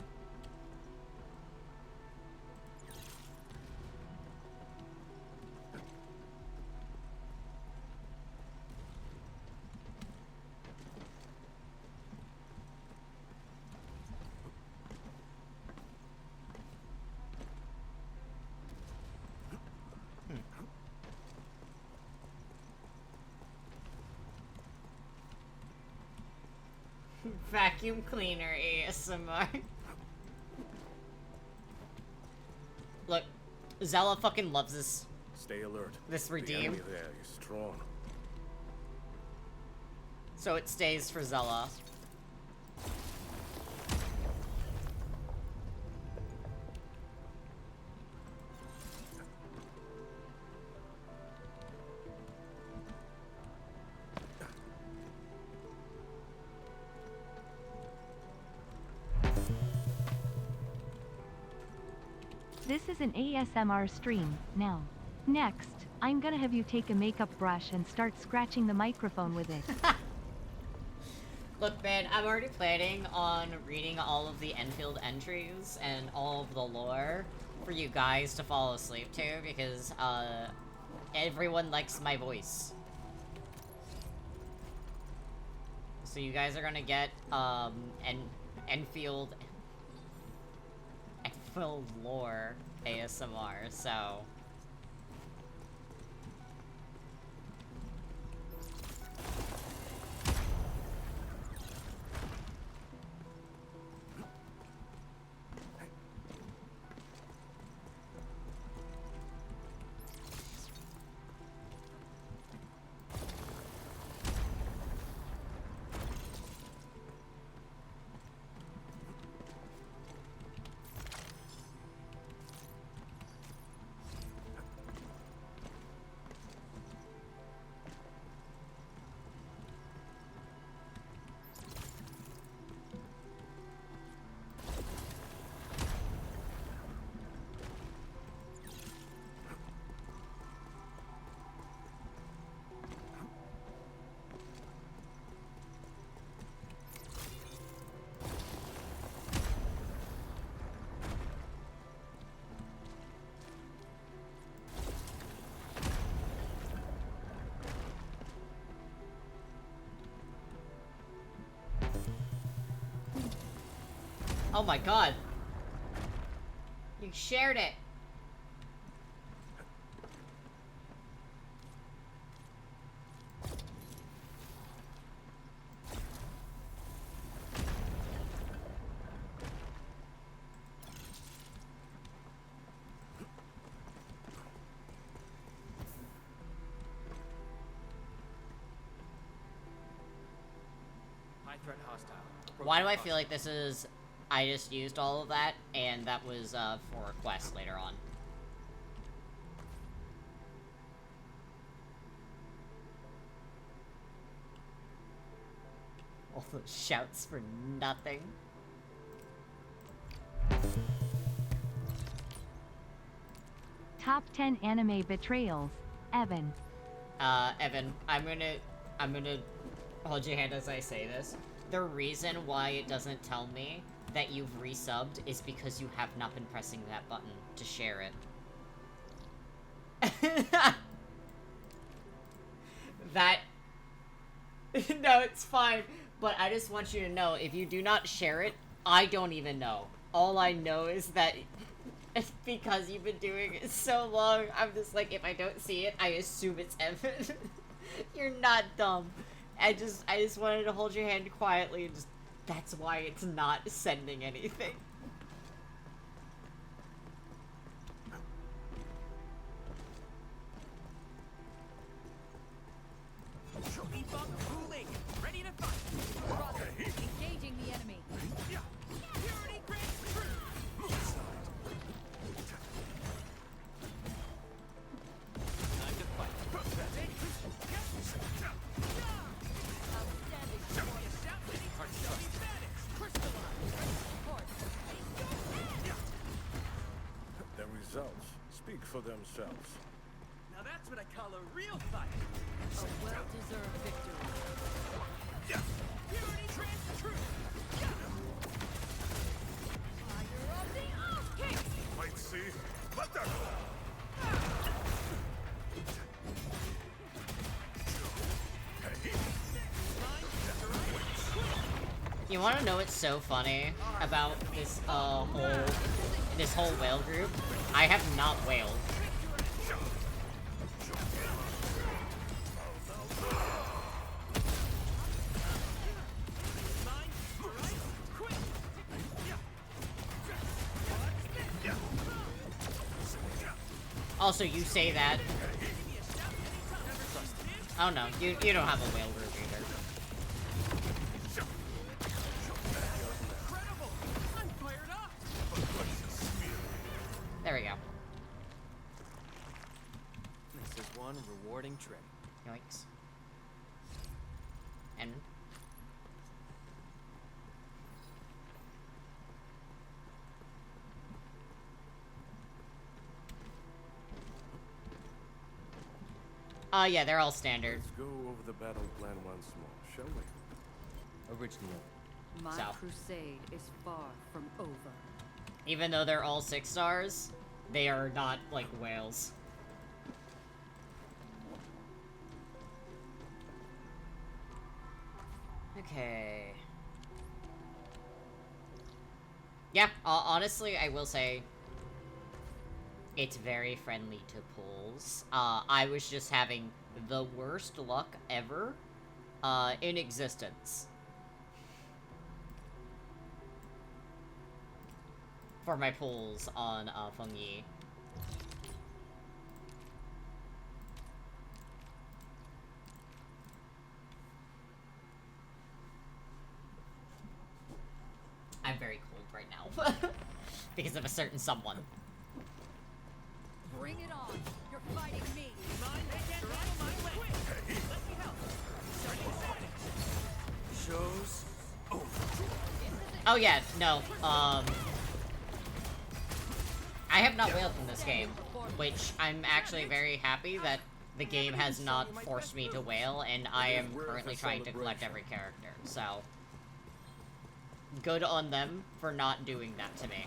Vacuum cleaner ASMR. Look, Zella fucking loves this. Stay alert. This The redeem. enemy there is strong. So it stays for Zella. This is an ASMR stream, now. Next, I'm gonna have you take a makeup brush and start scratching the microphone with it. Look, man, I'm already planning on reading all of the Enfield entries and all of the lore for you guys to fall asleep to, because, everyone likes my voice. So you guys are gonna get, Enfield lore ASMR, so... Oh my god. You shared it. High threat hostile. Why do I feel like this is... I just used all of that, and that was, for a quest later on. All those shouts for nothing. Top 10 anime betrayals. Evan. Evan, I'm gonna hold your hand as I say this. The reason why it doesn't tell me that you've resubbed is because you have not been pressing that button to share it. That... No, it's fine. But I just want you to know, if you do not share it, I don't even know. All I know is that it's because you've been doing it so long, I'm just like, if I don't see it, I assume it's Evan. You're not dumb. I just wanted to hold your hand quietly and just... That's why it's not sending anything. Ready to fight. Engaging the enemy. Purity grants true. Time to fight. The results speak for themselves. Now that's what I call a real fight. A well-deserved victory. Purity grants true. Fire of the Off King. Might see. Let that go. You wanna know what's so funny about this, whole whale group? I have not whaled. Also, you say that. Oh no, you don't have a whale group either. There we go. This is one rewarding trip. Yoinks. And yeah, they're all standard. Let's go over the battle plan once more, shall we? Original. My So. crusade is far from over. Even though they're all 6 stars, they are not like whales. Okay. Yeah, honestly, I will say it's very friendly to pulls. I was just having the worst luck ever in existence for my pulls on Feng Yi. I'm very cold right now because of a certain someone. Bring it on! You're fighting me! Shows over. Oh yeah, no, I have not wailed in this game, which I'm actually very happy that the game has not forced me to wail, and I am currently trying to collect every character, so good on them for not doing that to me.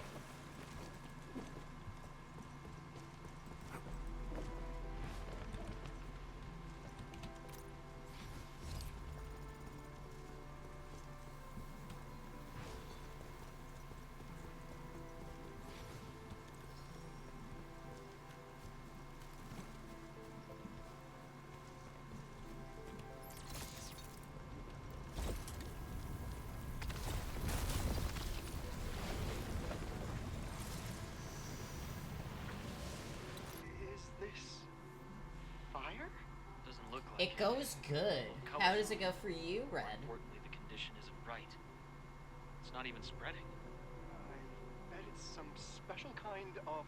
It goes good. How does it go for you, Red? Importantly, the condition isn't right. It's not even spreading. I bet it's some special kind of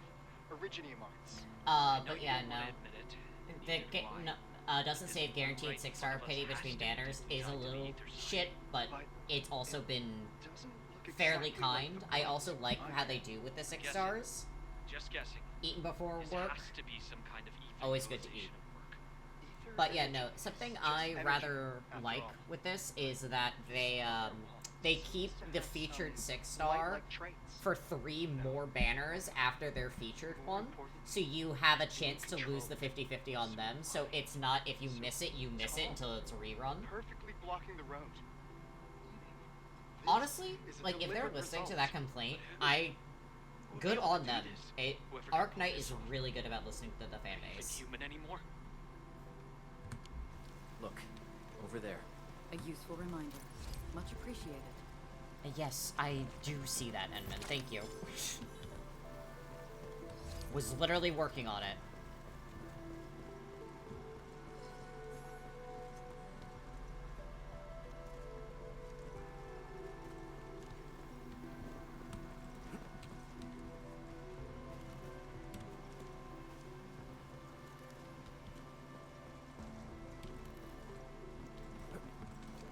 originium arts. But yeah, no. Doesn't save guaranteed 6-star. Pity between banners is a little shit, but it's also been fairly kind. I also like how they do with the 6 stars. Just guessing. Eaten before This work. has to be some kind of Always good to eat. But yeah, no, something I rather like with this is that they keep the featured 6-star for 3 more banners after their featured one, so you have a chance to lose the 50-50 on them, so it's not if you miss it, you miss it until it's a rerun. Perfectly blocking the road. Honestly, like, if they're listening to that complaint, good on them. Arc Knight is really good about listening to the fan base. Human anymore? Look, over there. A useful reminder. Much appreciated. Yes, I do see that, Enman. Thank you. Was literally working on it.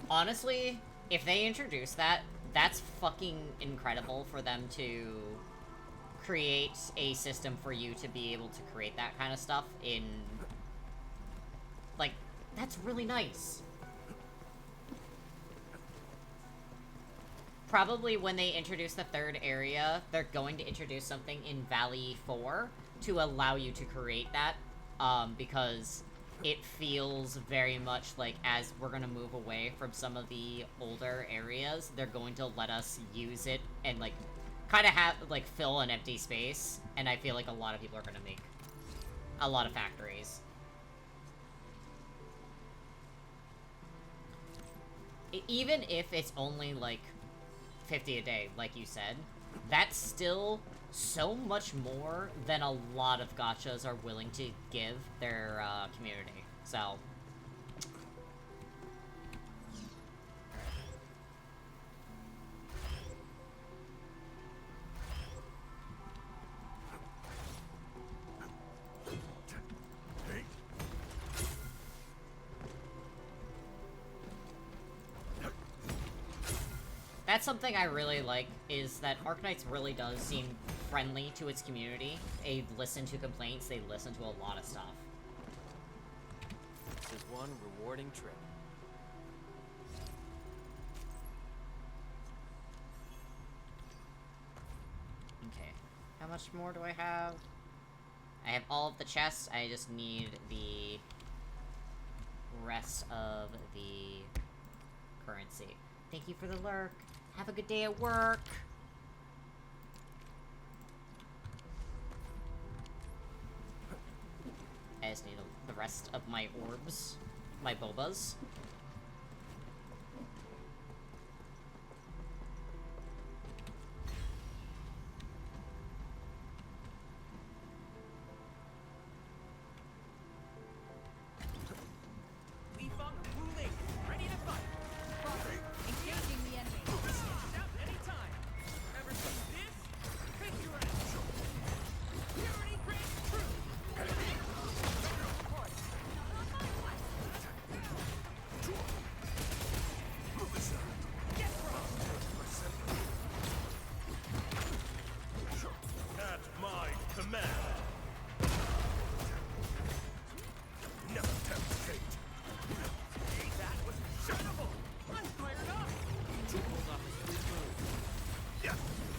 Honestly, if they introduce that, that's fucking incredible for them to create a system for you to be able to create that kind of stuff in... Like, that's really nice. Probably when they introduce the 3rd area, they're going to introduce something in Valley 4 to allow you to create that, because it feels very much like as we're gonna move away from some of the older areas, they're going to let us use it and, like, kind of have, like, fill an empty space, and I feel like a lot of people are gonna make a lot of factories. Even if it's only, like, 50 a day, like you said, that's still so much more than a lot of gachas are willing to give their community. So that's something I really like, is that Arknights really does seem friendly to its community. They listen to complaints, they listen to a lot of stuff. This is one rewarding trip. Okay, how much more do I have? I have all of the chests, I just need the rest of the currency. Thank you for the lurk. Have a good day at work. I just need the rest of my orbs. My bobas.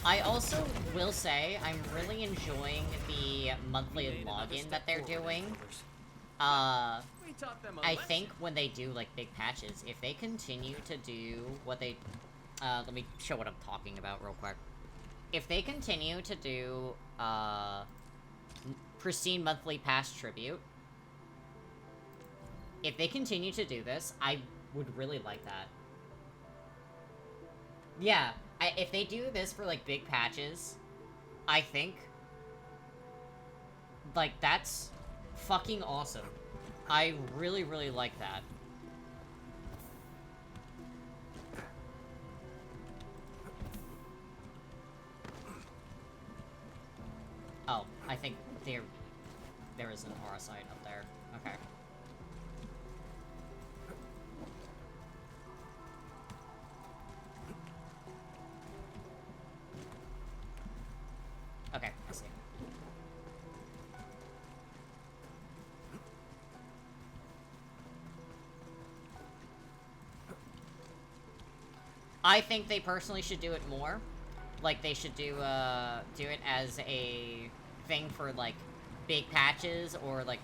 I also will say, I'm really enjoying the monthly login that they're doing. I think when they do, like, big patches, if they continue to do what they... let me show what I'm talking about real quick. If they continue to do, Pristine Monthly Pass Tribute, if they continue to do this, I would really like that. Yeah. If they do this for, like, big patches, I think, like, that's fucking awesome. I really, really like that. Oh, I think there is an aura site up there. Okay. Okay, I see. I think they personally should do it more. Like, they should do it as a thing for, like, big patches, or, like,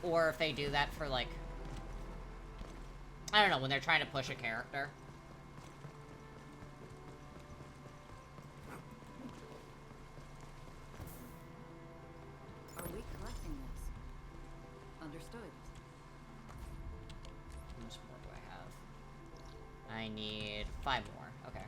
or if they do that for, like, I don't know, when they're trying to push a character. Are we collecting this? Understood. How much more do I have? I need 5 more. Okay.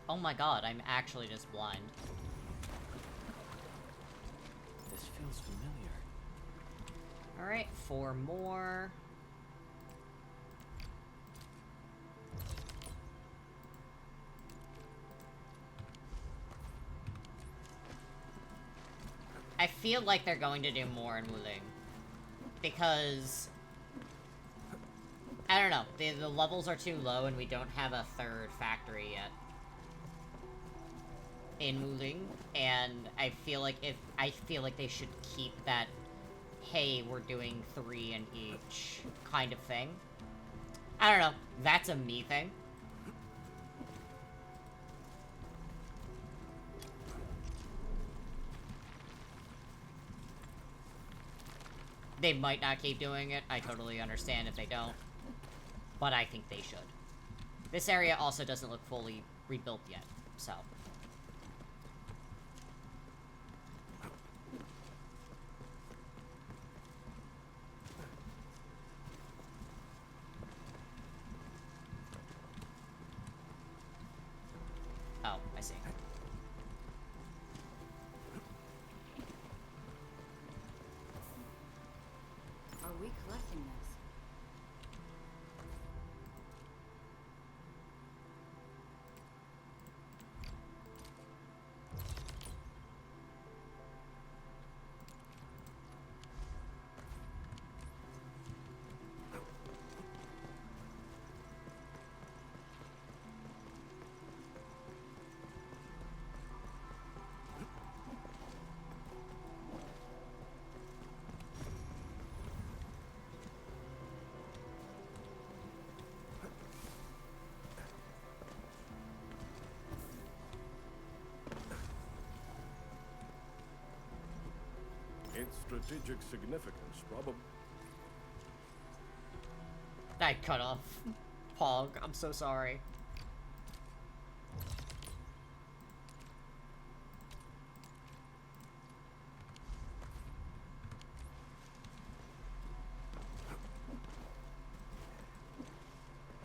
Oh my god, I'm actually just blind. This feels familiar. Alright, 4 more. I feel like they're going to do more in Wuling. Because... I don't know, the levels are too low and we don't have a 3rd factory yet. in Muling, and I feel like they should keep that, hey, we're doing 3 in each kind of thing. I don't know. That's a me thing. They might not keep doing it. I totally understand if they don't. But I think they should. This area also doesn't look fully rebuilt yet, so. Oh, I see. Are we collecting this? Its strategic significance probably... I cut off Pog. I'm so sorry.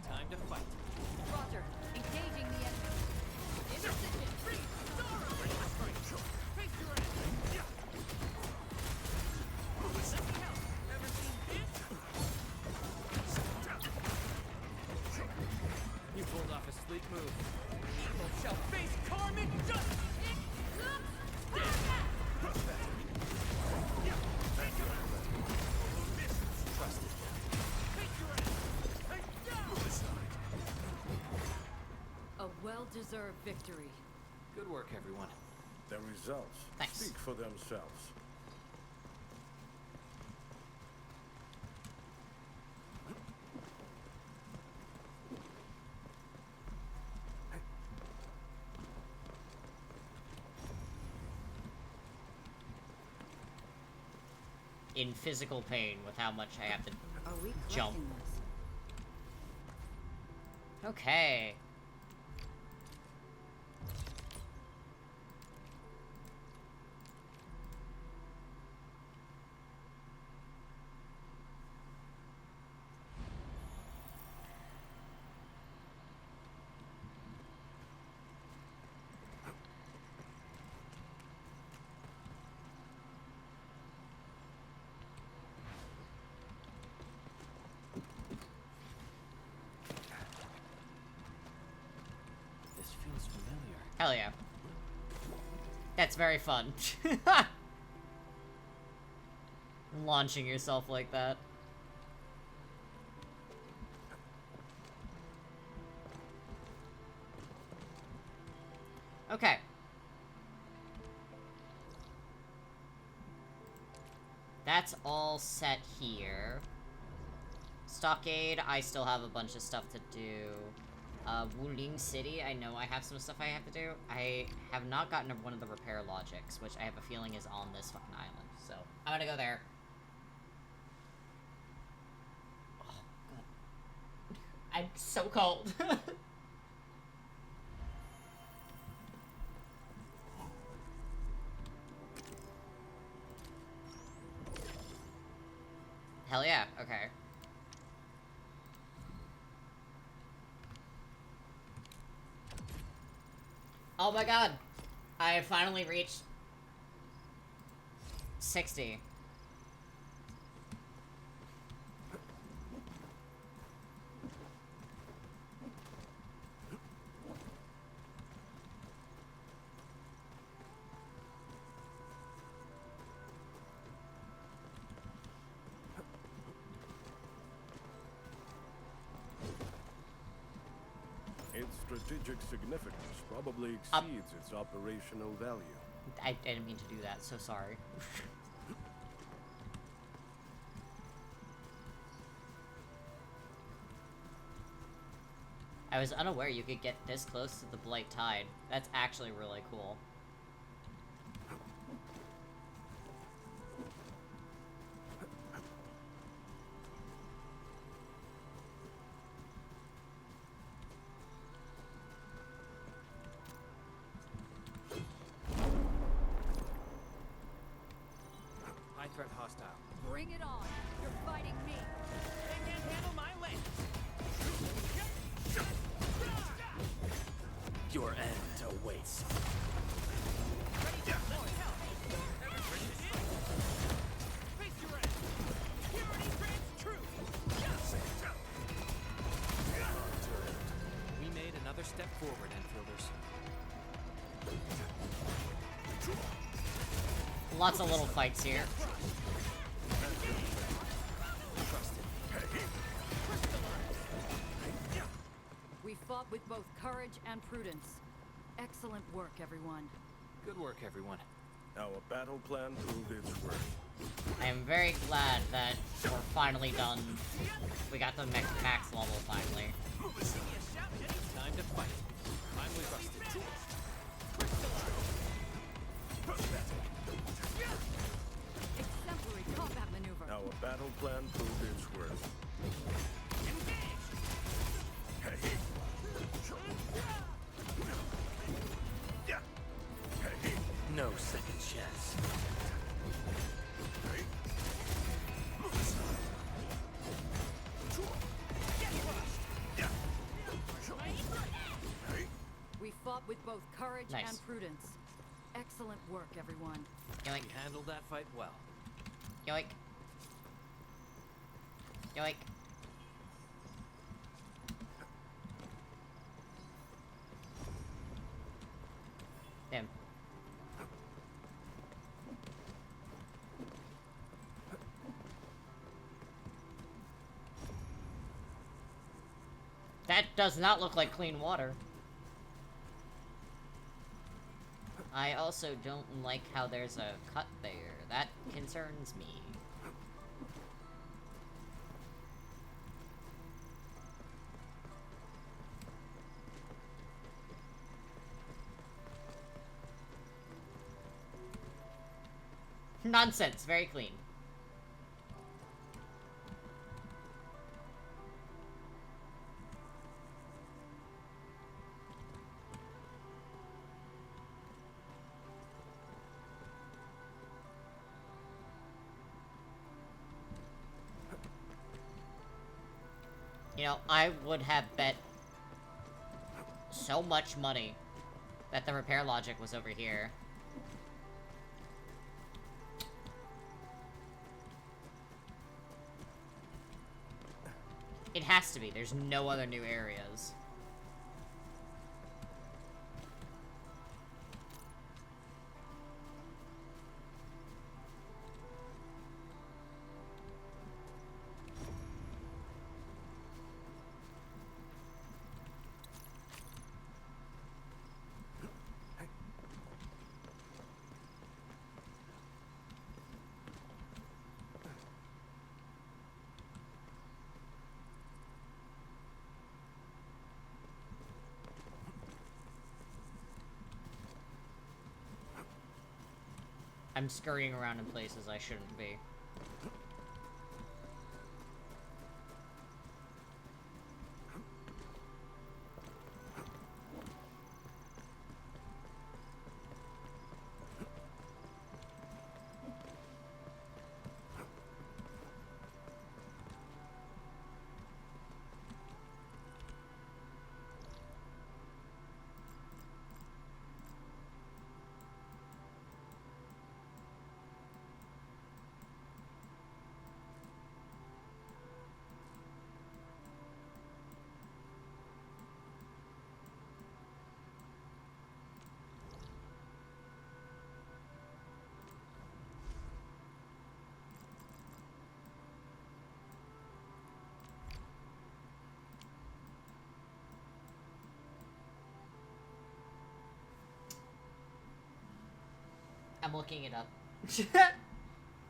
Time to fight. Roger. Engaging the enemy. In position. Freeze. Face your end. Ever seen this? You pulled off a sleek move. Evil shall face karmic justice! A well-deserved victory. Good work, everyone. The results speak for themselves. In physical pain with how much I have to Are we jump. collecting this? Okay. This feels familiar. Hell yeah. That's very fun. Launching yourself like that. Okay. That's all set here. Stockade, I still have a bunch of stuff to do. Wuling City, I know I have some stuff I have to do. I have not gotten one of the repair logics, which I have a feeling is on this fucking island. So, I'm gonna go there. Oh, God. I'm so cold. Hell yeah, okay. Oh my god! I finally reached 60. Its strategic significance probably exceeds its operational value. I didn't mean to do that, so sorry. I was unaware you could get this close to the Blight Tide. That's actually really cool. High threat hostile. Bring it on! You're fighting me! They can't handle my lens! Your end awaits. We made another step forward, Enfielders. Lots of little fights here. We fought with both courage and prudence. Excellent work, everyone. Good work, everyone. Our battle plan proved its worth. I am very glad that we're finally done. We got the max level finally. Time to fight. I'm with Rusted. Exemplary combat maneuver. Our battle plan proved its worth. No second chance. We fought with both courage Nice. and prudence. Excellent work, everyone. Yoink. We handled that fight well. Yoink. Yoink. Damn. That does not look like clean water. I also don't like how there's a cut there. That concerns me. Nonsense, very clean. You know, I would have bet so much money that the repair logic was over here. It has to be. There's no other new areas. I'm scurrying around in places I shouldn't be. I'm looking it up.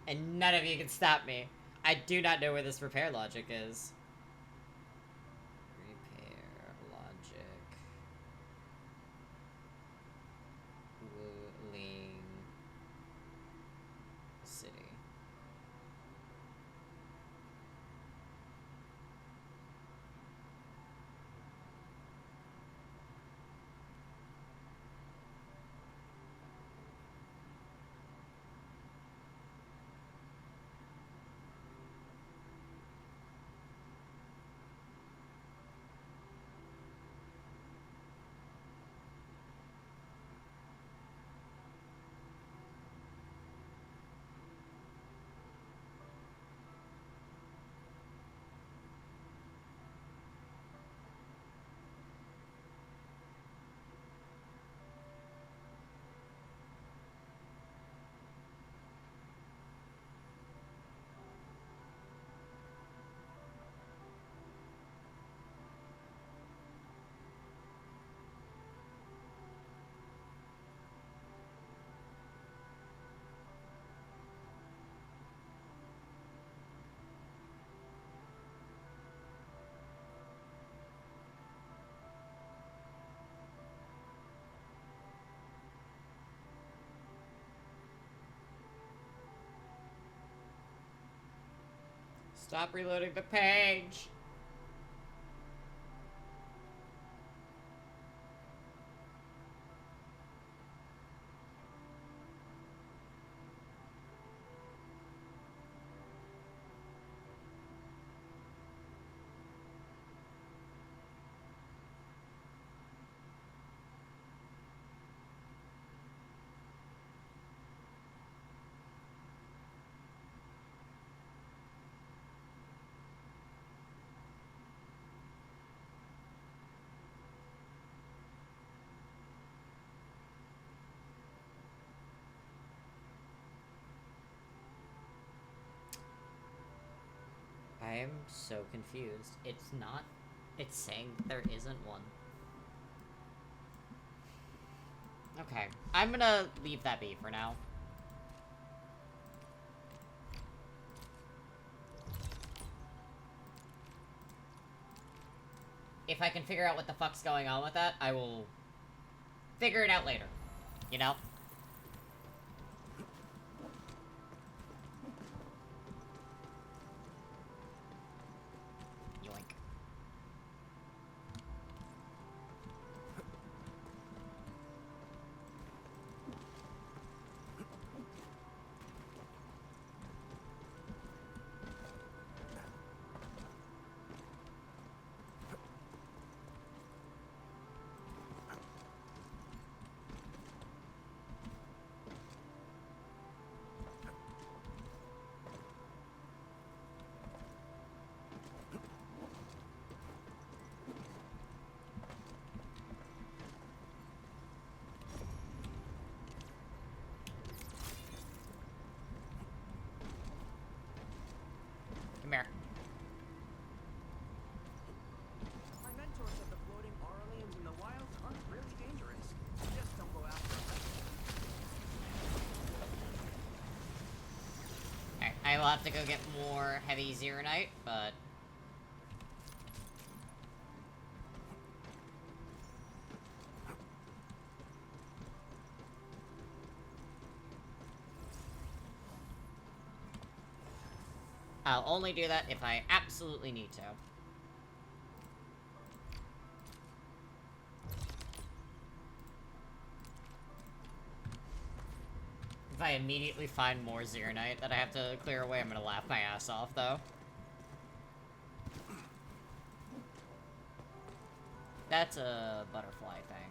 And none of you can stop me. I do not know where this repair logic is. Repair logic. Wuling City. Stop reloading the page! I am so confused. It's not... It's saying there isn't one. Okay. I'm gonna leave that be for now. If I can figure out what the fuck's going on with that, I will figure it out later. You know? Yoink. Come here. My mentor said the floating Aurelians in the wilds aren't really dangerous. Just don't go after them. Alright, I will have to go get more heavy Zeronite, but... I'll only do that if I absolutely need to. If I immediately find more Zeronite that I have to clear away, I'm gonna laugh my ass off, though. That's a butterfly thing.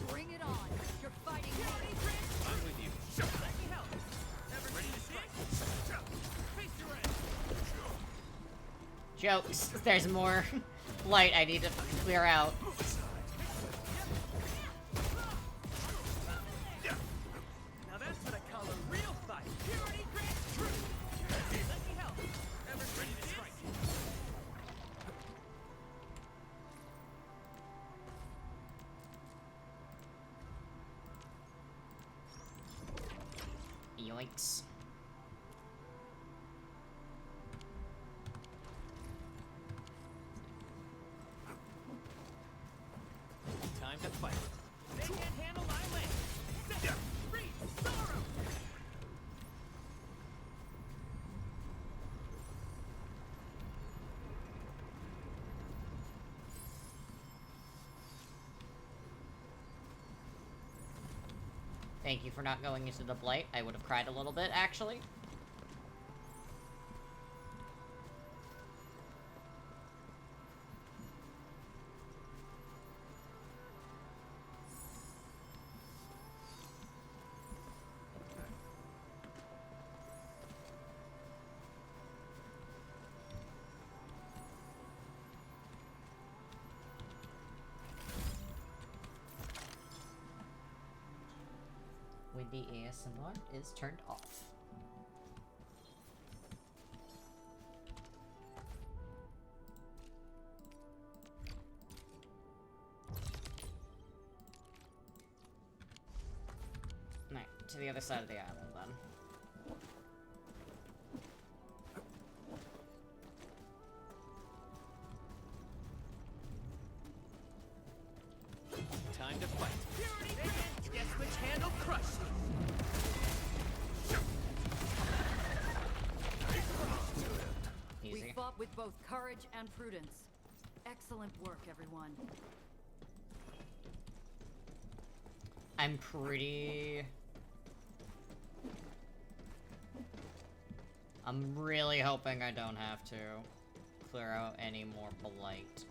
Bring it on. You're fighting me. I'm with you. Let me help. Never ready to strike. Face your end. Jokes. There's more light I need to clear out. Now that's what I call a real fight. Purity grants truth. Let me help. Never ready to strike. Yoinks. Time to fight. They can't handle my land. Set free sorrow. Thank you for not going into the Blight. I would have cried a little bit, actually. The ASMR is turned off. Right, to the other side of the island then. Time to fight. Guess which hand will crush you? We fought with both courage and prudence. Excellent work, everyone. I'm pretty... I'm really hoping I don't have to clear out any more Blight.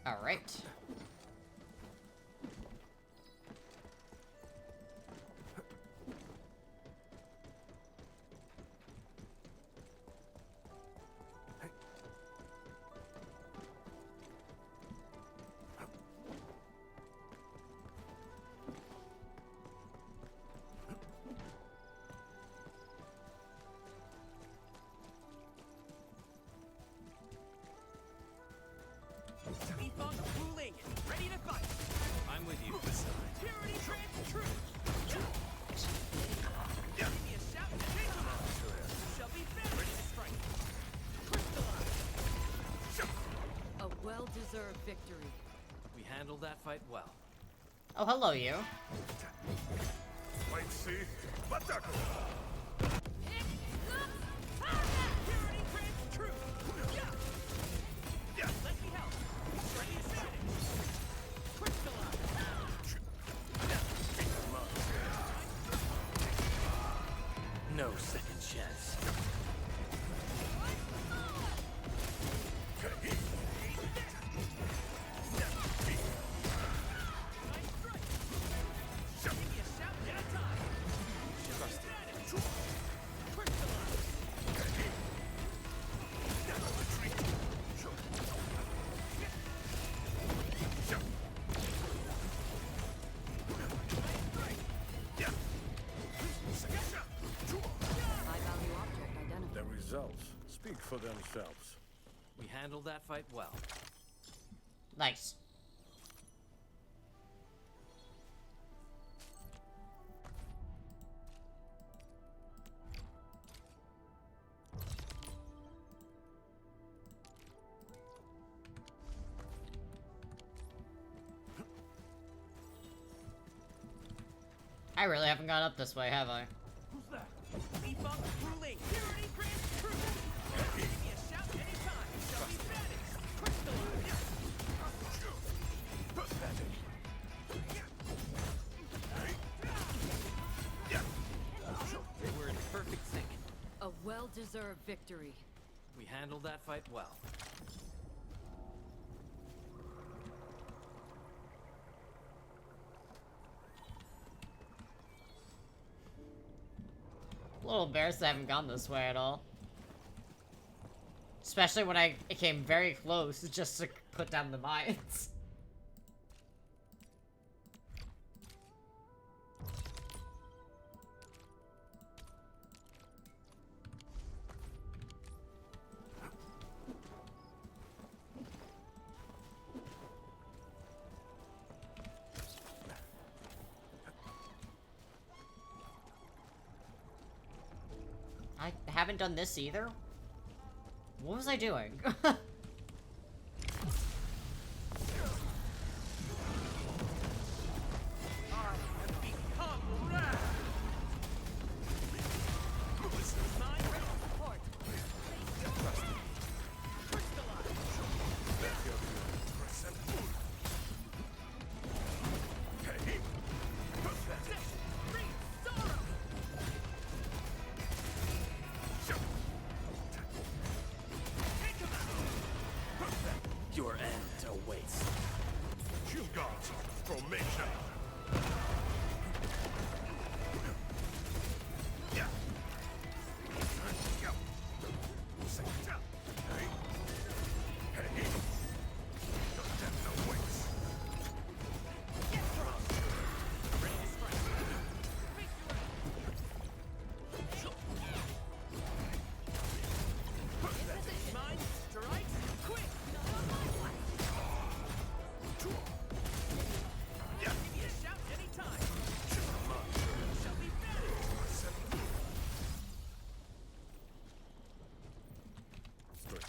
All right. Ruling, ready to fight. I'm with you. Tyranny grants truth. Give me a shout and take them out. You shall be fed. Ready to strike. Crystallize. A well-deserved victory. We handled that fight well. Oh, hello, you. Wait, see? Batako! Tyranny grants truth. Yeah. Let me help. Ready to finish. Crystallize. No second chance. The results speak for themselves. We handled that fight well. Nice. I really haven't gone up this way, have I? Who's that? Defunct ruling. Tyranny grants truth. Give me a shout anytime. You shall be banished. Crystallize. Pathetic. We're in perfect sync. A well-deserved victory. We handled that fight well. little embarrassed I haven't gone this way at all. Especially when I came very close just to put down the mines. I haven't done this either. What was I doing? Your end awaits. You got formation.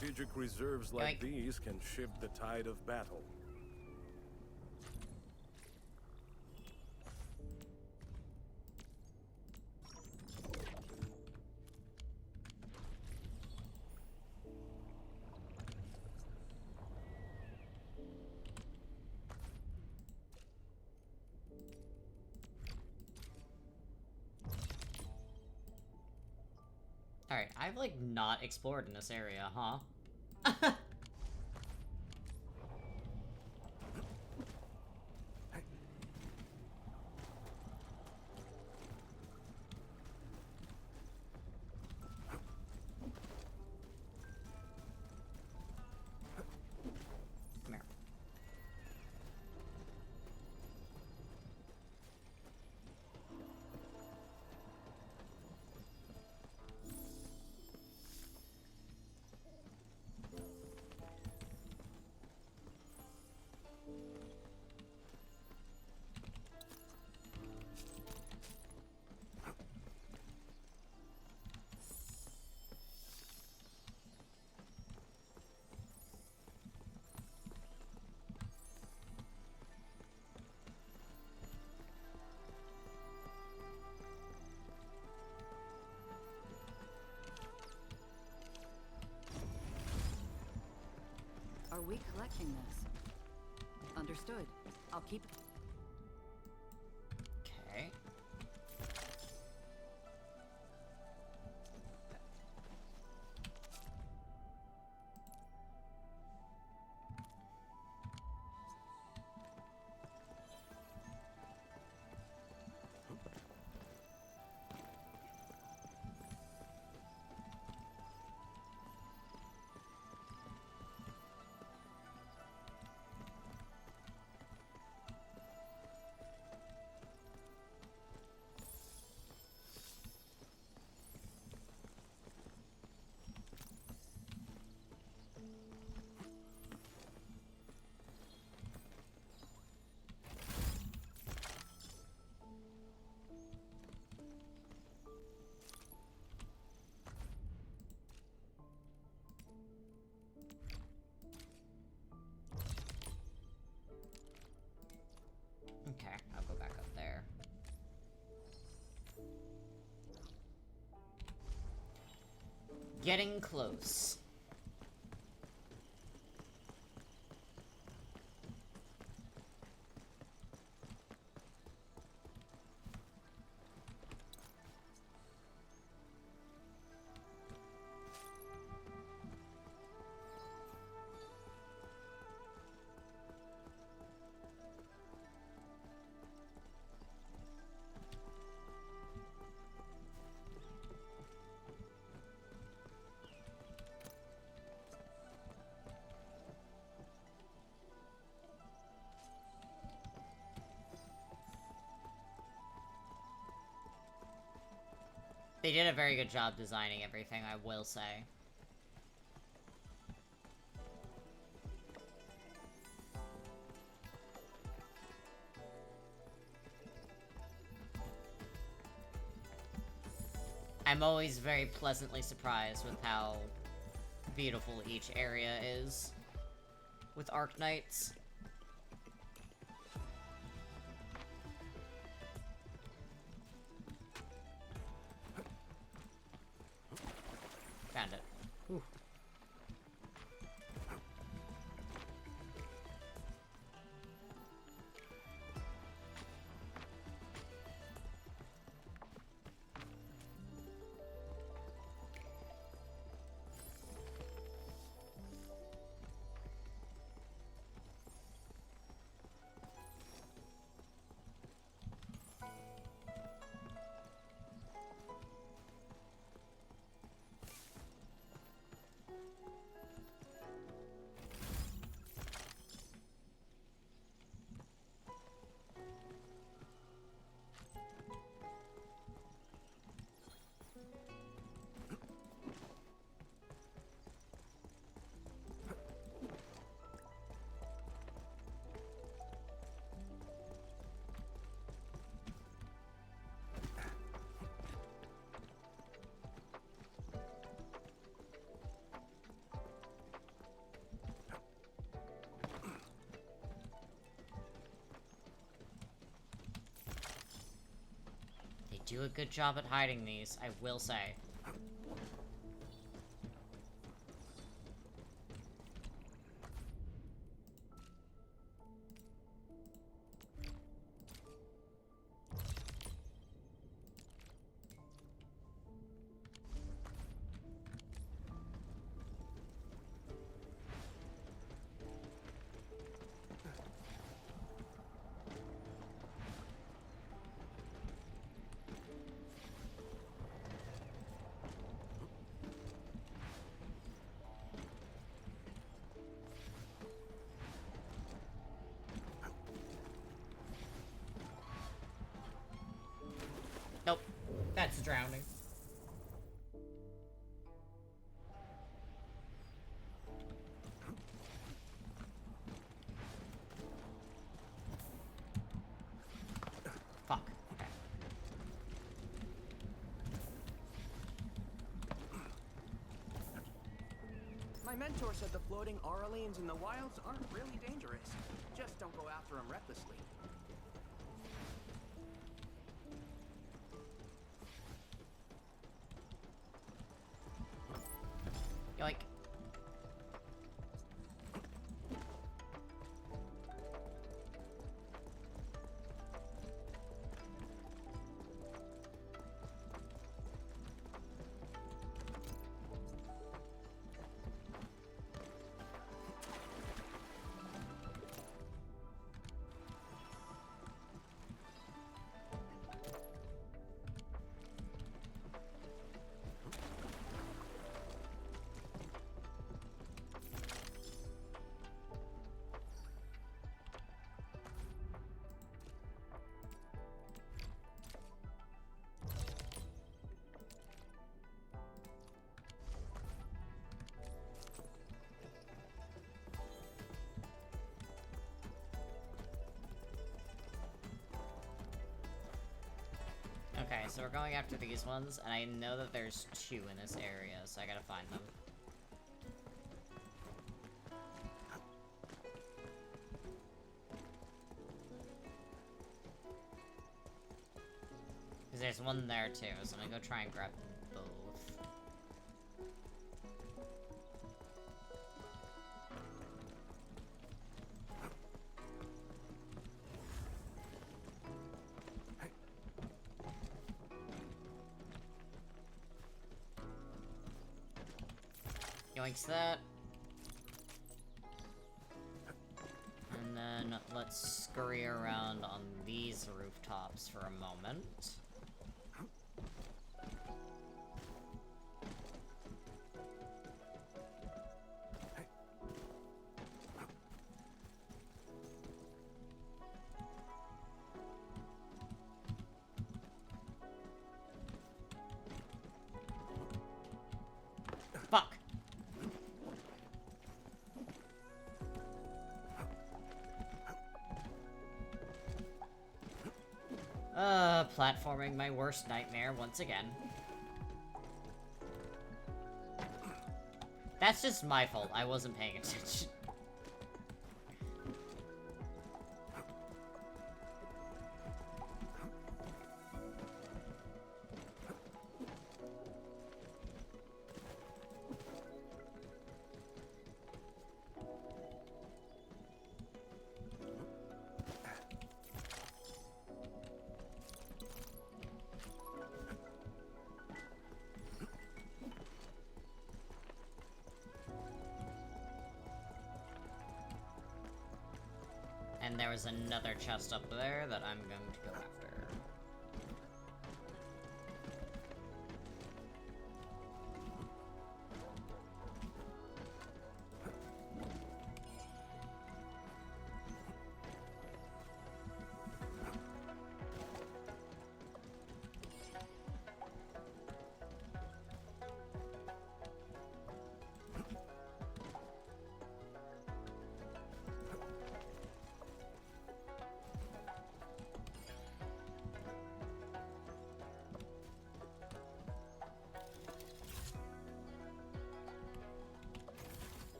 Strategic reserves like these can shift the tide of battle. Alright, I've like not explored in this area, huh? Come here. Are we collecting this? Understood. I'll keep it. Okay. Okay, I'll go back up there. Getting close. They did a very good job designing everything, I will say. I'm always very pleasantly surprised with how beautiful each area is with Arknights. Found it. Whew. Do a good job at hiding these, I will say. Nope. That's drowning. Fuck. Okay. My mentor said the floating Aurelians in the wilds aren't really dangerous. Just don't go after them recklessly. Yoink. Okay, so we're going after these ones, and I know that there's 2 in this area, so I gotta find them. Because there's one there too, so I'm gonna go try and grab both. Yoinks that. And then let's scurry around on these rooftops for a moment. platforming, my worst nightmare once again. That's just my fault. I wasn't paying attention. And there was another chest up there that I'm going to go after.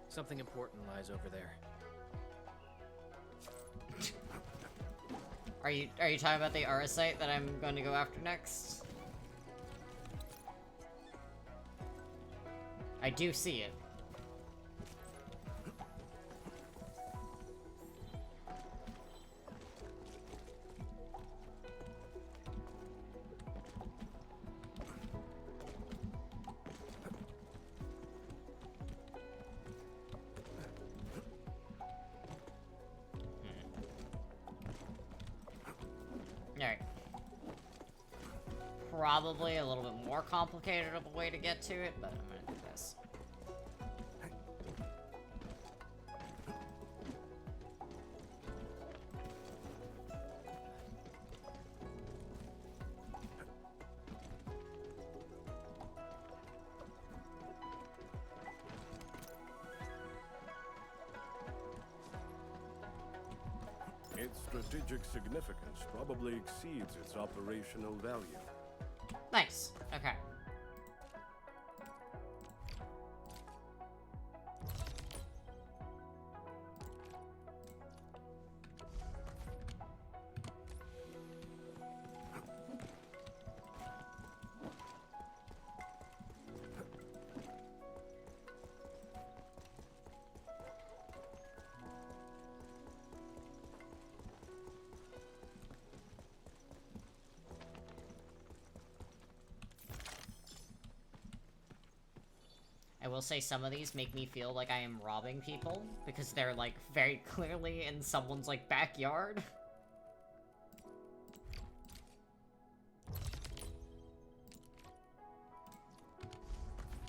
Something important lies over there. Are you talking about the Aurosite that I'm going to go after next? I do see it. Alright. Probably a little bit more complicated of a way to get to it, but I'm gonna do this. Its strategic significance probably exceeds its operational value. Nice. Okay. I will say some of these make me feel like I am robbing people, because they're, like, very clearly in someone's, like, backyard.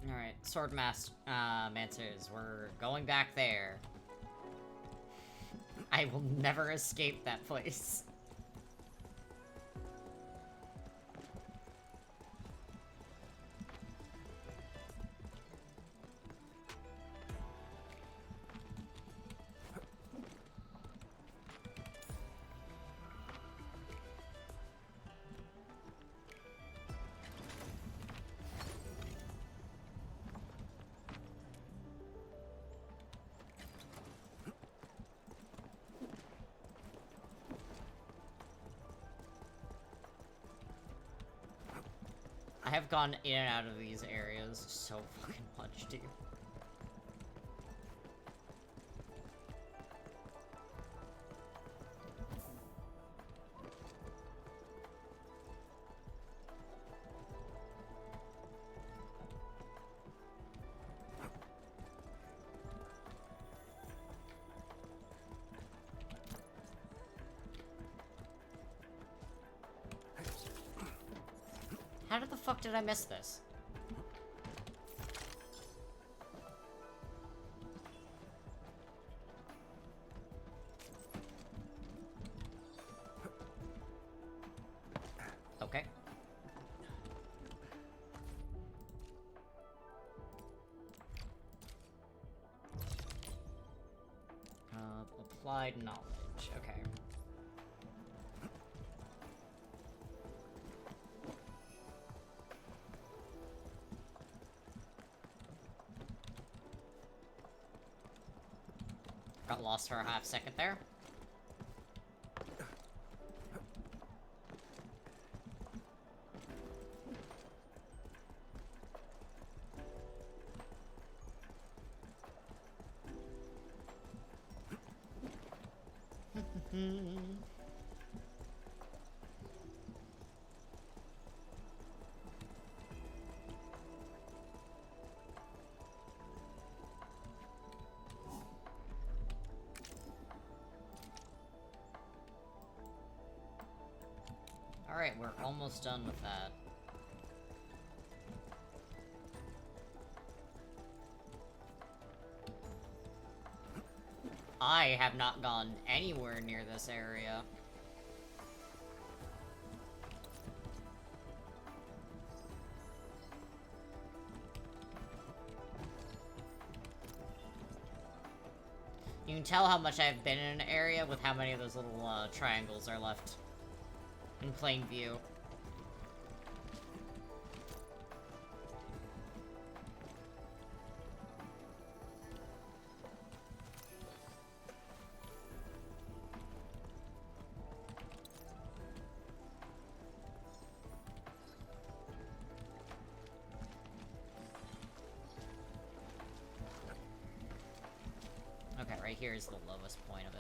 Alright, Mancers, we're going back there. I will never escape that place. I have gone in and out of these areas so fucking much, dude. How the fuck did I miss this? Okay. Applied knowledge. Okay. Got lost for a half second there. Alright, we're almost done with that. I have not gone anywhere near this area. You can tell how much I've been in an area with how many of those little triangles are left in plain view. Okay, right here is the lowest point of it.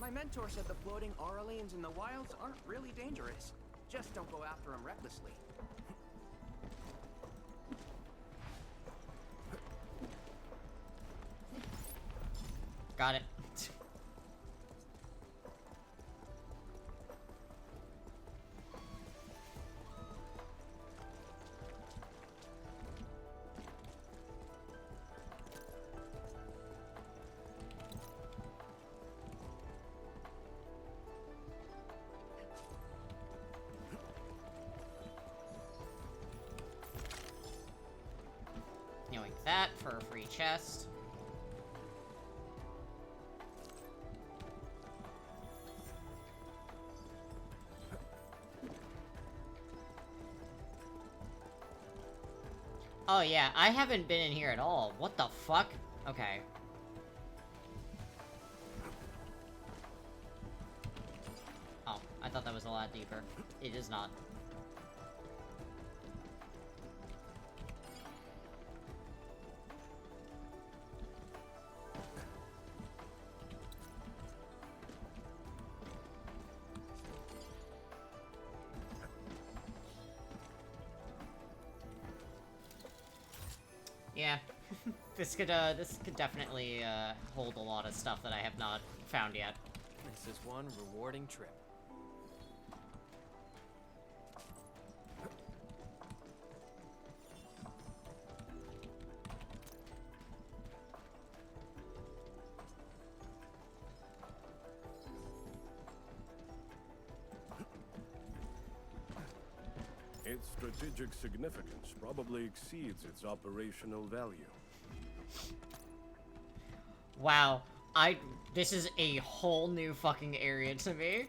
My mentor said the floating Aurelians in the wilds aren't really dangerous. Just don't go after them recklessly. Got it. Knowing that for a free chest. Oh yeah, I haven't been in here at all. What the fuck? Okay. Oh, I thought that was a lot deeper. It is not. Yeah, this could definitely hold a lot of stuff that I have not found yet. This is one rewarding trip. Its strategic significance probably exceeds its operational value. Wow, this is a whole new fucking area to me.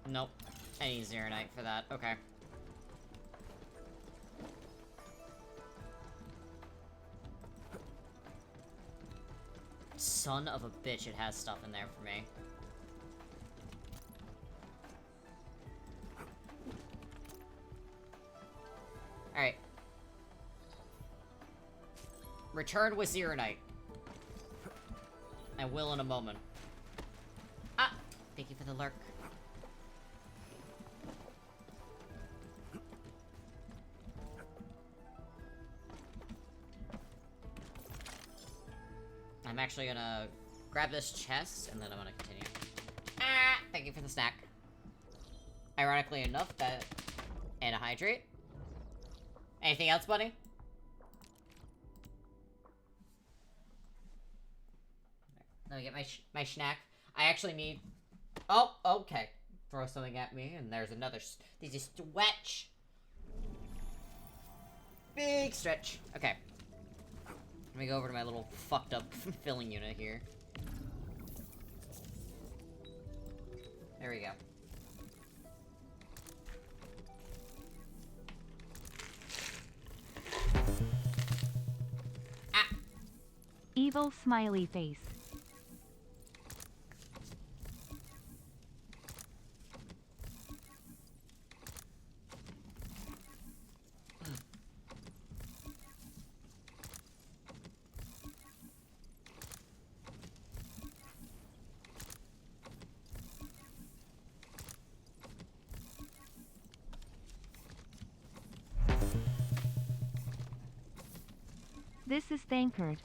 Nope. I need Zeronite for that. Okay. Son of a bitch, it has stuff in there for me. Alright. Return with Zeronite. I will in a moment. Ah! Thank you for the lurk. I'm actually gonna grab this chest, and then I'm gonna continue. Ah! Thank you for the snack. Ironically enough, that... and a hydrate. Anything else, buddy? Let me get my snack. I actually need... Oh, okay. Throw something at me, and there's another... There's a stretch. Big stretch. Okay. Let me go over to my little fucked up filling unit here. There we go. Evil smiley face. This is Thankard.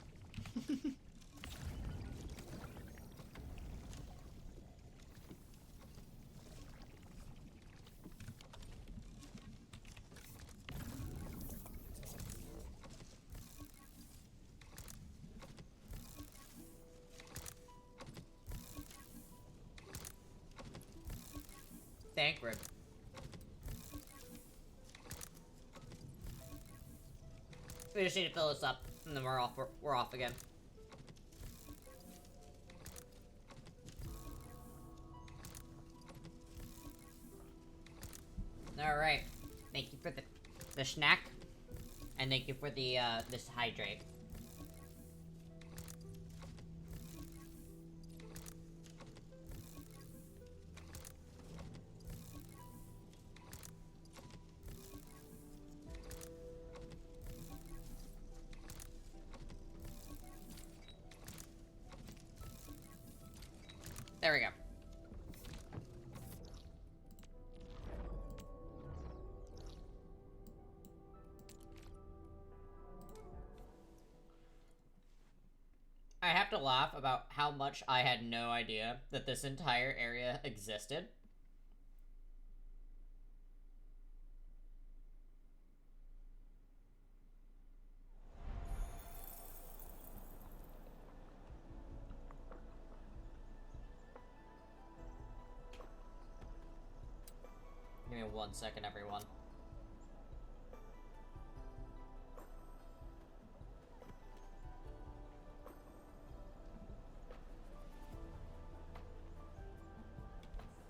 Thankard. We just need to fill this up, and then we're off again. Alright. Thank you for the snack. And thank you for the, this hydrate. There we go. I have to laugh about how much I had no idea that this entire area existed. Give me 1 second, everyone.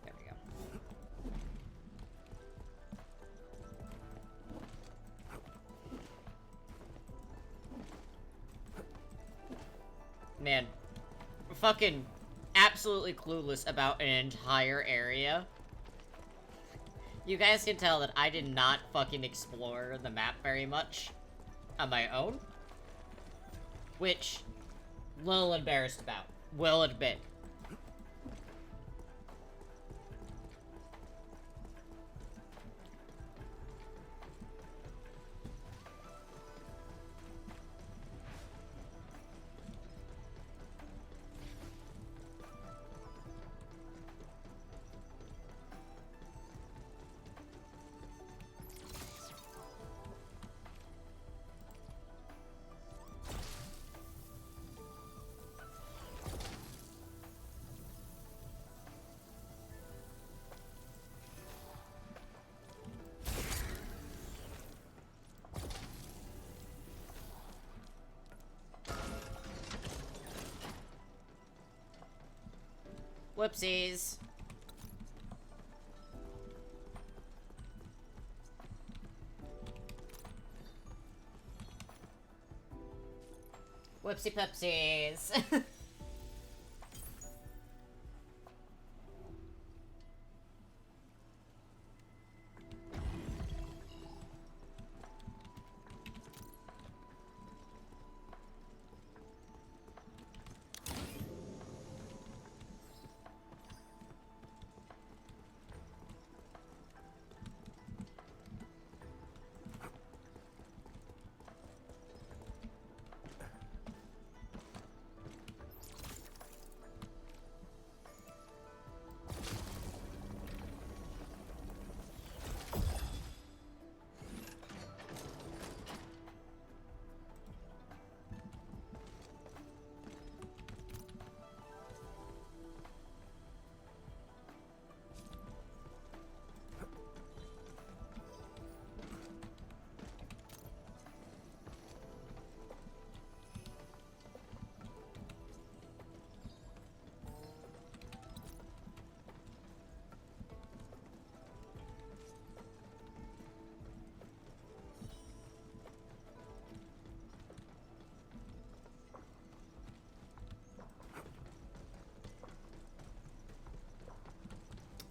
There we go. Man, fucking absolutely clueless about an entire area. You guys can tell that I did not fucking explore the map very much on my own. Which, little embarrassed about, will admit. Whoopsies. Whoopsie pupsies.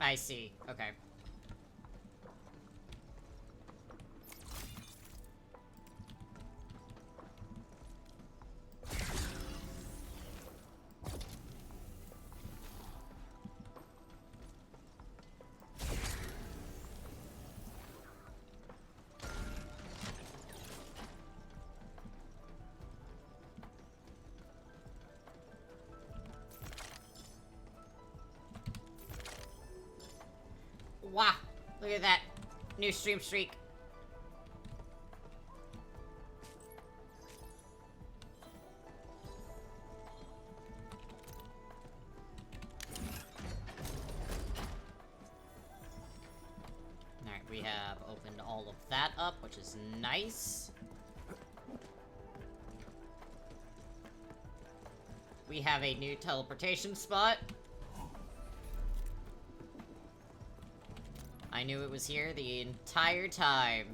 I see. Okay. Wow, look at that. New stream streak. Alright, we have opened all of that up, which is nice. We have a new teleportation spot. I knew it was here the entire time.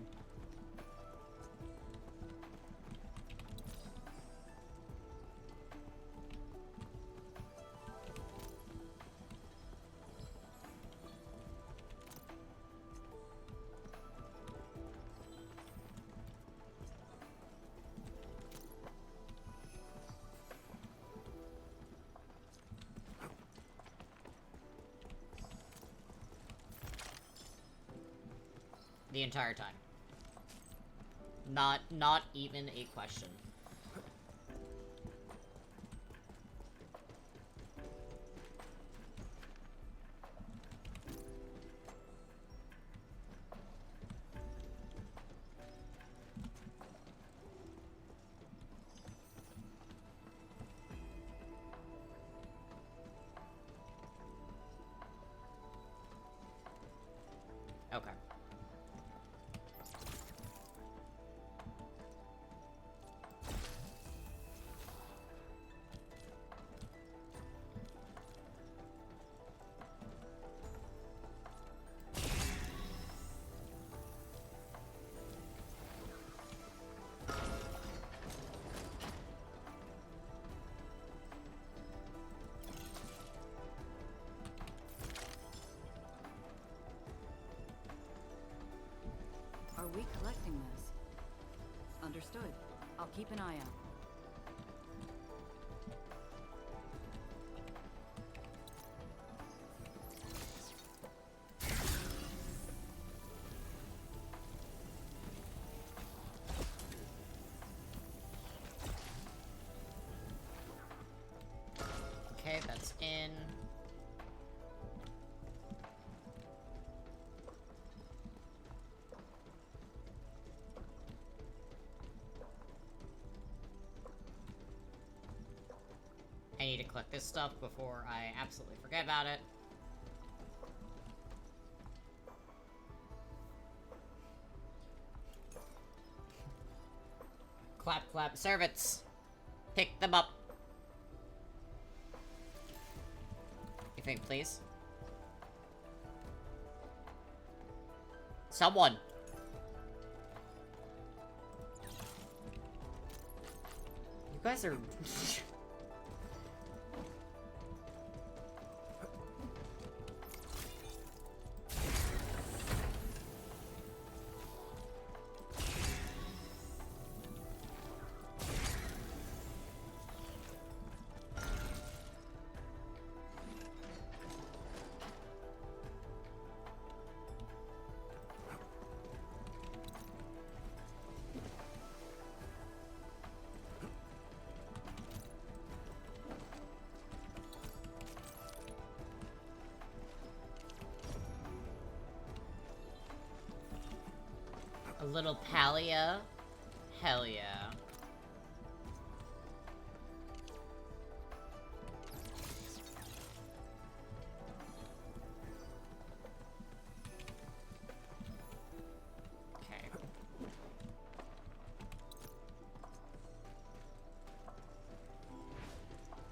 The entire time. Not even a question. Okay. Are we collecting this? Understood. I'll keep an eye out. Okay, that's in. I need to collect this stuff before I absolutely forget about it. Clap, clap, servants. Pick them up. You think, please? Someone. You guys are... A little Palia? Hell yeah. Okay.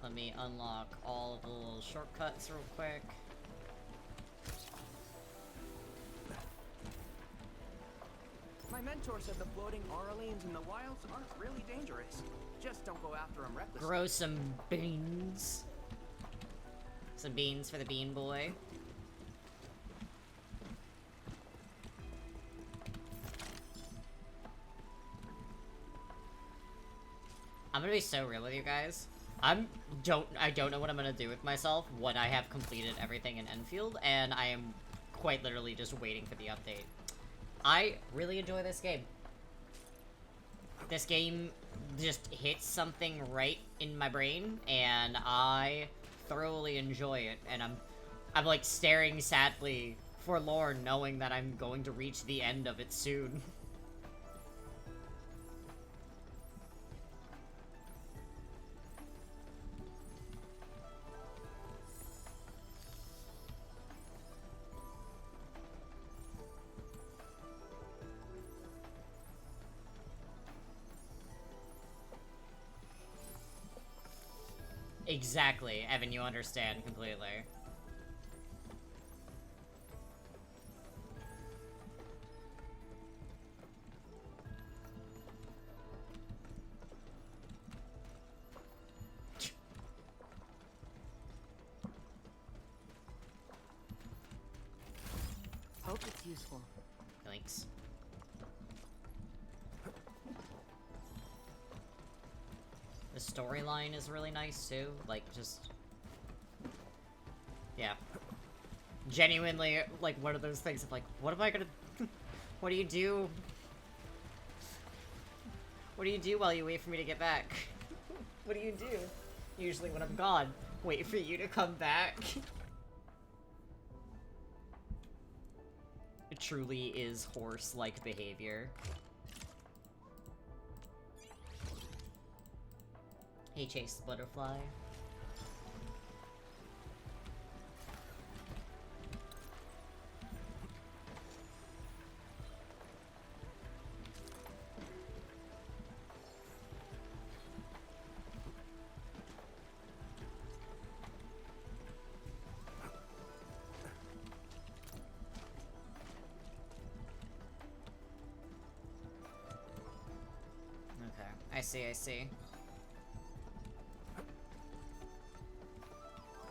Let me unlock all of the little shortcuts real quick. My mentor said the floating Aurelians in the wilds aren't really dangerous. Just don't go after them recklessly. Grow some beans. Some beans for the bean boy. I'm gonna be so real with you guys. I don't know what I'm gonna do with myself when I have completed everything in Enfield, and I am quite literally just waiting for the update. I really enjoy this game. This game just hits something right in my brain, and I thoroughly enjoy it, and I'm like staring sadly, forlorn, knowing that I'm going to reach the end of it soon. Exactly, Evan, you understand completely. Hope it's useful. Thanks. The storyline is really nice too, like just... yeah. Genuinely, like, one of those things of like, what am I gonna... what do you do? What do you do while you wait for me to get back? What do you do? Usually when I'm gone, wait for you to come back. It truly is horse-like behavior. Hey, Chase the Butterfly. Okay, I see.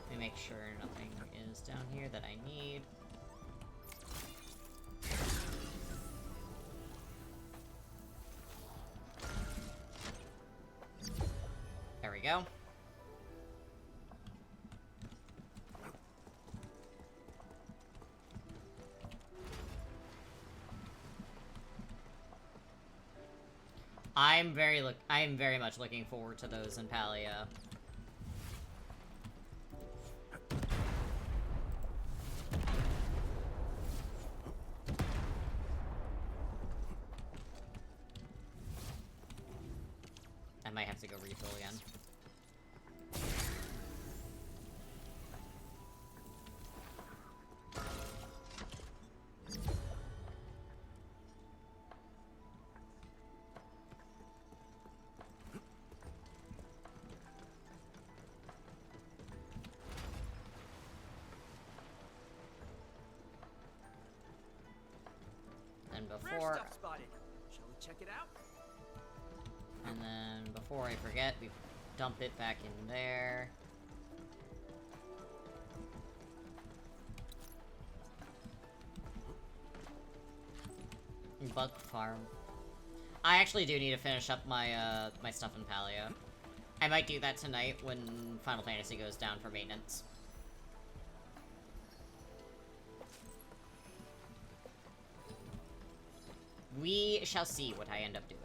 Let me make sure nothing is down here that I need. There we go. I am very much looking forward to those in Palia. I might have to go refill again. And Rare before... stuff spotted. Shall we check it out? And then, before I forget, we dump it back in there. Bug farm. I actually do need to finish up my, my stuff in Palia. I might do that tonight when Final Fantasy goes down for maintenance. We shall see what I end up doing.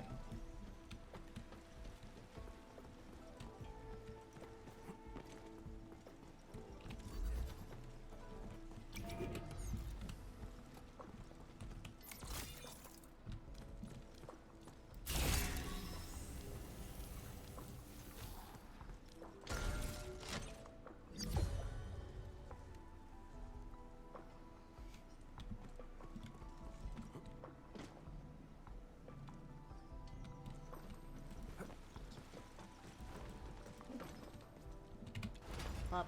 Up.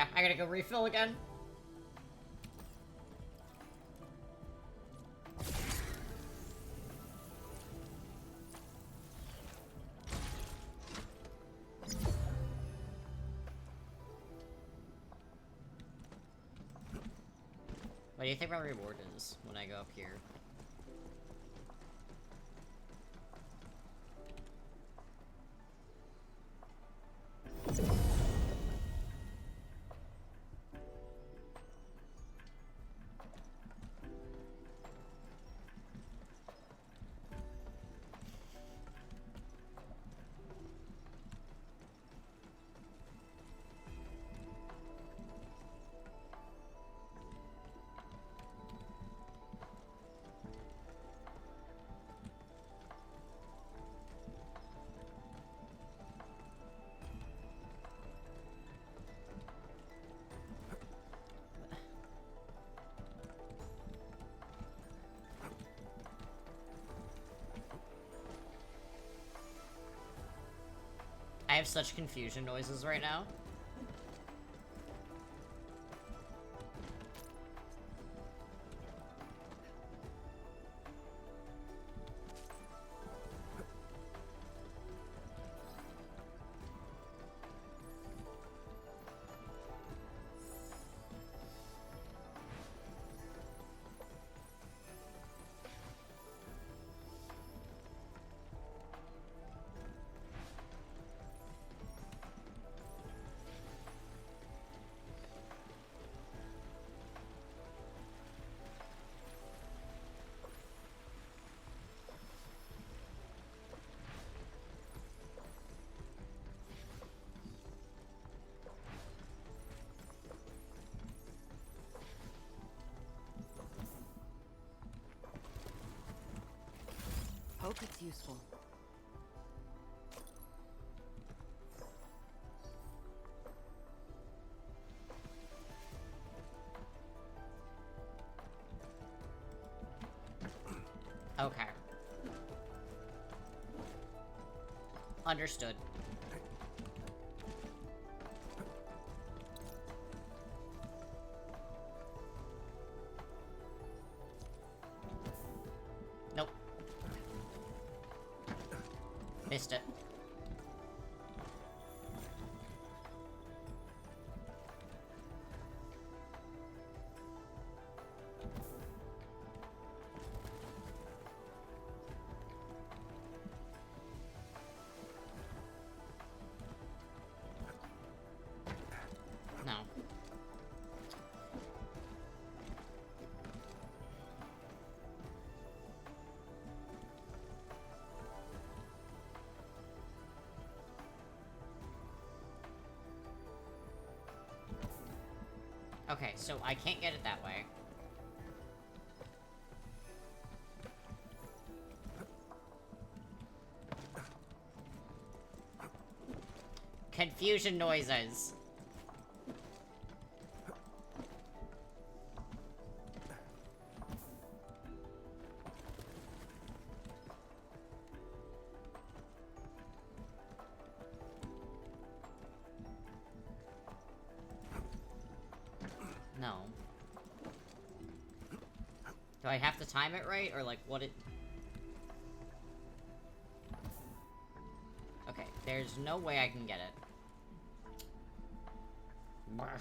yeah, I gotta go refill again. What do you think my reward is when I go up here? I have such confusion noises right now. Hope it's useful. Okay. Understood. Nope. Missed it. No. Okay, so I can't get it that way. Confusion noises. No. Do I have to time it right, or like what it... Okay, there's no way I can get it. Brr.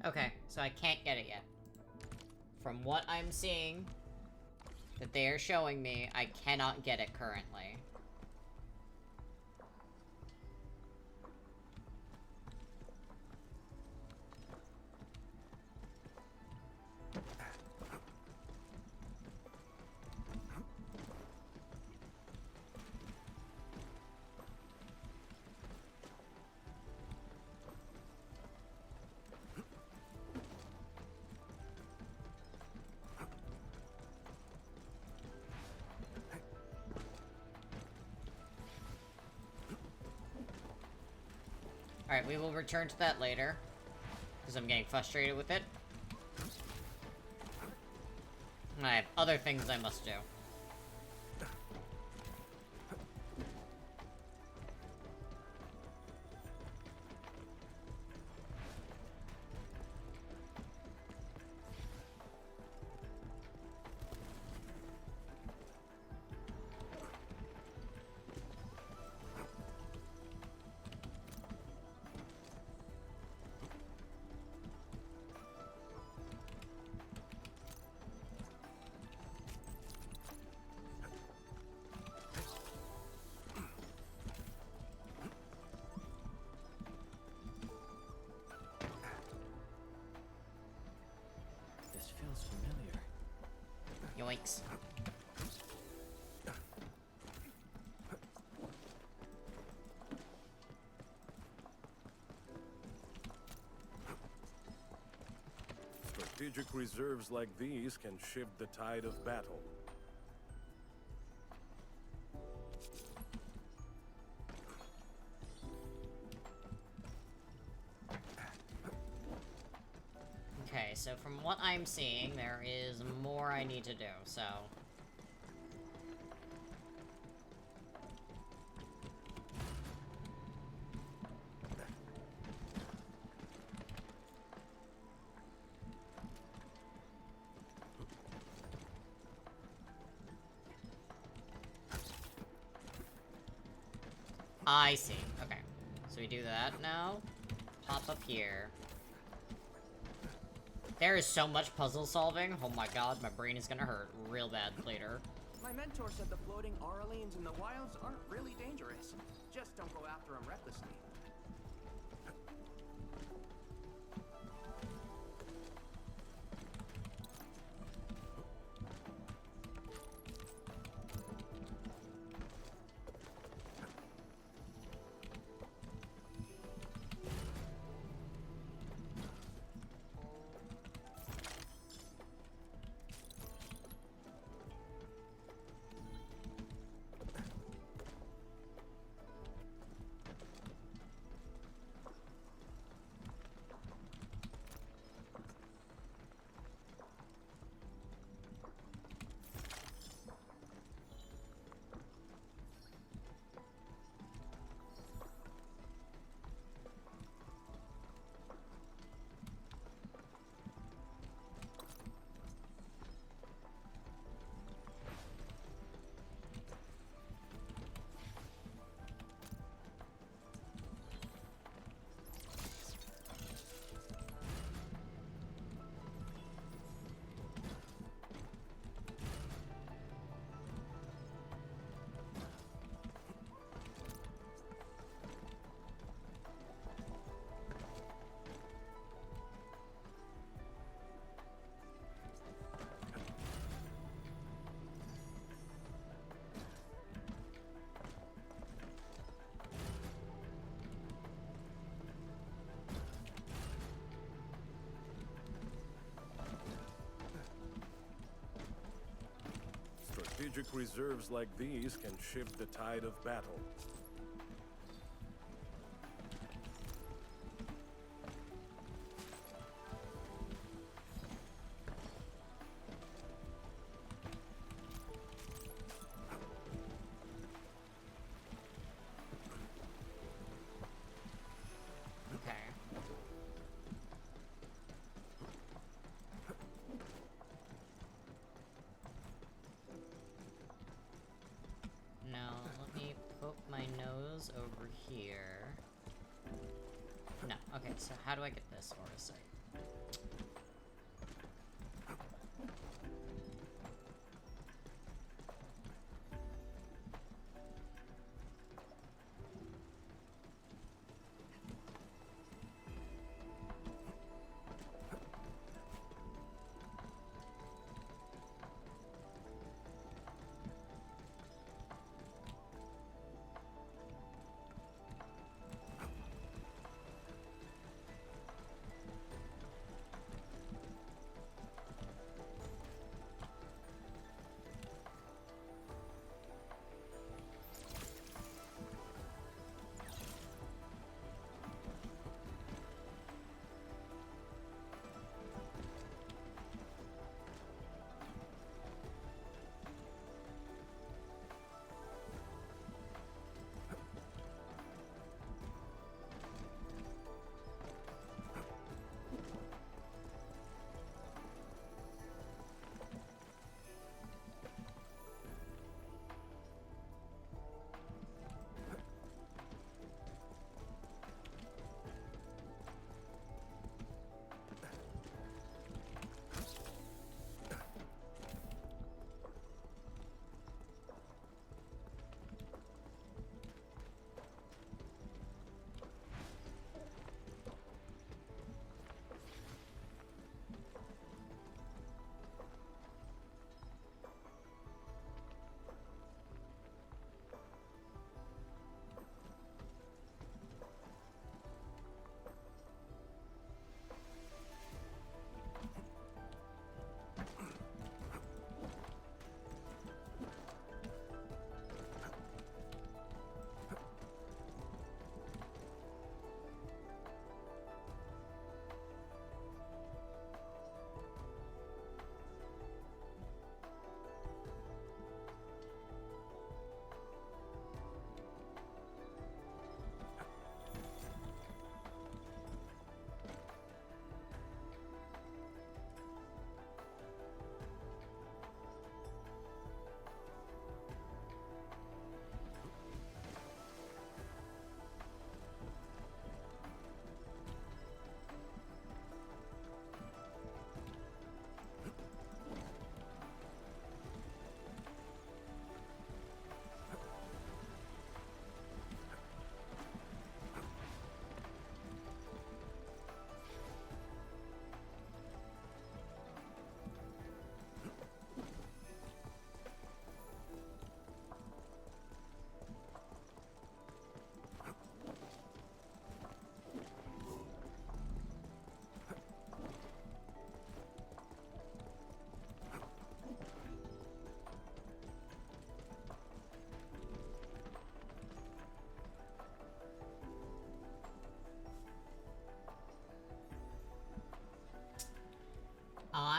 Okay, so I can't get it yet. From what I'm seeing, that they are showing me, I cannot get it currently. Alright, we will return to that later, because I'm getting frustrated with it. And I have other things I must do. This feels familiar. Yoinks. Strategic reserves like these can shift the tide of battle. Okay, so from what I'm seeing, there is more I need to do, so... I see. Okay. So we do that now. Pop up here. There is so much puzzle solving. Oh my god, my brain is gonna hurt real bad later. My mentor said the floating Aurelians in the wilds aren't really dangerous. Just don't go after them recklessly. Strategic reserves like these can shift the tide of battle. Over here. No. Okay, so how do I get this aura sight?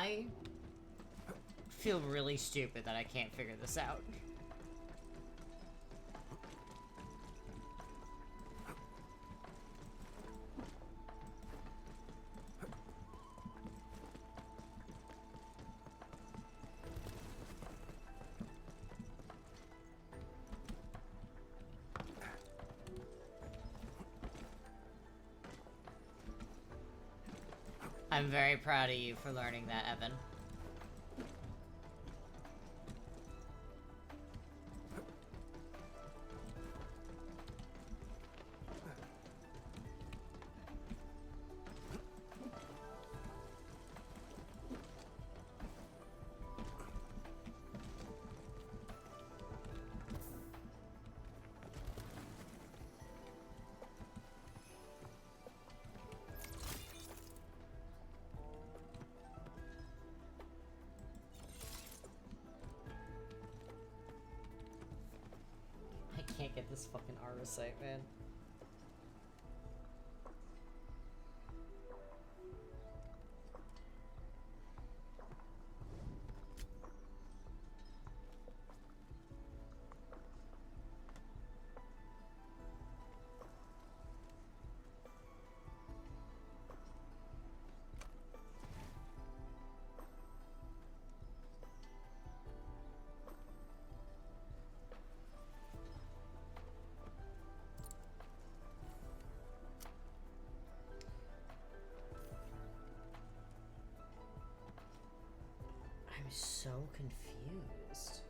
I feel really stupid that I can't figure this out. I'm very proud of you for learning that, Evan. I can't get this fucking Aura site, man. I'm so confused.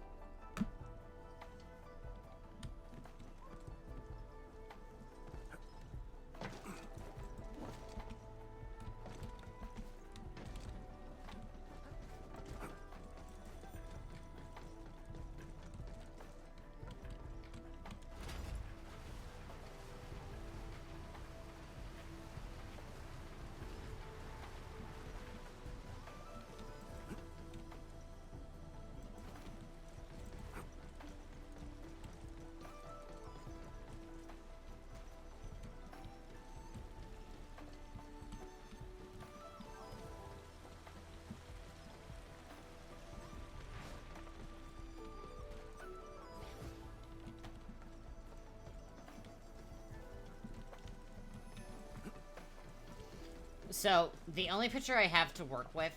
So, the only picture I have to work with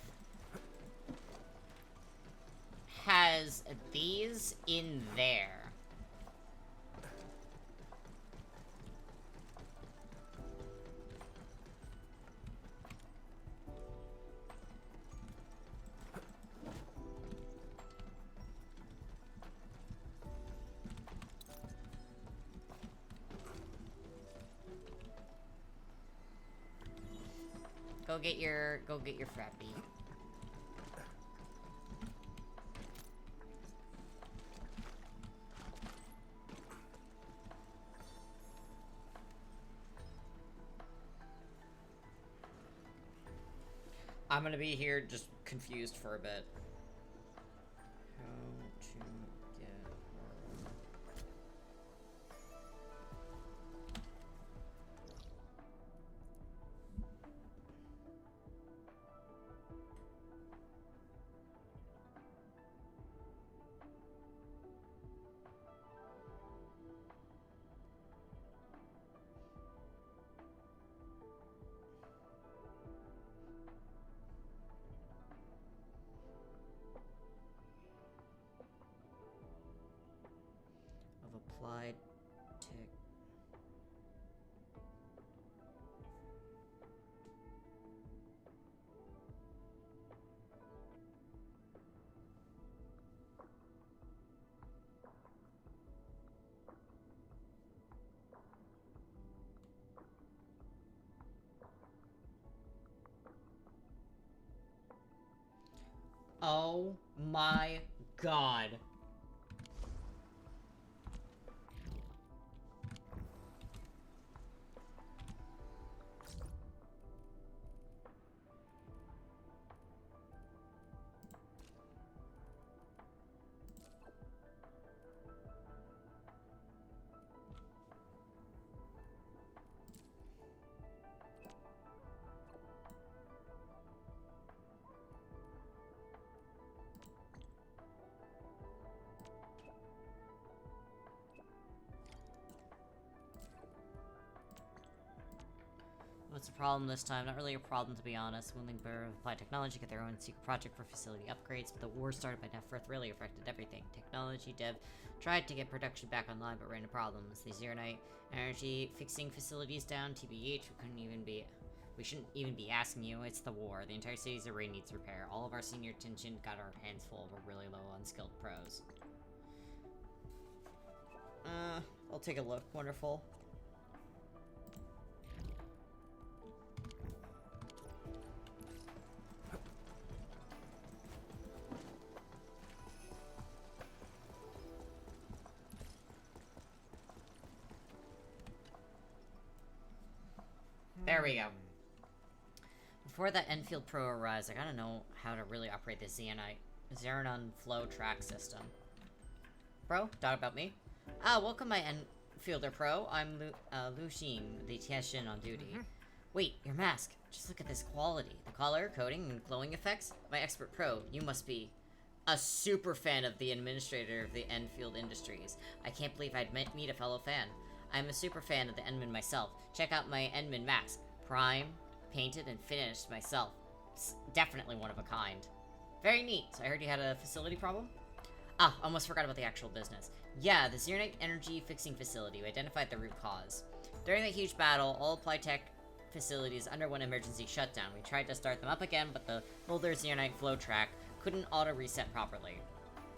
has these in there. Go get your frappy. I'm gonna be here just confused for a bit. How to get her. Of applied tick. Oh my god. What's the problem this time? Not really a problem, to be honest. Willing Bureau of Applied Technology got their own secret project for facility upgrades, but the war started by Neferth really affected everything. Technology dev tried to get production back online, but ran into problems. The Xeronite energy fixing facilities down. TBH, we shouldn't even be asking you. It's the war. The entire city's array needs repair. All of our senior tension got our hands full. We're really low on skilled pros. I'll take a look. Wonderful. There we go. Before that Enfield Pro arrives, I gotta know how to really operate the Xenon flow track system. Bro, thought about me? Welcome my Enfielder Pro. I'm Lu Xin, the technician on duty. Wait, your mask. Just look at this quality. The color, coating, and glowing effects. My expert pro, you must be a super fan of the administrator of the Enfield Industries. I can't believe I'd meet a fellow fan. I'm a super fan of the Enman myself. Check out my Enman mask. Prime, painted, and finished myself. It's definitely one of a kind. Very neat. So I heard you had a facility problem? Almost forgot about the actual business. Yeah, the Xeronite energy fixing facility. We identified the root cause. During that huge battle, all Applied Tech facilities underwent emergency shutdown. We tried to start them up again, but the older Xeronite flow track couldn't auto-reset properly.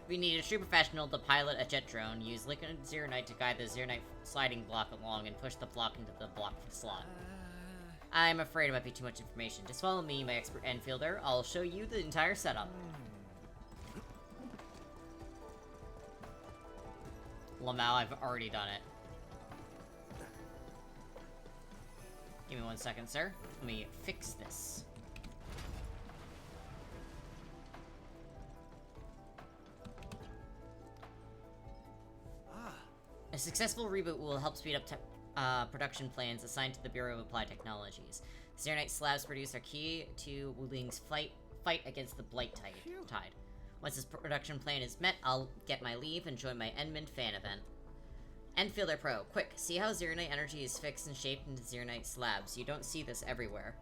We needed a true professional to pilot a jet drone, use liquid Xeronite to guide the Xeronite sliding block along, and push the block into the block slot. I'm afraid it might be too much information. Just follow me, my expert Enfielder. I'll show you the entire setup. Lamau, I've already done it. Give me 1 second, sir. Let me fix this. A successful reboot will help speed up production plans assigned to the Bureau of Applied Technologies. Xeronite slabs produced are key to Wuling's fight against the Blight Tide. Once this production plan is met, I'll get my leave and join my Enman fan event. Enfielder Pro, quick, see how Xeronite energy is fixed and shaped into Xeronite slabs. You don't see this everywhere.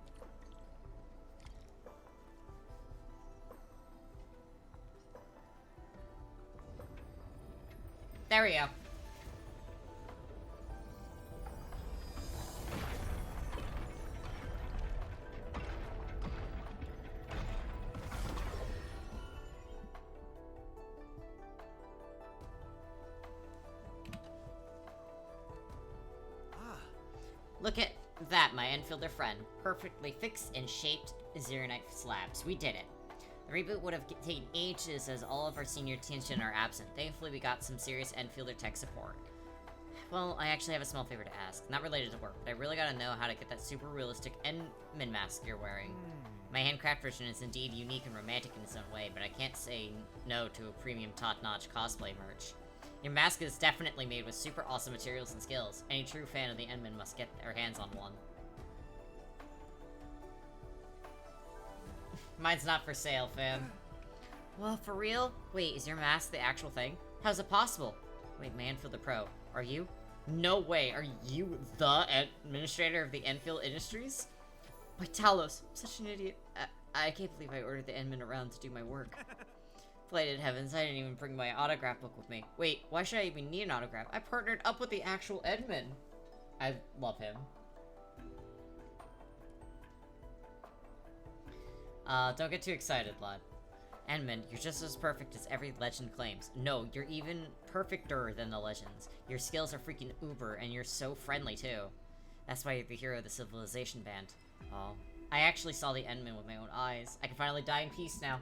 There we go. Look at that, my Enfielder friend. Perfectly fixed and shaped Xeronite slabs. We did it. The reboot would have taken ages as all of our senior tension are absent. Thankfully, we got some serious Enfielder tech support. Well, I actually have a small favor to ask. Not related to work, but I really gotta know how to get that super realistic Enman mask you're wearing. My handcraft version is indeed unique and romantic in its own way, but I can't say no to a premium top-notch cosplay merch. Your mask is definitely made with super awesome materials and skills. Any true fan of the Enman must get their hands on one. Mine's not for sale, fam. Well, for real? Wait, is your mask the actual thing? How's it possible? Wait, my Enfielder Pro. Are you? No way, are you the administrator of the Enfield Industries? Why, Talos, I'm such an idiot. I can't believe I ordered the Enman around to do my work. Plated heavens, I didn't even bring my autograph book with me. Wait, why should I even need an autograph? I partnered up with the actual Enman. I love him. Don't get too excited, lad. Enman, you're just as perfect as every legend claims. No, you're even perfecter than the legends. Your skills are freaking uber, and you're so friendly, too. That's why you're the hero of the Civilization Band. Oh. I actually saw the Enman with my own eyes. I can finally die in peace now.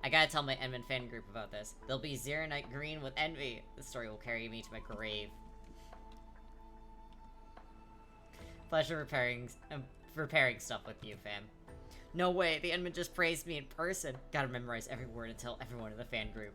I gotta tell my Enman fan group about this. They'll be Xeronite green with envy. This story will carry me to my grave. Pleasure repairing stuff with you, fam. No way, the Enman just praised me in person. Gotta memorize every word and tell everyone in the fan group.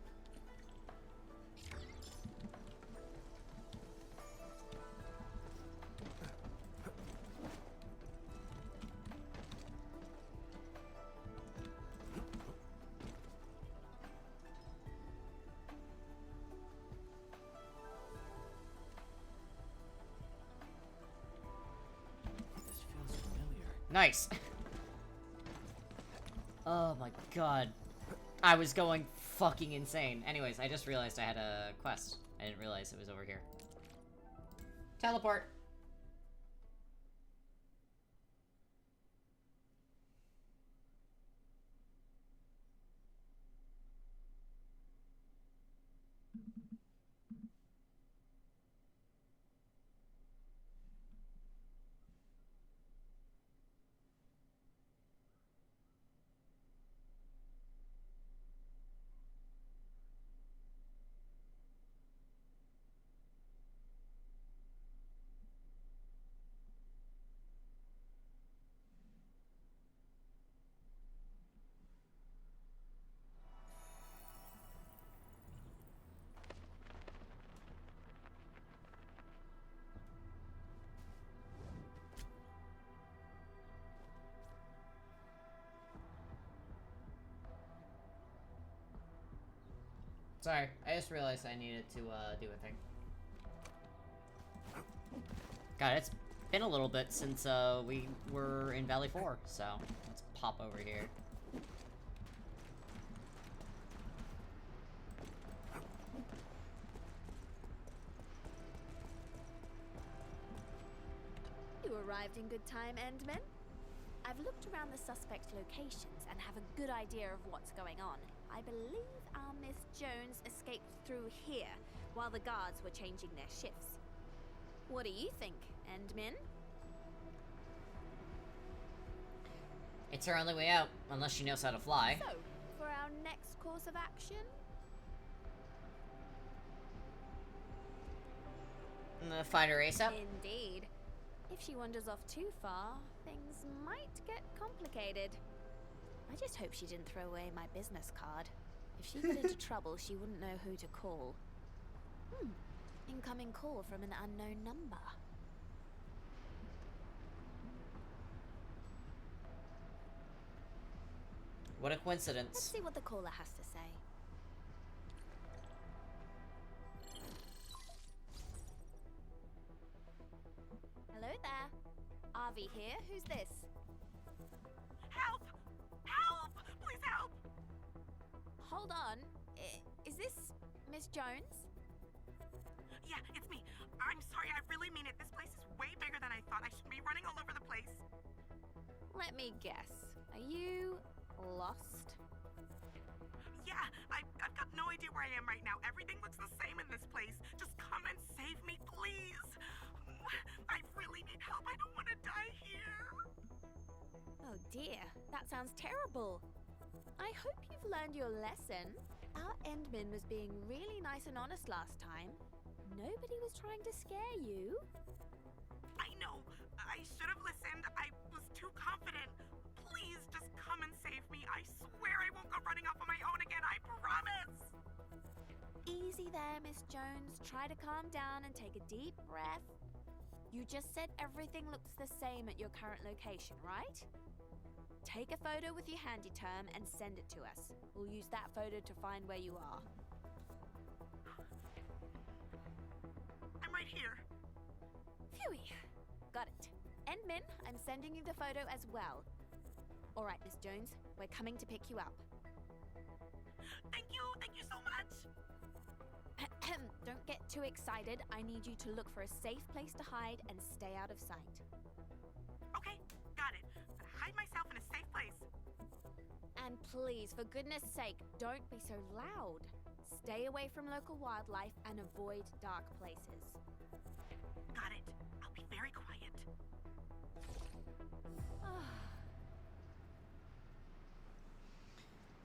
This feels Nice. Oh my god. I was going fucking insane. Anyways, I just realized I had a quest. I didn't realize it was over here. Teleport. Sorry, I just realized I needed to, do a thing. God, it's been a little bit since, we were in Valley 4, so let's pop over here. You arrived in good time, Endman. I've looked around the suspect locations and have a good idea of what's going on. I believe our Miss Jones escaped through here while the guards were changing their shifts. What do you think, Endman? It's her only way out, unless she knows how to fly. So, for our next course of action? Find her ASAP? Indeed. If she wanders off too far, things might get complicated. I just hope she didn't throw away my business card. If she got into trouble, she wouldn't know who to call. Incoming call from an unknown number. What a coincidence. Let's see what the caller has to say. Hello there. Avi here. Who's this? Help! Help! Please help! Hold on. Is this Miss Jones? Yeah, it's me. I'm sorry, I really mean it. This place is way bigger than I thought. I should be running all over the place. Let me guess. Are you lost? Yeah, I've got no idea where I am right now. Everything looks the same in this place. Just come and save me, please. I really need help. I don't want to die here. Oh dear, that sounds terrible. I hope you've learned your lesson. Our Endman was being really nice and honest last time. Nobody was trying to scare you. I know. I should have listened. I was too confident. Please just come and save me. I swear I won't go running off on my own again. I promise. Easy there, Miss Jones. Try to calm down and take a deep breath. You just said everything looks the same at your current location, right? Take a photo with your handy term and send it to us. We'll use that photo to find where you are. I'm right here. Phewie. Got it. Endman, I'm sending you the photo as well. All right, Miss Jones, we're coming to pick you up. Thank you so much. Don't get too excited. I need you to look for a safe place to hide and stay out of sight. Okay, got it. Gonna hide myself in a safe place. And please, for goodness sake, don't be so loud. Stay away from local wildlife and avoid dark places. Got it. I'll be very quiet.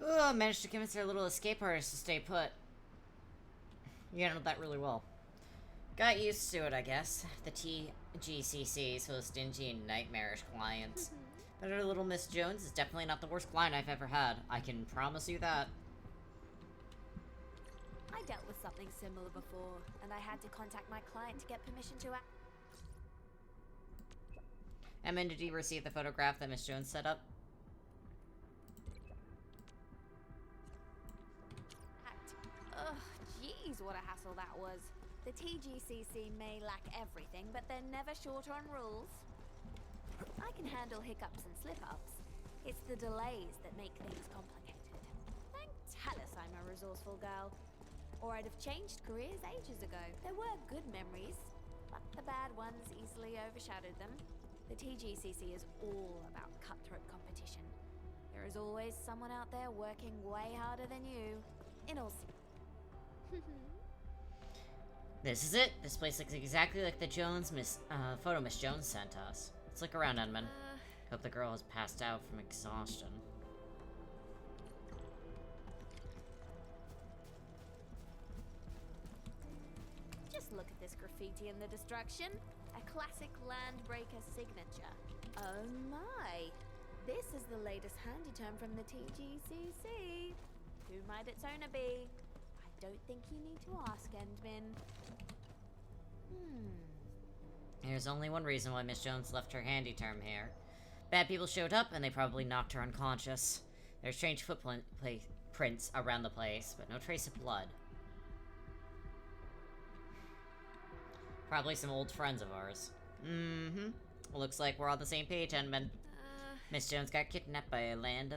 Oh, managed to convince our little escape artist to stay put. You handled that really well. Got used to it, I guess. The TGCC is full of stingy and nightmarish clients. But our little Miss Jones is definitely not the worst client I've ever had. I can promise you that. I dealt with something similar before, and I had to contact my client to get permission to act. Emma, did you receive the photograph that Miss Jones set up? Ugh, jeez, what a hassle that was. The TGCC may lack everything, but they're never short on rules. I can can handle hiccups and slip-ups. It's the delays that make things complicated. Thank Talus I'm a resourceful girl. Or I'd have changed careers ages ago. There were good memories, but the bad ones easily overshadowed them. The TGCC is all about cutthroat competition. There is always someone out there working way harder than you. In all This is it. This place looks exactly like the photo Miss Jones sent us. Let's look around, Edmund. Hope the girl has passed out from exhaustion. Just look at this graffiti in the destruction. A classic Landbreaker signature. Oh my! This is the latest handy term from the TGCC. Who might its owner be? I don't think you need to ask, Endman. There's only one reason why Miss Jones left her handy term here. Bad people showed up and they probably knocked her unconscious. There's strange footprints around the place, but no trace of blood. Probably some old friends of ours. Looks like we're on the same page, Endman. Miss Jones got kidnapped by a band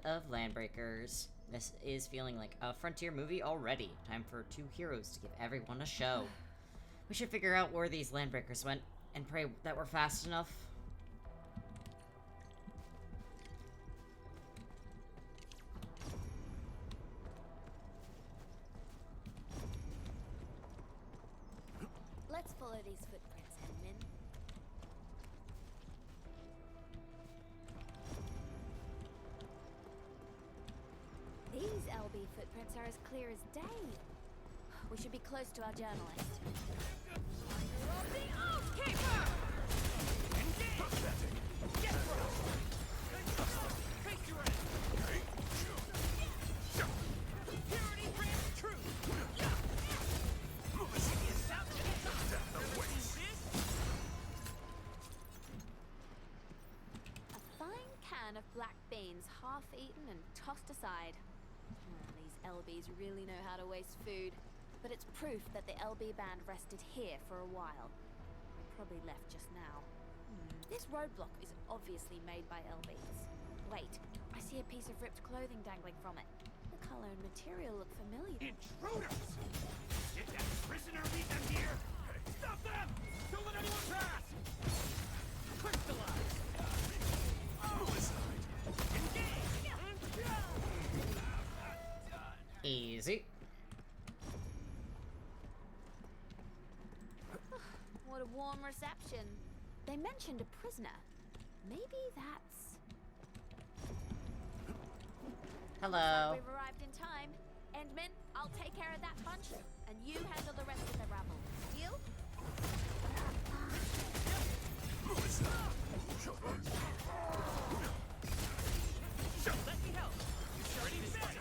of landbreakers. This is feeling like a Frontier movie already. Time for two heroes to give everyone a show. We should figure out where these landbreakers went and pray that we're fast enough. Let's follow these footprints, Edmund. These LB footprints are as clear as day. We should be close to our journalist. The Oathkeeper! Get Face your end! Purity brings truth! A fine can of black beans, half eaten and tossed aside. These LBs really know how to waste food. But it's proof that the LB band rested here for a while. Probably left just now. This roadblock is obviously made by LBs. Wait, I see a piece of ripped clothing dangling from it. The color and material look familiar. Intruders! Did that prisoner meet them here? Stop them! Don't let anyone pass! Crystallize! Easy. What a warm reception. They mentioned a prisoner. Maybe that's... Hello. We've arrived in time. Endman, I'll take care of that bunch, and you handle the rest of the rabble. Deal? Let me help. You ready to fight?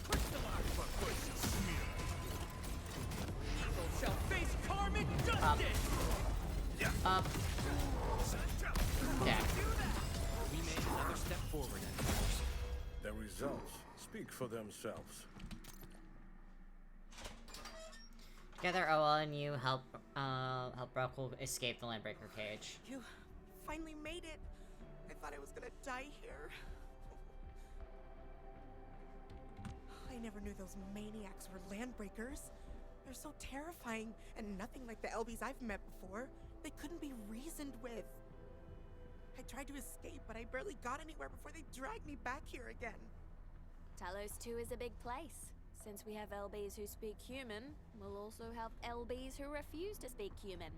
Crystallize my voice. Evil shall face karmic justice. Up. Yeah. We made another step forward, Endman. The results speak for themselves. Together, Oa and you help Brockle escape the Landbreaker cage. You finally made it. I thought I was gonna die here. I never knew those maniacs were landbreakers. They're so terrifying and nothing like the LBs I've met before. They couldn't be reasoned with. I tried to escape, but I barely got anywhere before they dragged me back here again. Talos 2 is a big place. Since we have LBs who speak human, we'll also have LBs who refuse to speak human.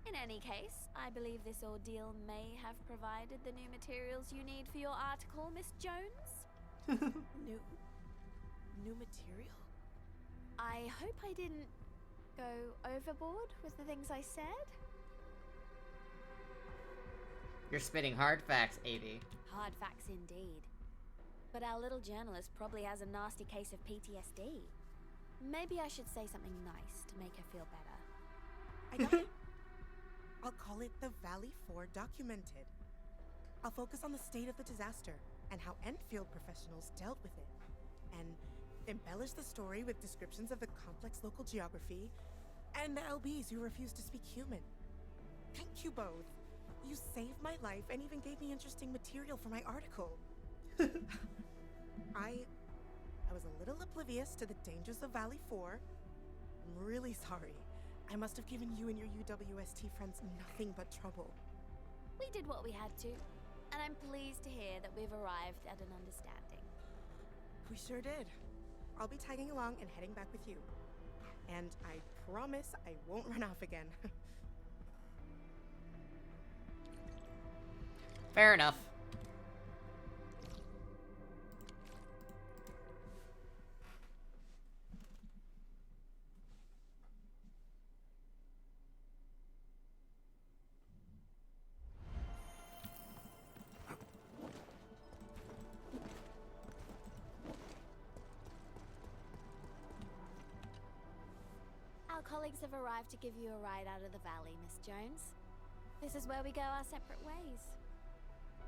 In any case, I believe this ordeal may have provided the new materials you need for your article, Miss Jones. New material? I hope I didn't go overboard with the things I said. You're spitting hard facts, Avie. Hard facts indeed. But our little journalist probably has a nasty case of PTSD. Maybe I should say something nice to make her feel better. I got it. I'll call it the Valley 4 Documented. I'll focus on the state of the disaster and how Enfield professionals dealt with it. And embellish the story with descriptions of the complex local geography and the LBs who refuse to speak human. Thank you both. You saved my life and even gave me interesting material for my article. I was a little oblivious to the dangers of Valley 4. I'm really sorry. I must have given you and your UWST friends nothing but trouble. We did what we had to, and I'm pleased to hear that we've arrived at an understanding. We sure did. I'll be tagging along and heading back with you. And I promise I won't run off again. Fair enough. Our colleagues have arrived to give you a ride out of the valley, Miss Jones. This is where we go our separate ways.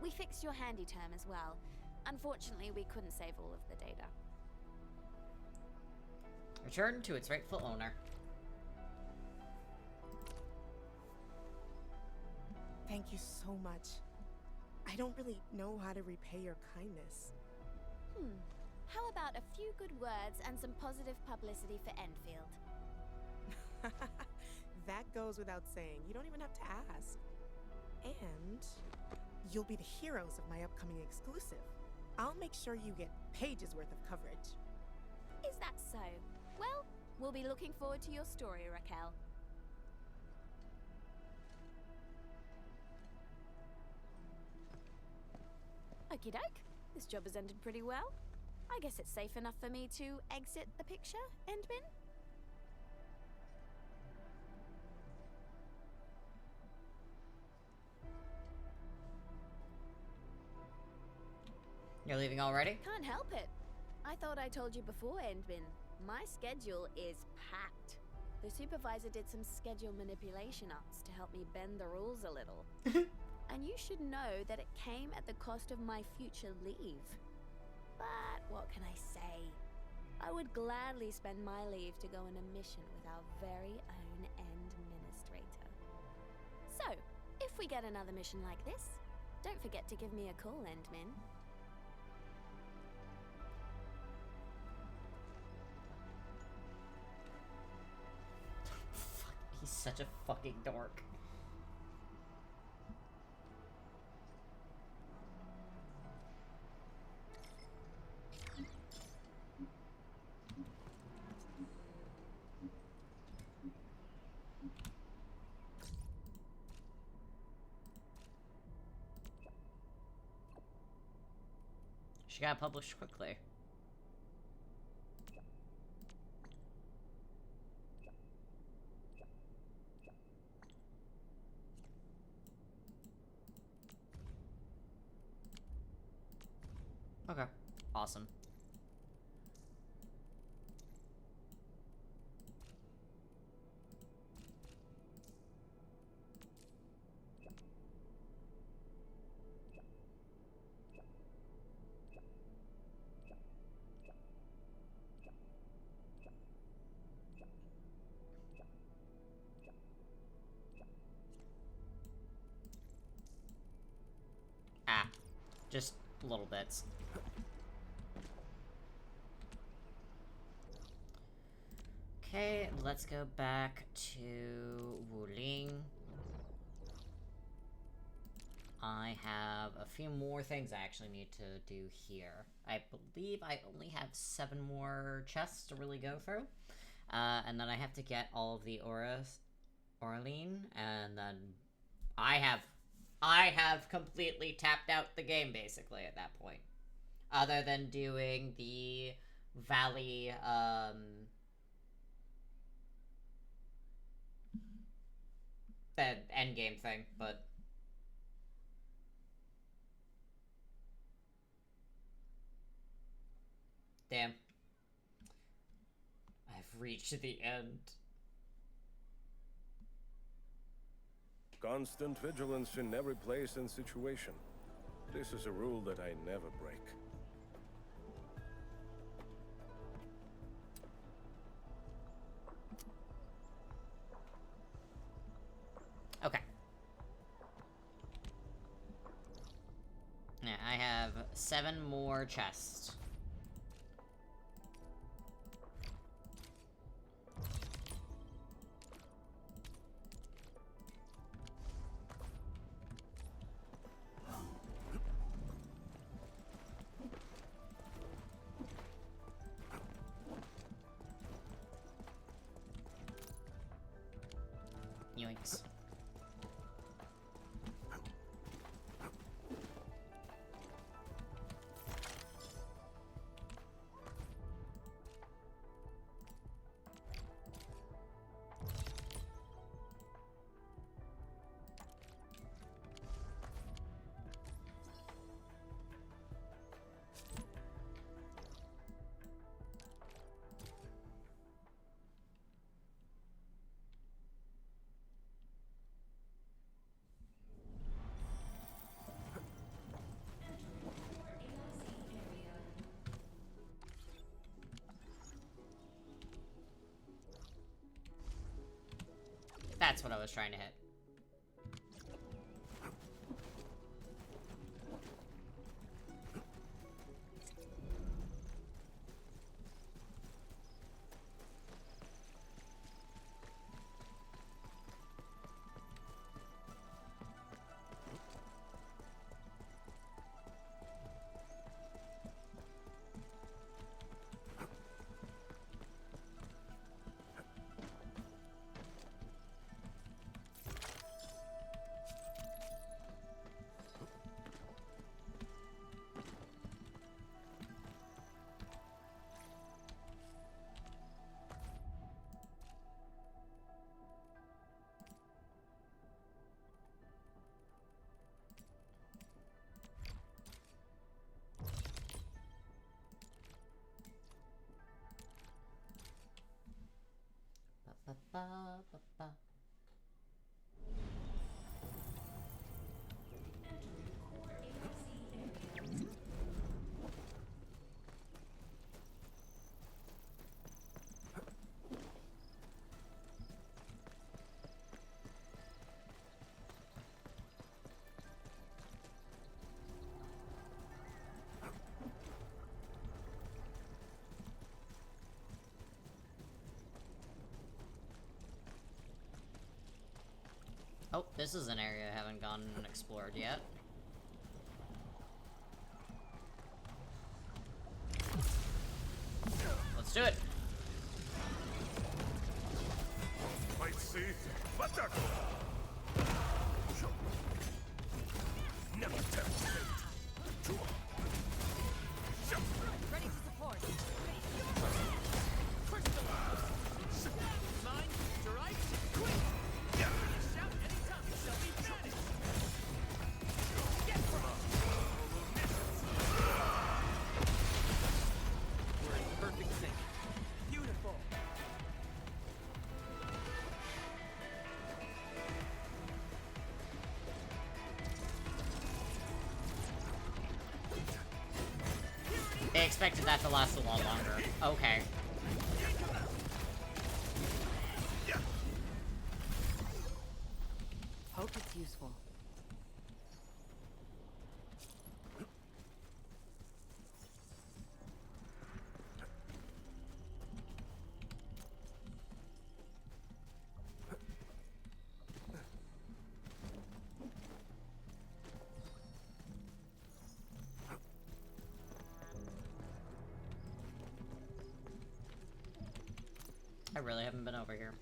We fixed your handy term as well. Unfortunately, we couldn't save all of the data. Return to its rightful owner. Thank you so much. I don't really know how to repay your kindness. How about a few good words and some positive publicity for Enfield? That goes without saying. You don't even have to ask. And you'll be the heroes of my upcoming exclusive. I'll make sure you get pages worth of coverage. Is that so? Well, we'll be looking forward to your story, Raquel. Okie doke. This job has ended pretty well. I guess it's safe enough for me to exit the picture, Endman? You're leaving already? Can't help it. I thought I told you before, Endman. My schedule is packed. The supervisor did some schedule manipulation ups to help me bend the rules a little. And you should know that it came at the cost of my future leave. But what can I say? I would gladly spend my leave to go on a mission with our very own End Administrator. So, if we get another mission like this, don't forget to give me a call, Endmin. He's such a fucking dork. She got published quickly. Okay, awesome. Ah, just little bits. Okay, let's go back to Wuling. I have a few more things I actually need to do here. I believe I only have 7 more chests to really go through. And then I have to get all of the Orlean, and then I have completely tapped out the game, basically, at that point. Other than doing the Valley, the endgame thing, but... Damn. I've reached the end. Constant vigilance in every place and situation. This is a rule that I never break. Okay. I have 7 more chests. Yoinks. That's what I was trying to hit. Ba-ba-ba-ba-ba. Oh, this is an area I haven't gone and explored yet. Let's do it. Might see, but that never tempt fate. Ready to support. Mine, to right, quick! Shout anytime you shall be banished! Get We're in perfect sync. Beautiful! They expected that to last a lot longer. Okay. Hope it's useful. I really haven't been over here.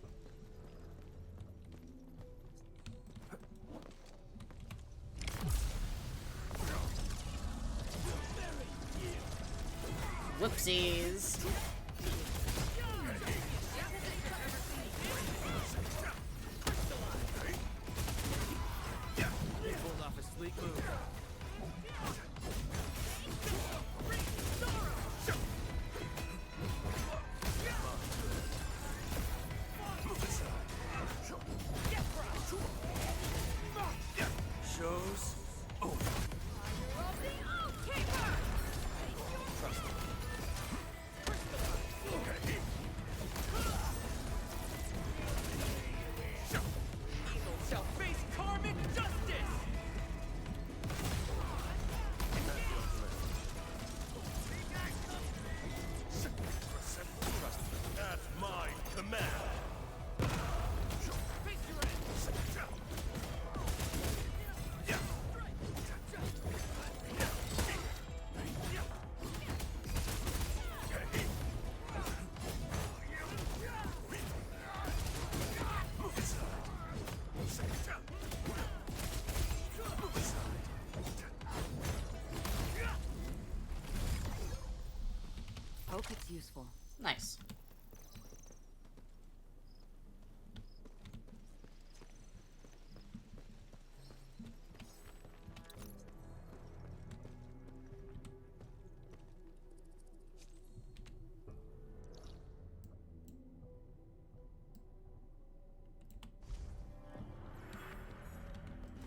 Whoopsies. Pulled off a sleek move. Shows over. Trust me. Evil shall face karmic justice! Hope it's useful. Nice.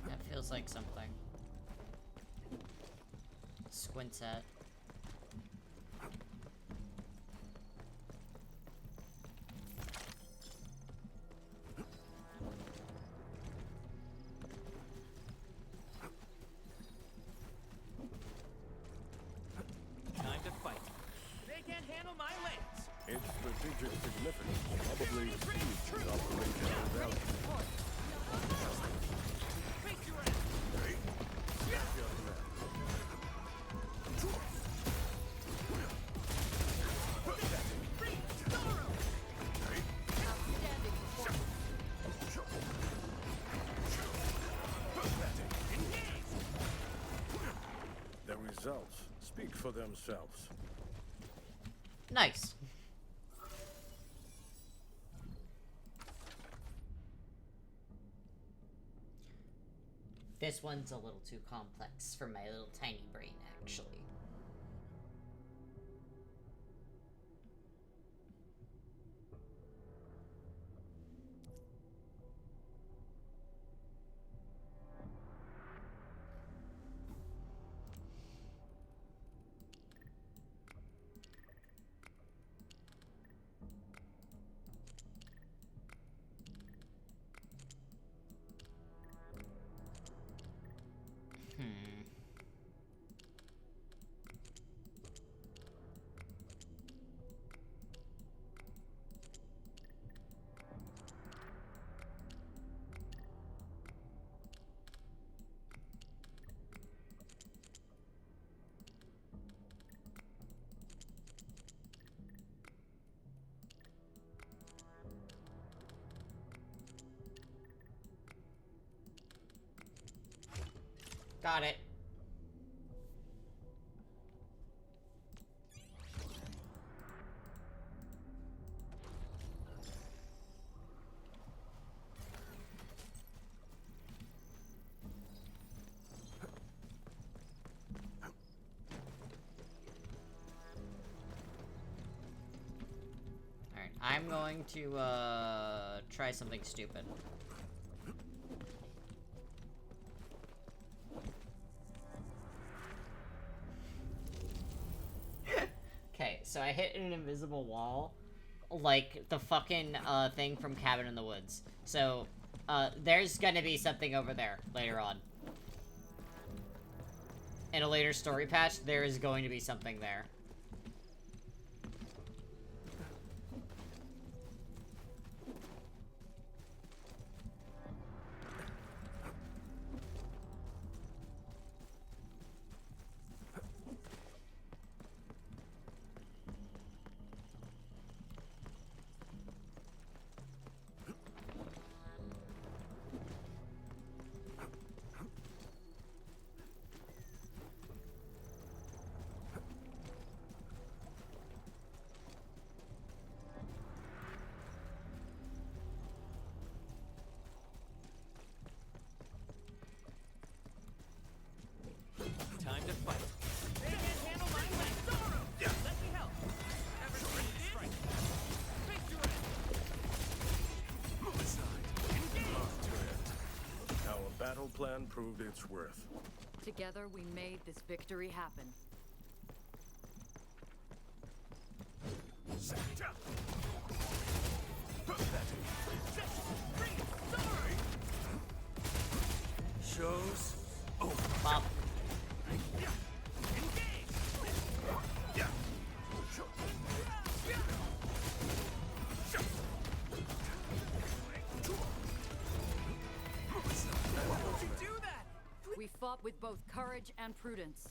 That feels like something. Squints at. Time to fight. They can't handle my legs. Its strategic significance probably exceeds its operational value. The results speak for themselves. Nice. This one's a little too complex for my little tiny brain, actually. Got it. Alright, I'm going to, try something stupid. Okay, so I hit an invisible wall, like the fucking, thing from Cabin in the Woods. So, there's gonna be something over there later on. In a later story patch, there is going to be something there. Time to fight. They can't handle my legs. Let me help. Ever ready to strike? Face your end. Move aside. Our battle plan proved its worth. Together, we made this victory happen. Shows over. Pop. We fought with both courage and prudence.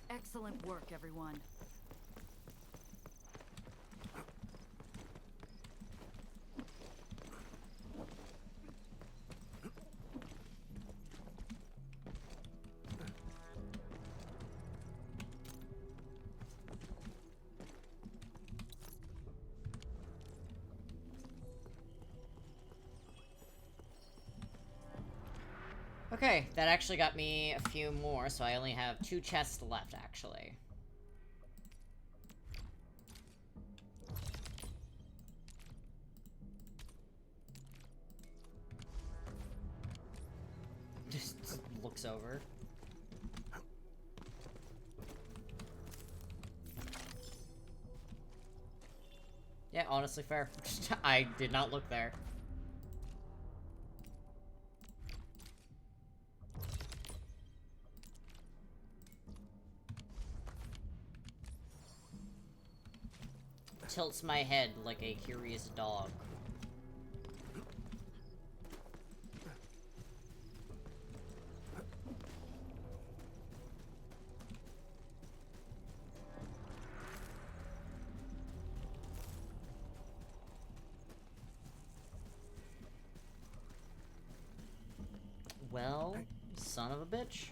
Excellent work, everyone. Okay, that actually got me a few more, so I only have 2 chests left, actually. Just looks over. Yeah, honestly fair. I did not look there. Tilts my head like a curious dog. Well, son of a bitch.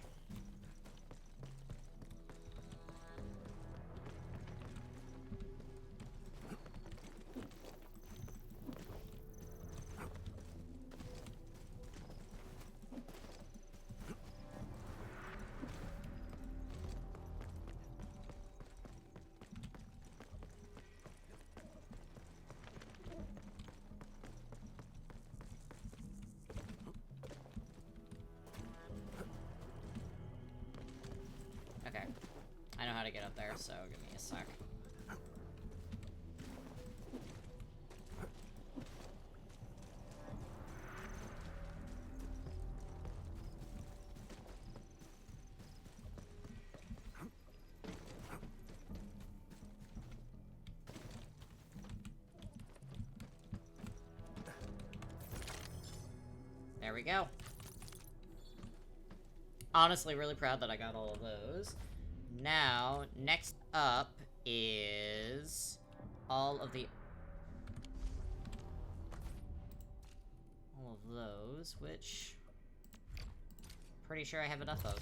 Okay. I know how to get up there, so give me a sec. There we go. Honestly, really proud that I got all of those. Now, next up is all of those, which pretty sure I have enough of.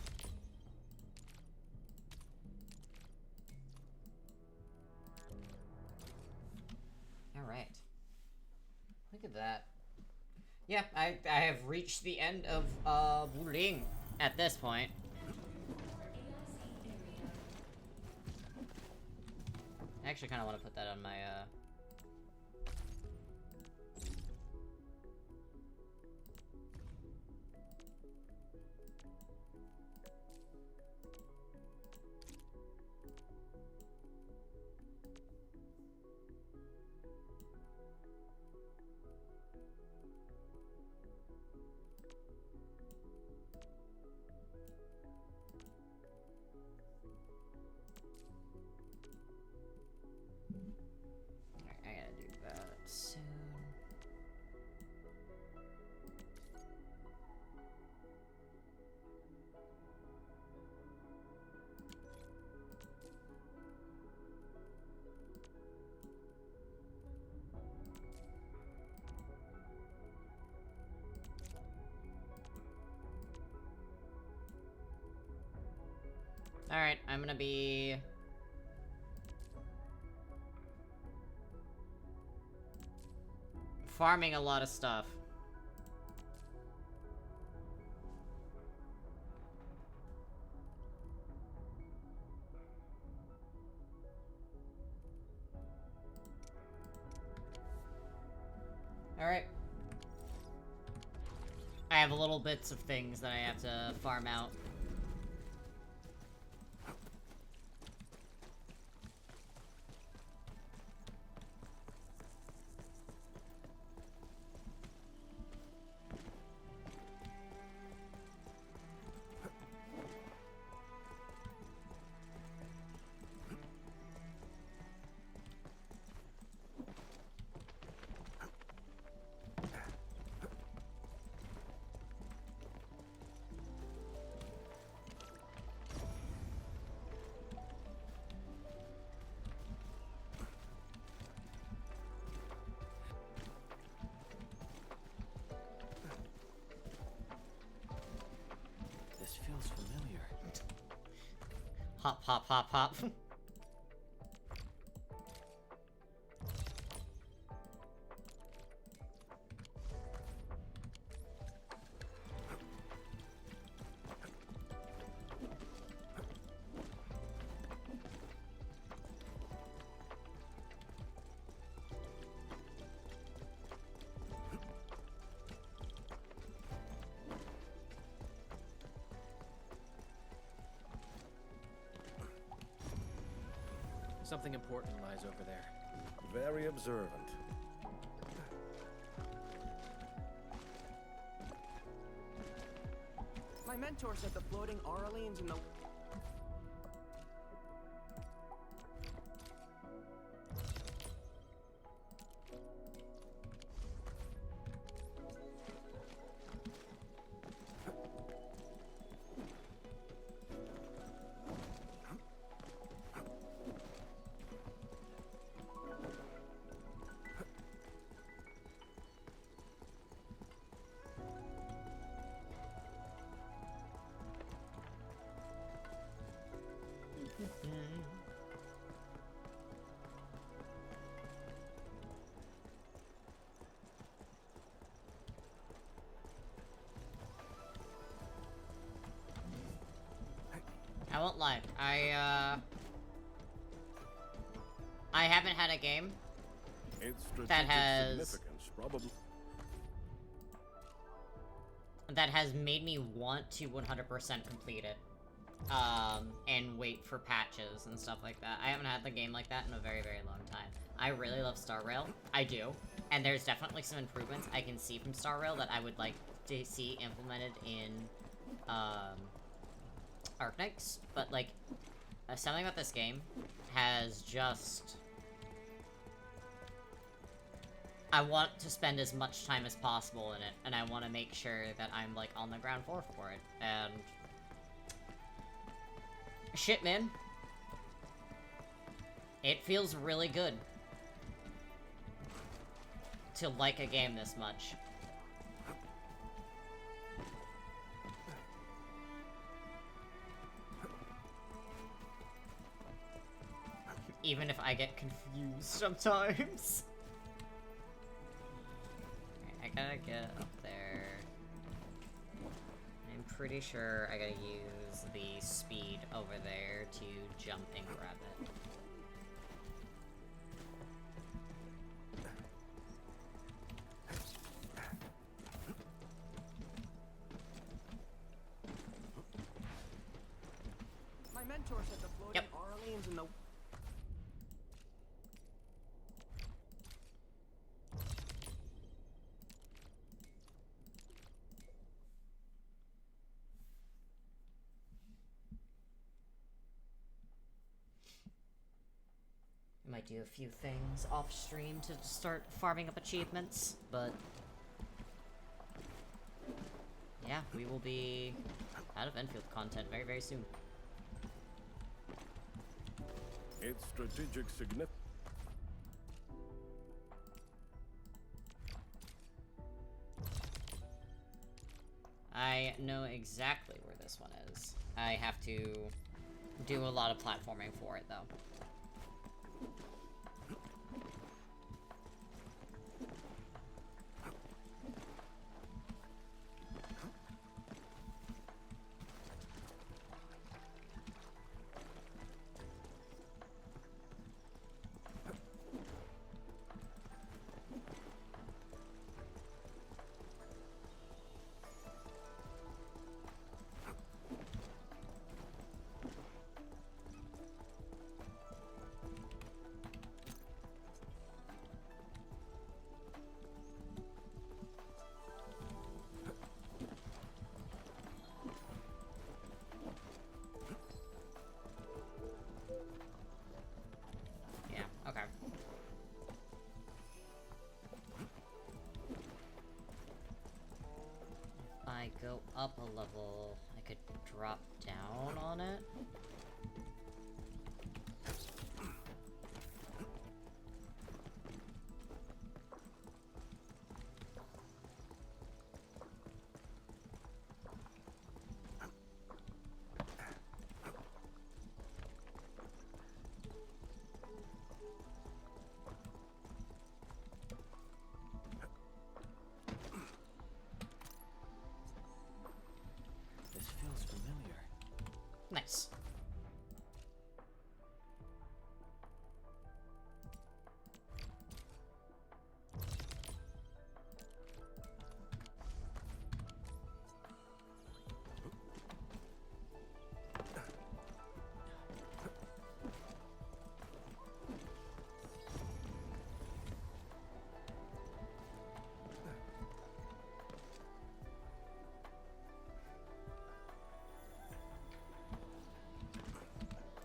All right. Look at that. Yeah, I have reached the end of Wuling at this point. I actually kind of want to put that on my I gotta do that soon. Alright, I'm gonna be farming a lot of stuff. Alright. I have little bits of things that I have to farm out. This feels familiar. Hop, hop, hop, hop. Something important lies over there. Very observant. My mentor said the floating Aurelians in the... I won't lie. I haven't had a game that has made me want to 100% complete it. And wait for patches and stuff like that. I haven't had the game like that in a very, very long time. I really love Star Rail. I do. And there's definitely some improvements I can see from Star Rail that I would like to see implemented in, Arknights. But, like, something about this game has just... I want to spend as much time as possible in it, and I want to make sure that I'm, like, on the ground floor for it. And... shit, man. It feels really good to like a game this much. Even if I get confused sometimes. Okay, I gotta get up there. I'm pretty sure I gotta use the speed over there to jump and grab it. My mentor said the floating Aurelians in the... Might do a few things off stream to start farming up achievements, but yeah, we will be out of Enfield content very, very soon. Its strategic significance. I know exactly where this one is. I have to do a lot of platforming for it, though. I go up a level, I could drop down on it. Nice.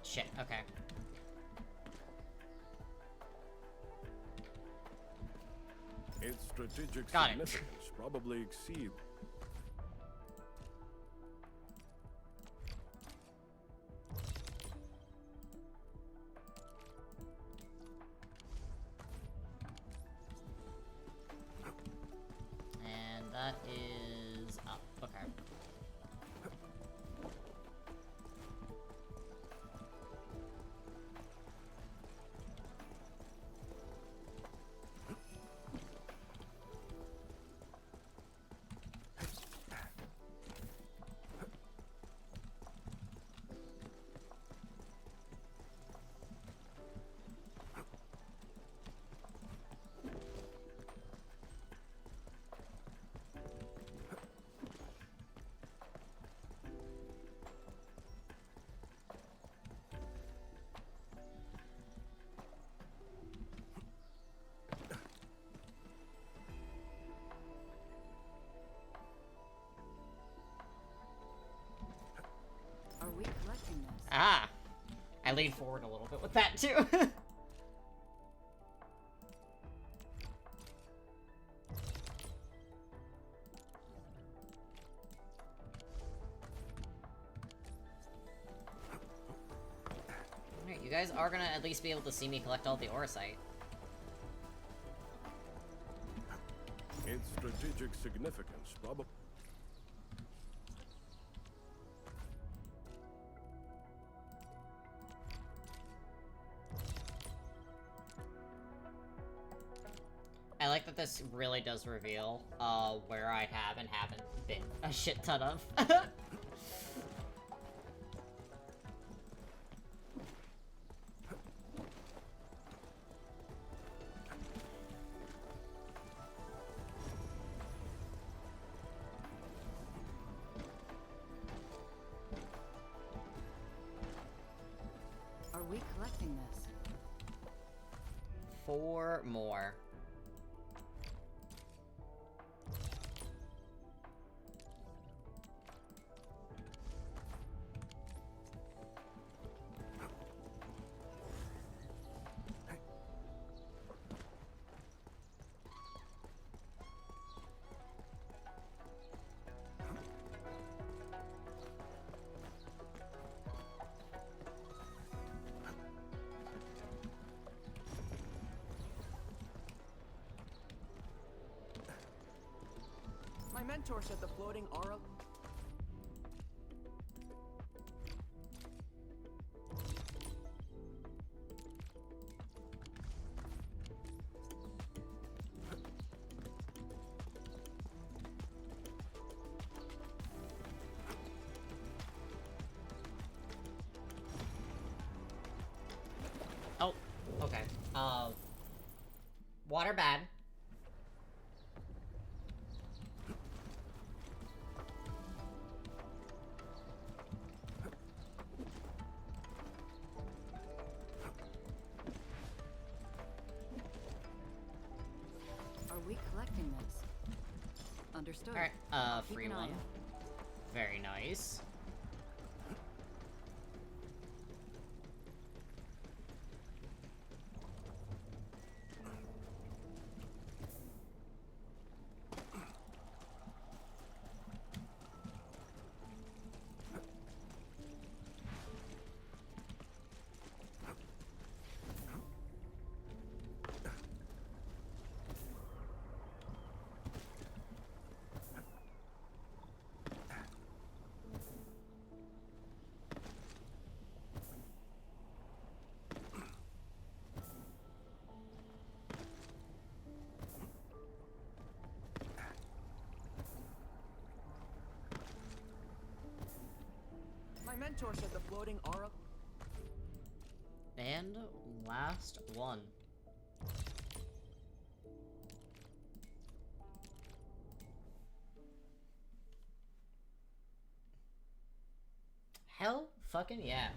Shit, okay. Its strategic Got it. significance probably exceeds. And that is up. Okay. Are we collecting this? Ah! I leaned forward a little bit with that, too. Alright, you guys are gonna at least be able to see me collect all the Orosite. Its strategic significance probably. I like that this really does reveal, where I have and haven't been a shit ton of. Are we collecting this? 4 more. My mentor said the floating aura... Oh, okay. Water bad. Are we collecting this? Understood. Alright, I'll keep free an eye one. out. Very nice. My mentor said the floating aura... And last one. Hell fucking yeah.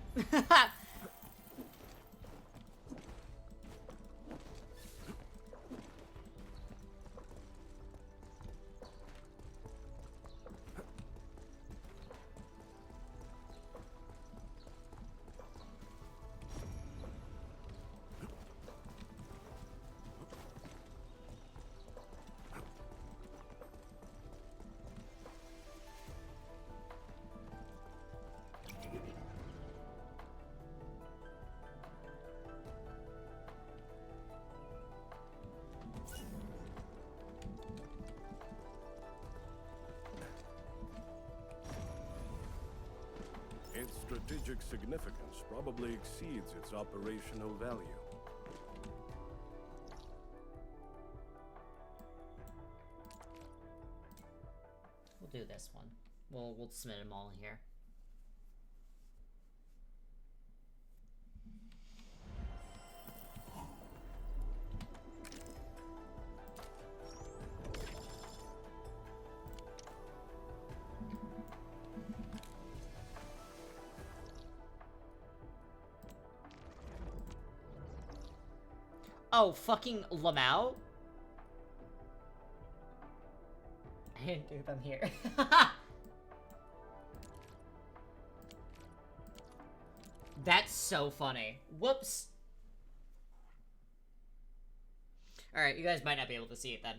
strategic significance probably exceeds its operational value. We'll do this one. We'll submit them all here. Oh, fucking Lamau? I didn't do them here. That's so funny. Whoops. Alright, you guys might not be able to see it then.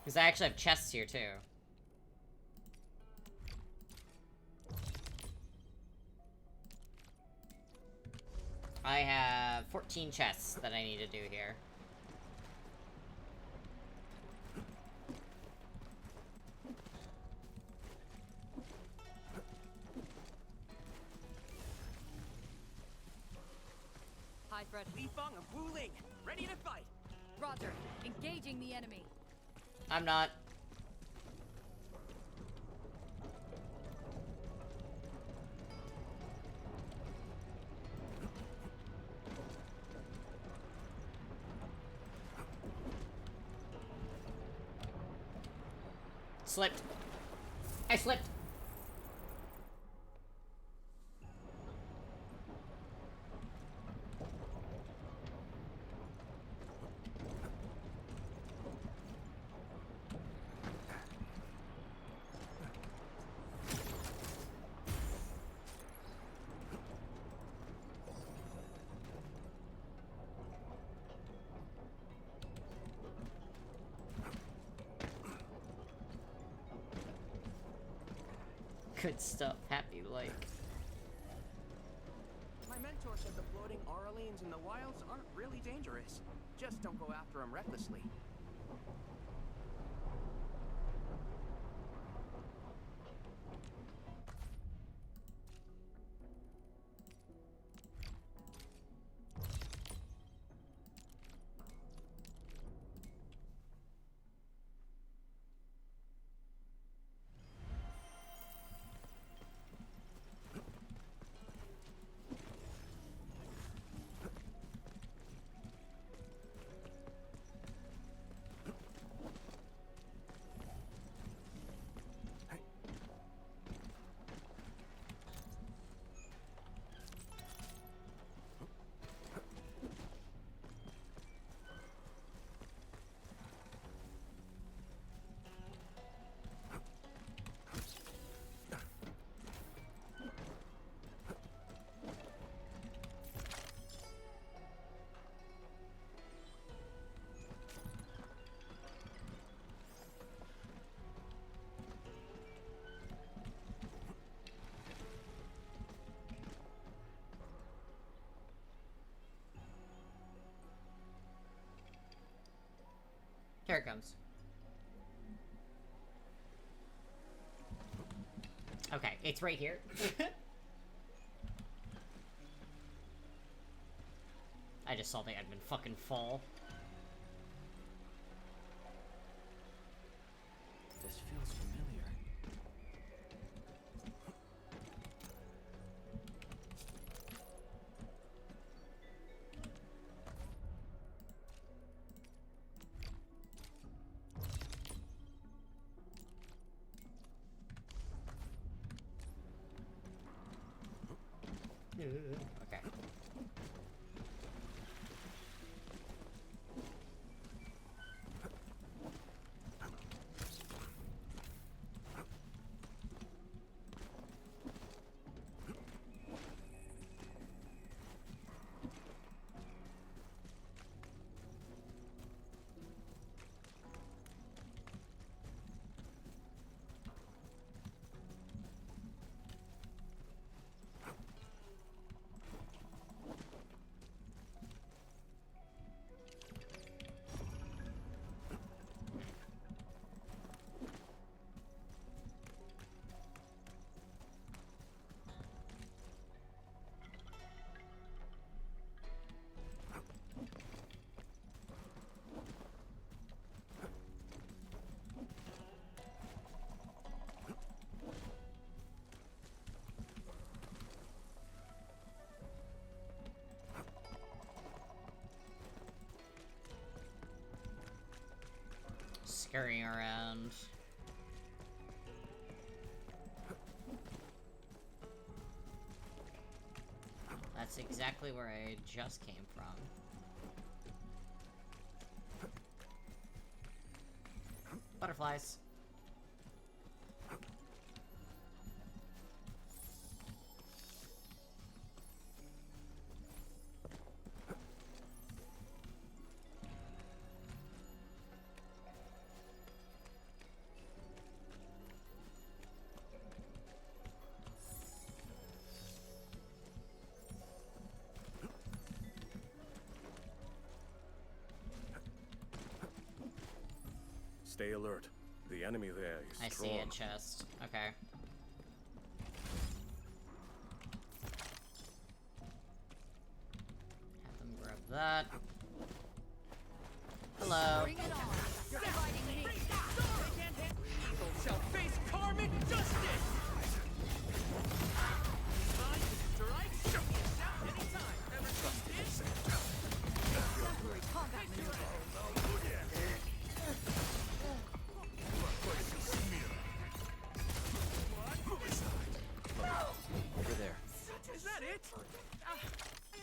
Because I actually have chests here too. I have 14 chests that I need to do here. Hi, Fred. Li Feng and Wu Ling, ready to fight. Roger. Engaging the enemy. I'm not. Slipped. I slipped. Good stuff, Happy Lake. My mentor said the floating Aurelians in the wilds aren't really dangerous. Just don't go after them recklessly. Here it comes. Okay, it's right here. I just saw the admin fucking fall. This feels familiar. Okay. scurrying around. That's exactly where I just came from. Butterflies. Stay alert. The enemy there is I strong. see a chest. Okay. Have them grab that. Hello. Bring it on. You're fighting me. Evil shall face karmic justice. Fine, strike. Show yourself anytime. Ever trust this? Temporary combat maneuver. Over there. Is that it? I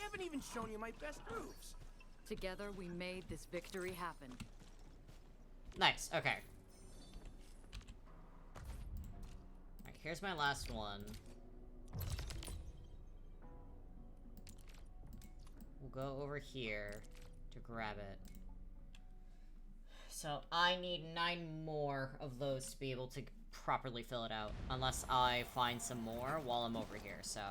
haven't even shown you my best moves. Together, we made this victory happen. Nice, okay. Alright, here's my last one. We'll go over here to grab it. So I need 9 more of those to be able to properly fill it out. Unless I find some more while I'm over here, so...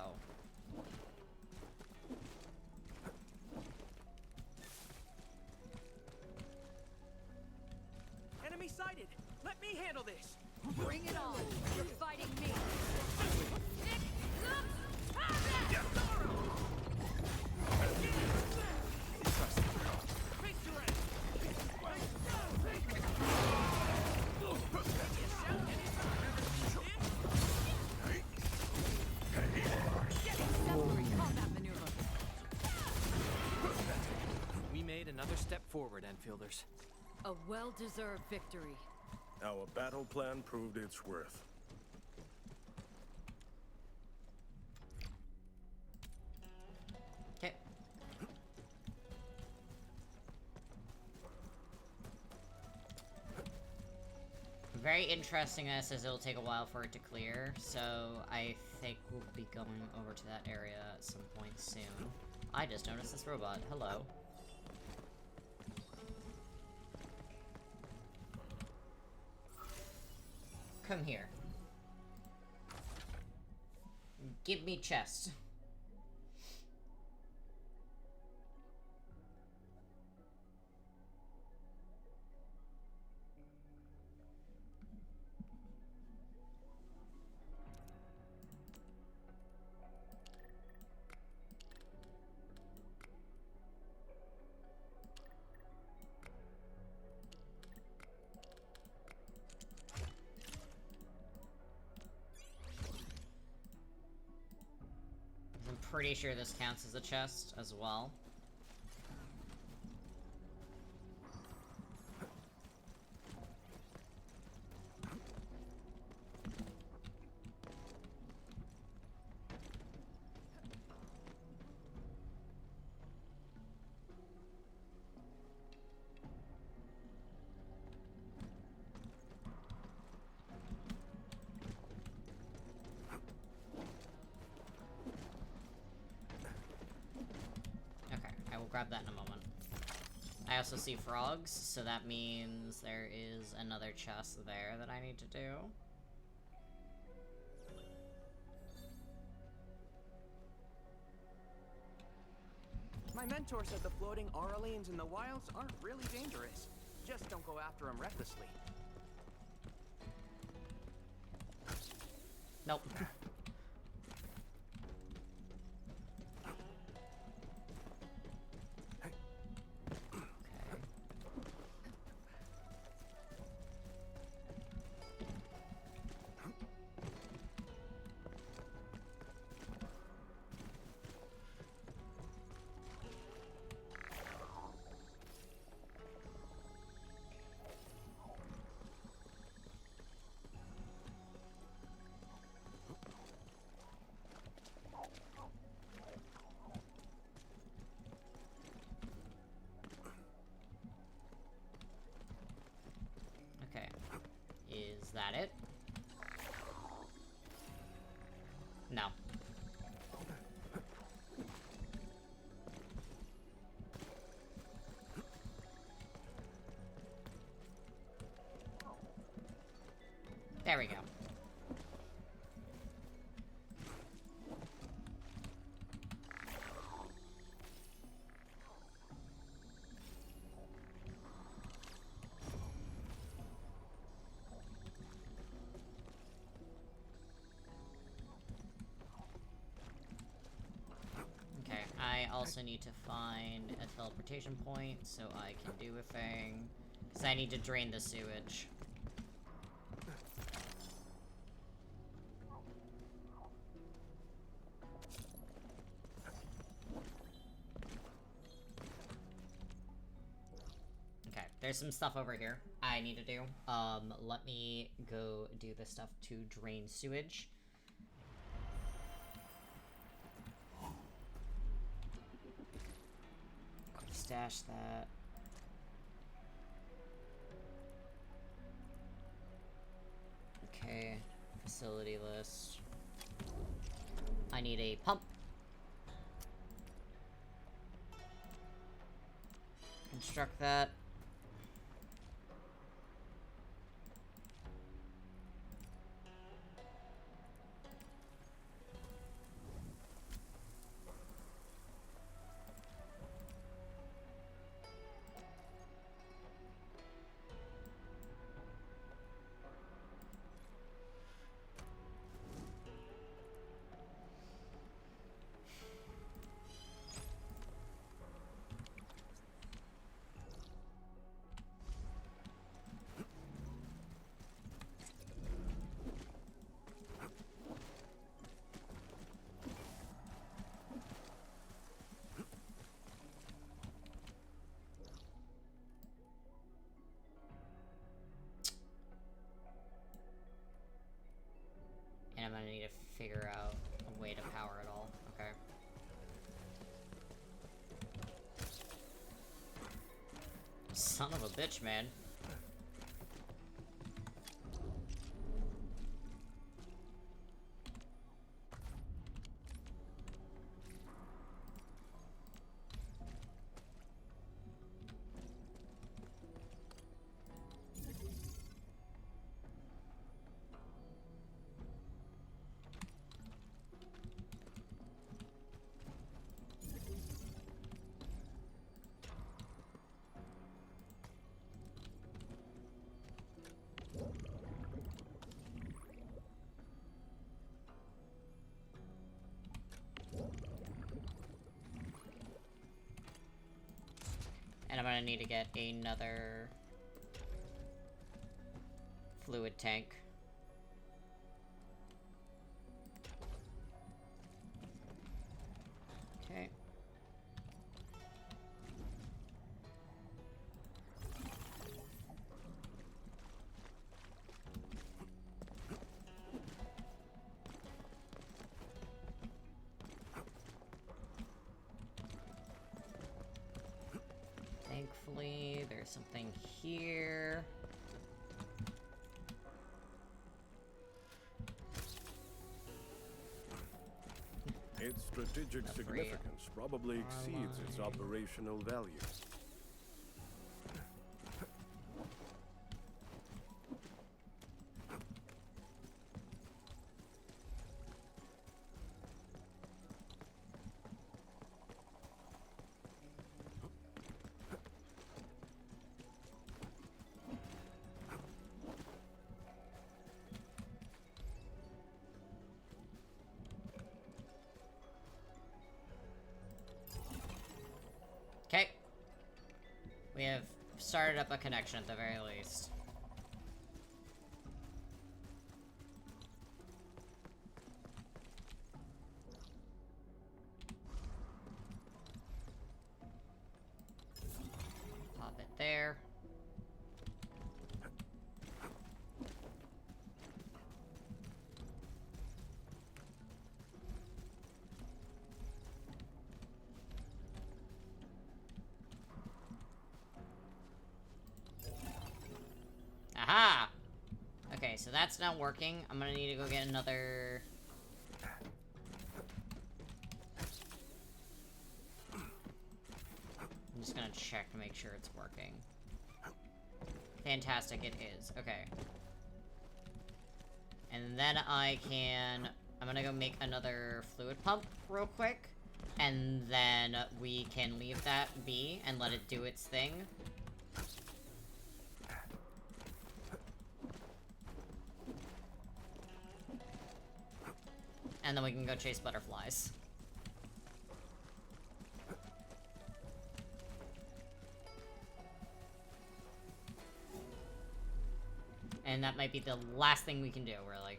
Enemy sighted. Let me handle this. Bring it on. You're fighting me. Exemplary combat maneuver. We made another step forward, Enfielders. A well-deserved victory. Our battle plan proved its worth. Okay. Very interesting as it'll take a while for it to clear, so I think we'll be going over to that area at some point soon. I just noticed this robot. Hello. Come here. Give me chest. I'm pretty sure this counts as a chest as well. Grab that in a moment. I also see frogs, so that means there is another chest there that I need to do. My mentor said the floating Aurelians in the wilds aren't really dangerous. Just don't go after them recklessly. Nope. that it? No. There we go. Okay, I also need to find a teleportation point so I can do a thing. Because I need to drain the sewage. Okay, there's some stuff over here I need to do. Let me go do the stuff to drain sewage. Stash that. Okay, facility list. I need a pump. Construct that. And I'm gonna need to figure out a way to power it all. Okay. Son of a bitch, man. And I'm gonna need to get another fluid tank. Okay. Thankfully, there's something here. Its strategic significance probably exceeds its operational value. Okay. We have started up a connection at the very least. Pop it there. Okay, so that's not working. I'm gonna need to go get another... I'm just gonna check to make sure it's working. Fantastic, it is. Okay. And then I can... I'm gonna go make another fluid pump real quick. And then we can leave that be and let it do its thing. And then we can go chase butterflies. And that might be the last thing we can do, really.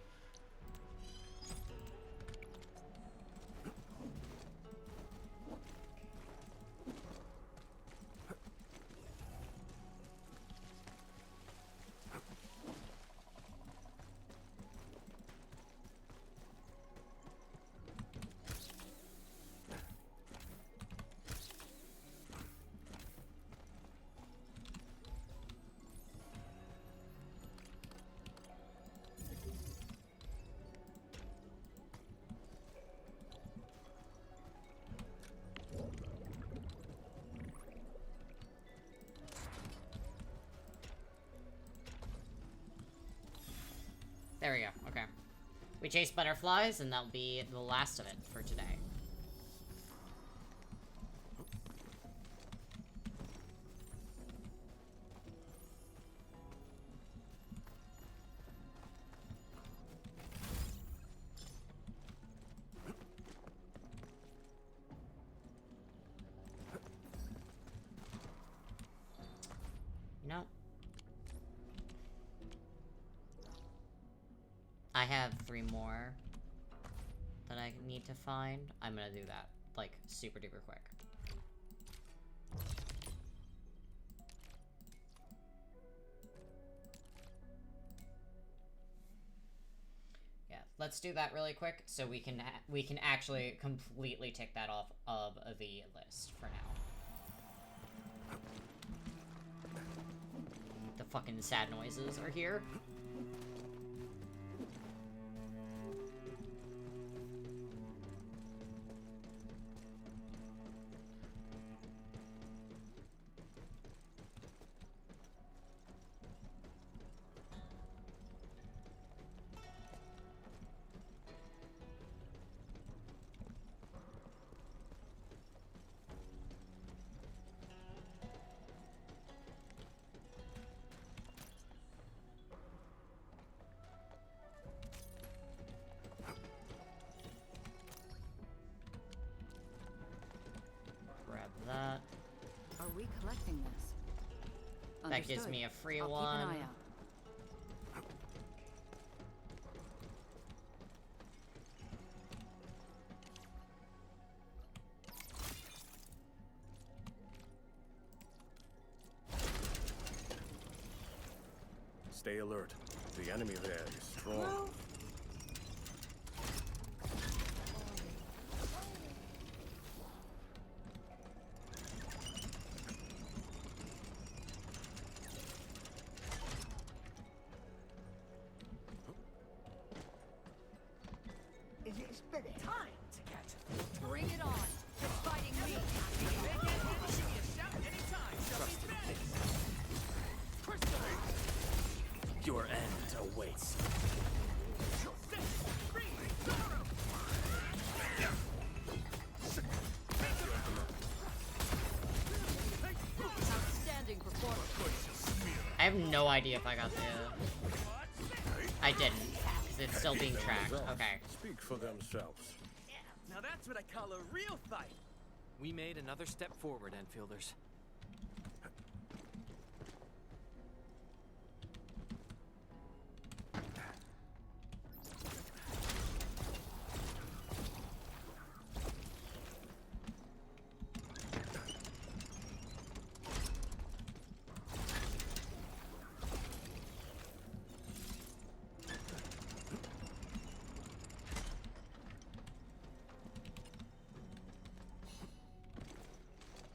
There we go, okay. We chase butterflies, and that'll be the last of it for today. No. I have 3 more that I need to find. I'm gonna do that, like, super duper quick. Yeah, let's do that really quick so we can actually completely tick that off of the list for now. The fucking sad noises are here. That. Are we collecting this? That gives me a free I'll one. Keep an eye out. Stay alert. The enemy there is strong. Well, It's been time to catch it. bring it on. You're fighting me. Your end awaits. Outstanding performance. I have no idea if I got the... I didn't, because it's still being tracked. Okay. Speak for themselves. Now that's what I call a real fight. We made another step forward, Enfielders.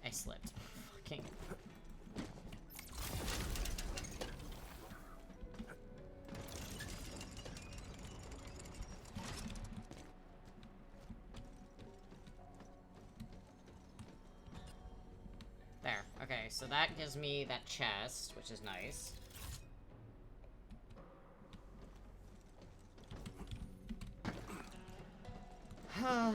I slipped. so that gives me that chest, which is nice. High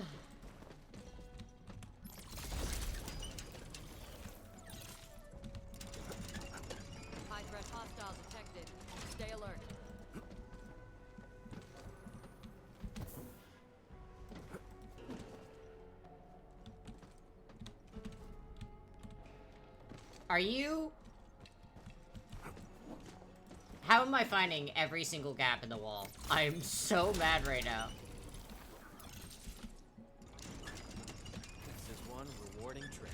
threat hostile detected. Stay alert. Are you... How am I finding every single gap in the wall? I'm so mad right now. This is one rewarding trip.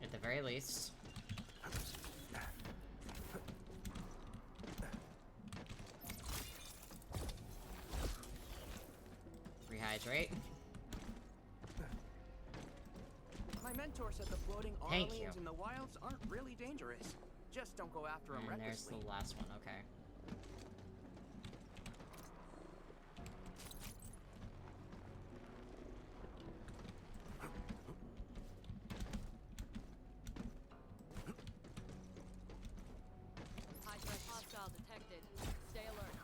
At the very least. Rehydrate. My mentor said the floating Thank you. Arlings in the wilds aren't really dangerous. Just don't go after them And there's recklessly. the last one, okay. High threat hostile detected. Stay alert.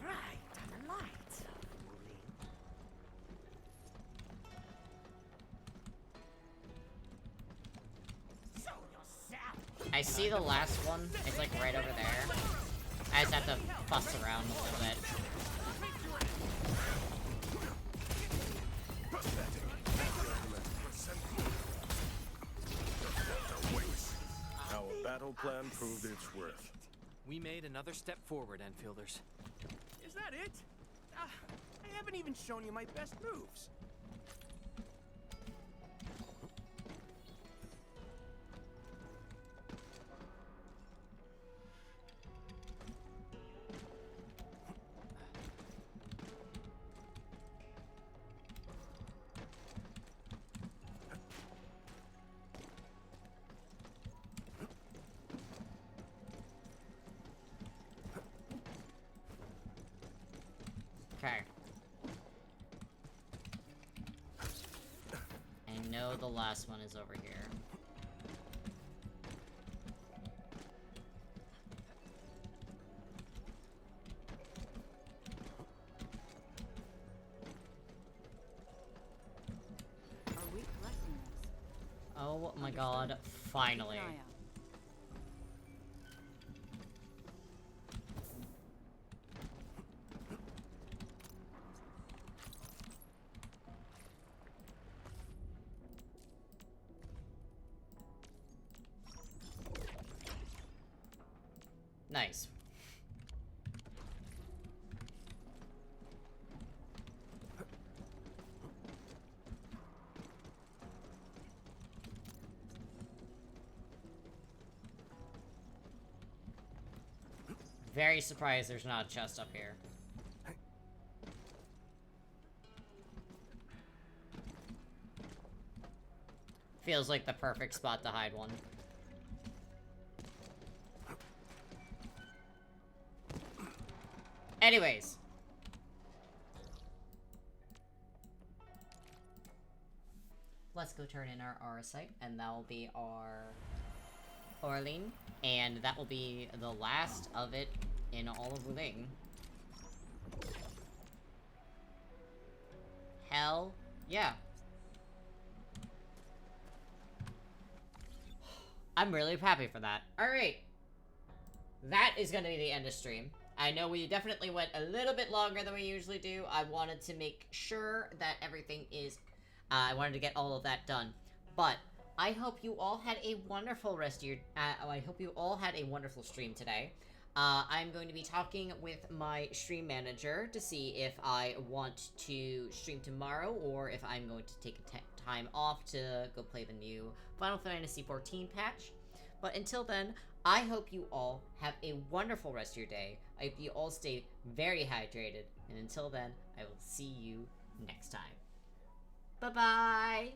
Right on the light. Show yourself. I see the last one. It's like right over there. I just have to fuss around a little bit. Our battle plan proved its worth. We made another step forward, Enfielders. Is that it? I haven't even shown you my best moves. Okay. I know the last one is over here. Are we collecting this? Oh my god, finally. Keep an eye out. Nice. Very surprised there's not a chest up here. Feels like the perfect spot to hide one. Anyways. Let's go turn in our aura site, and that will be our Orlean, and that will be the last of it in all of Wuling. Hell yeah. I'm really happy for that. Alright. That is going to be the end of stream. I know we definitely went a little bit longer than we usually do. I wanted to make sure that everything is... I wanted to get all of that done. But I hope you all had a wonderful rest of your... I hope you all had a wonderful stream today. I'm going to be talking with my stream manager to see if I want to stream tomorrow or if I'm going to take time off to go play the new Final Fantasy XIV patch. But until then, I hope you all have a wonderful rest of your day. I hope you all stay very hydrated. And until then, I will see you next time. Bye-bye!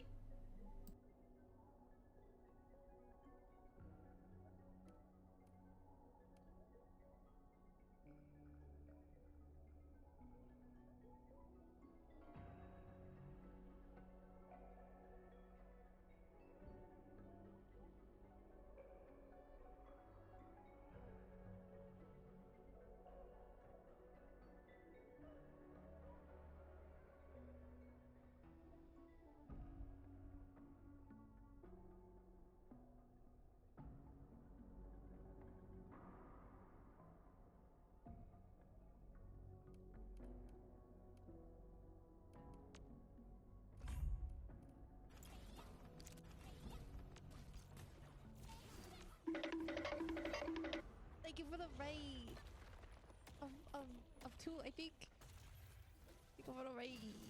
Thank you for the raid of 2, I think. Thank you for the raid.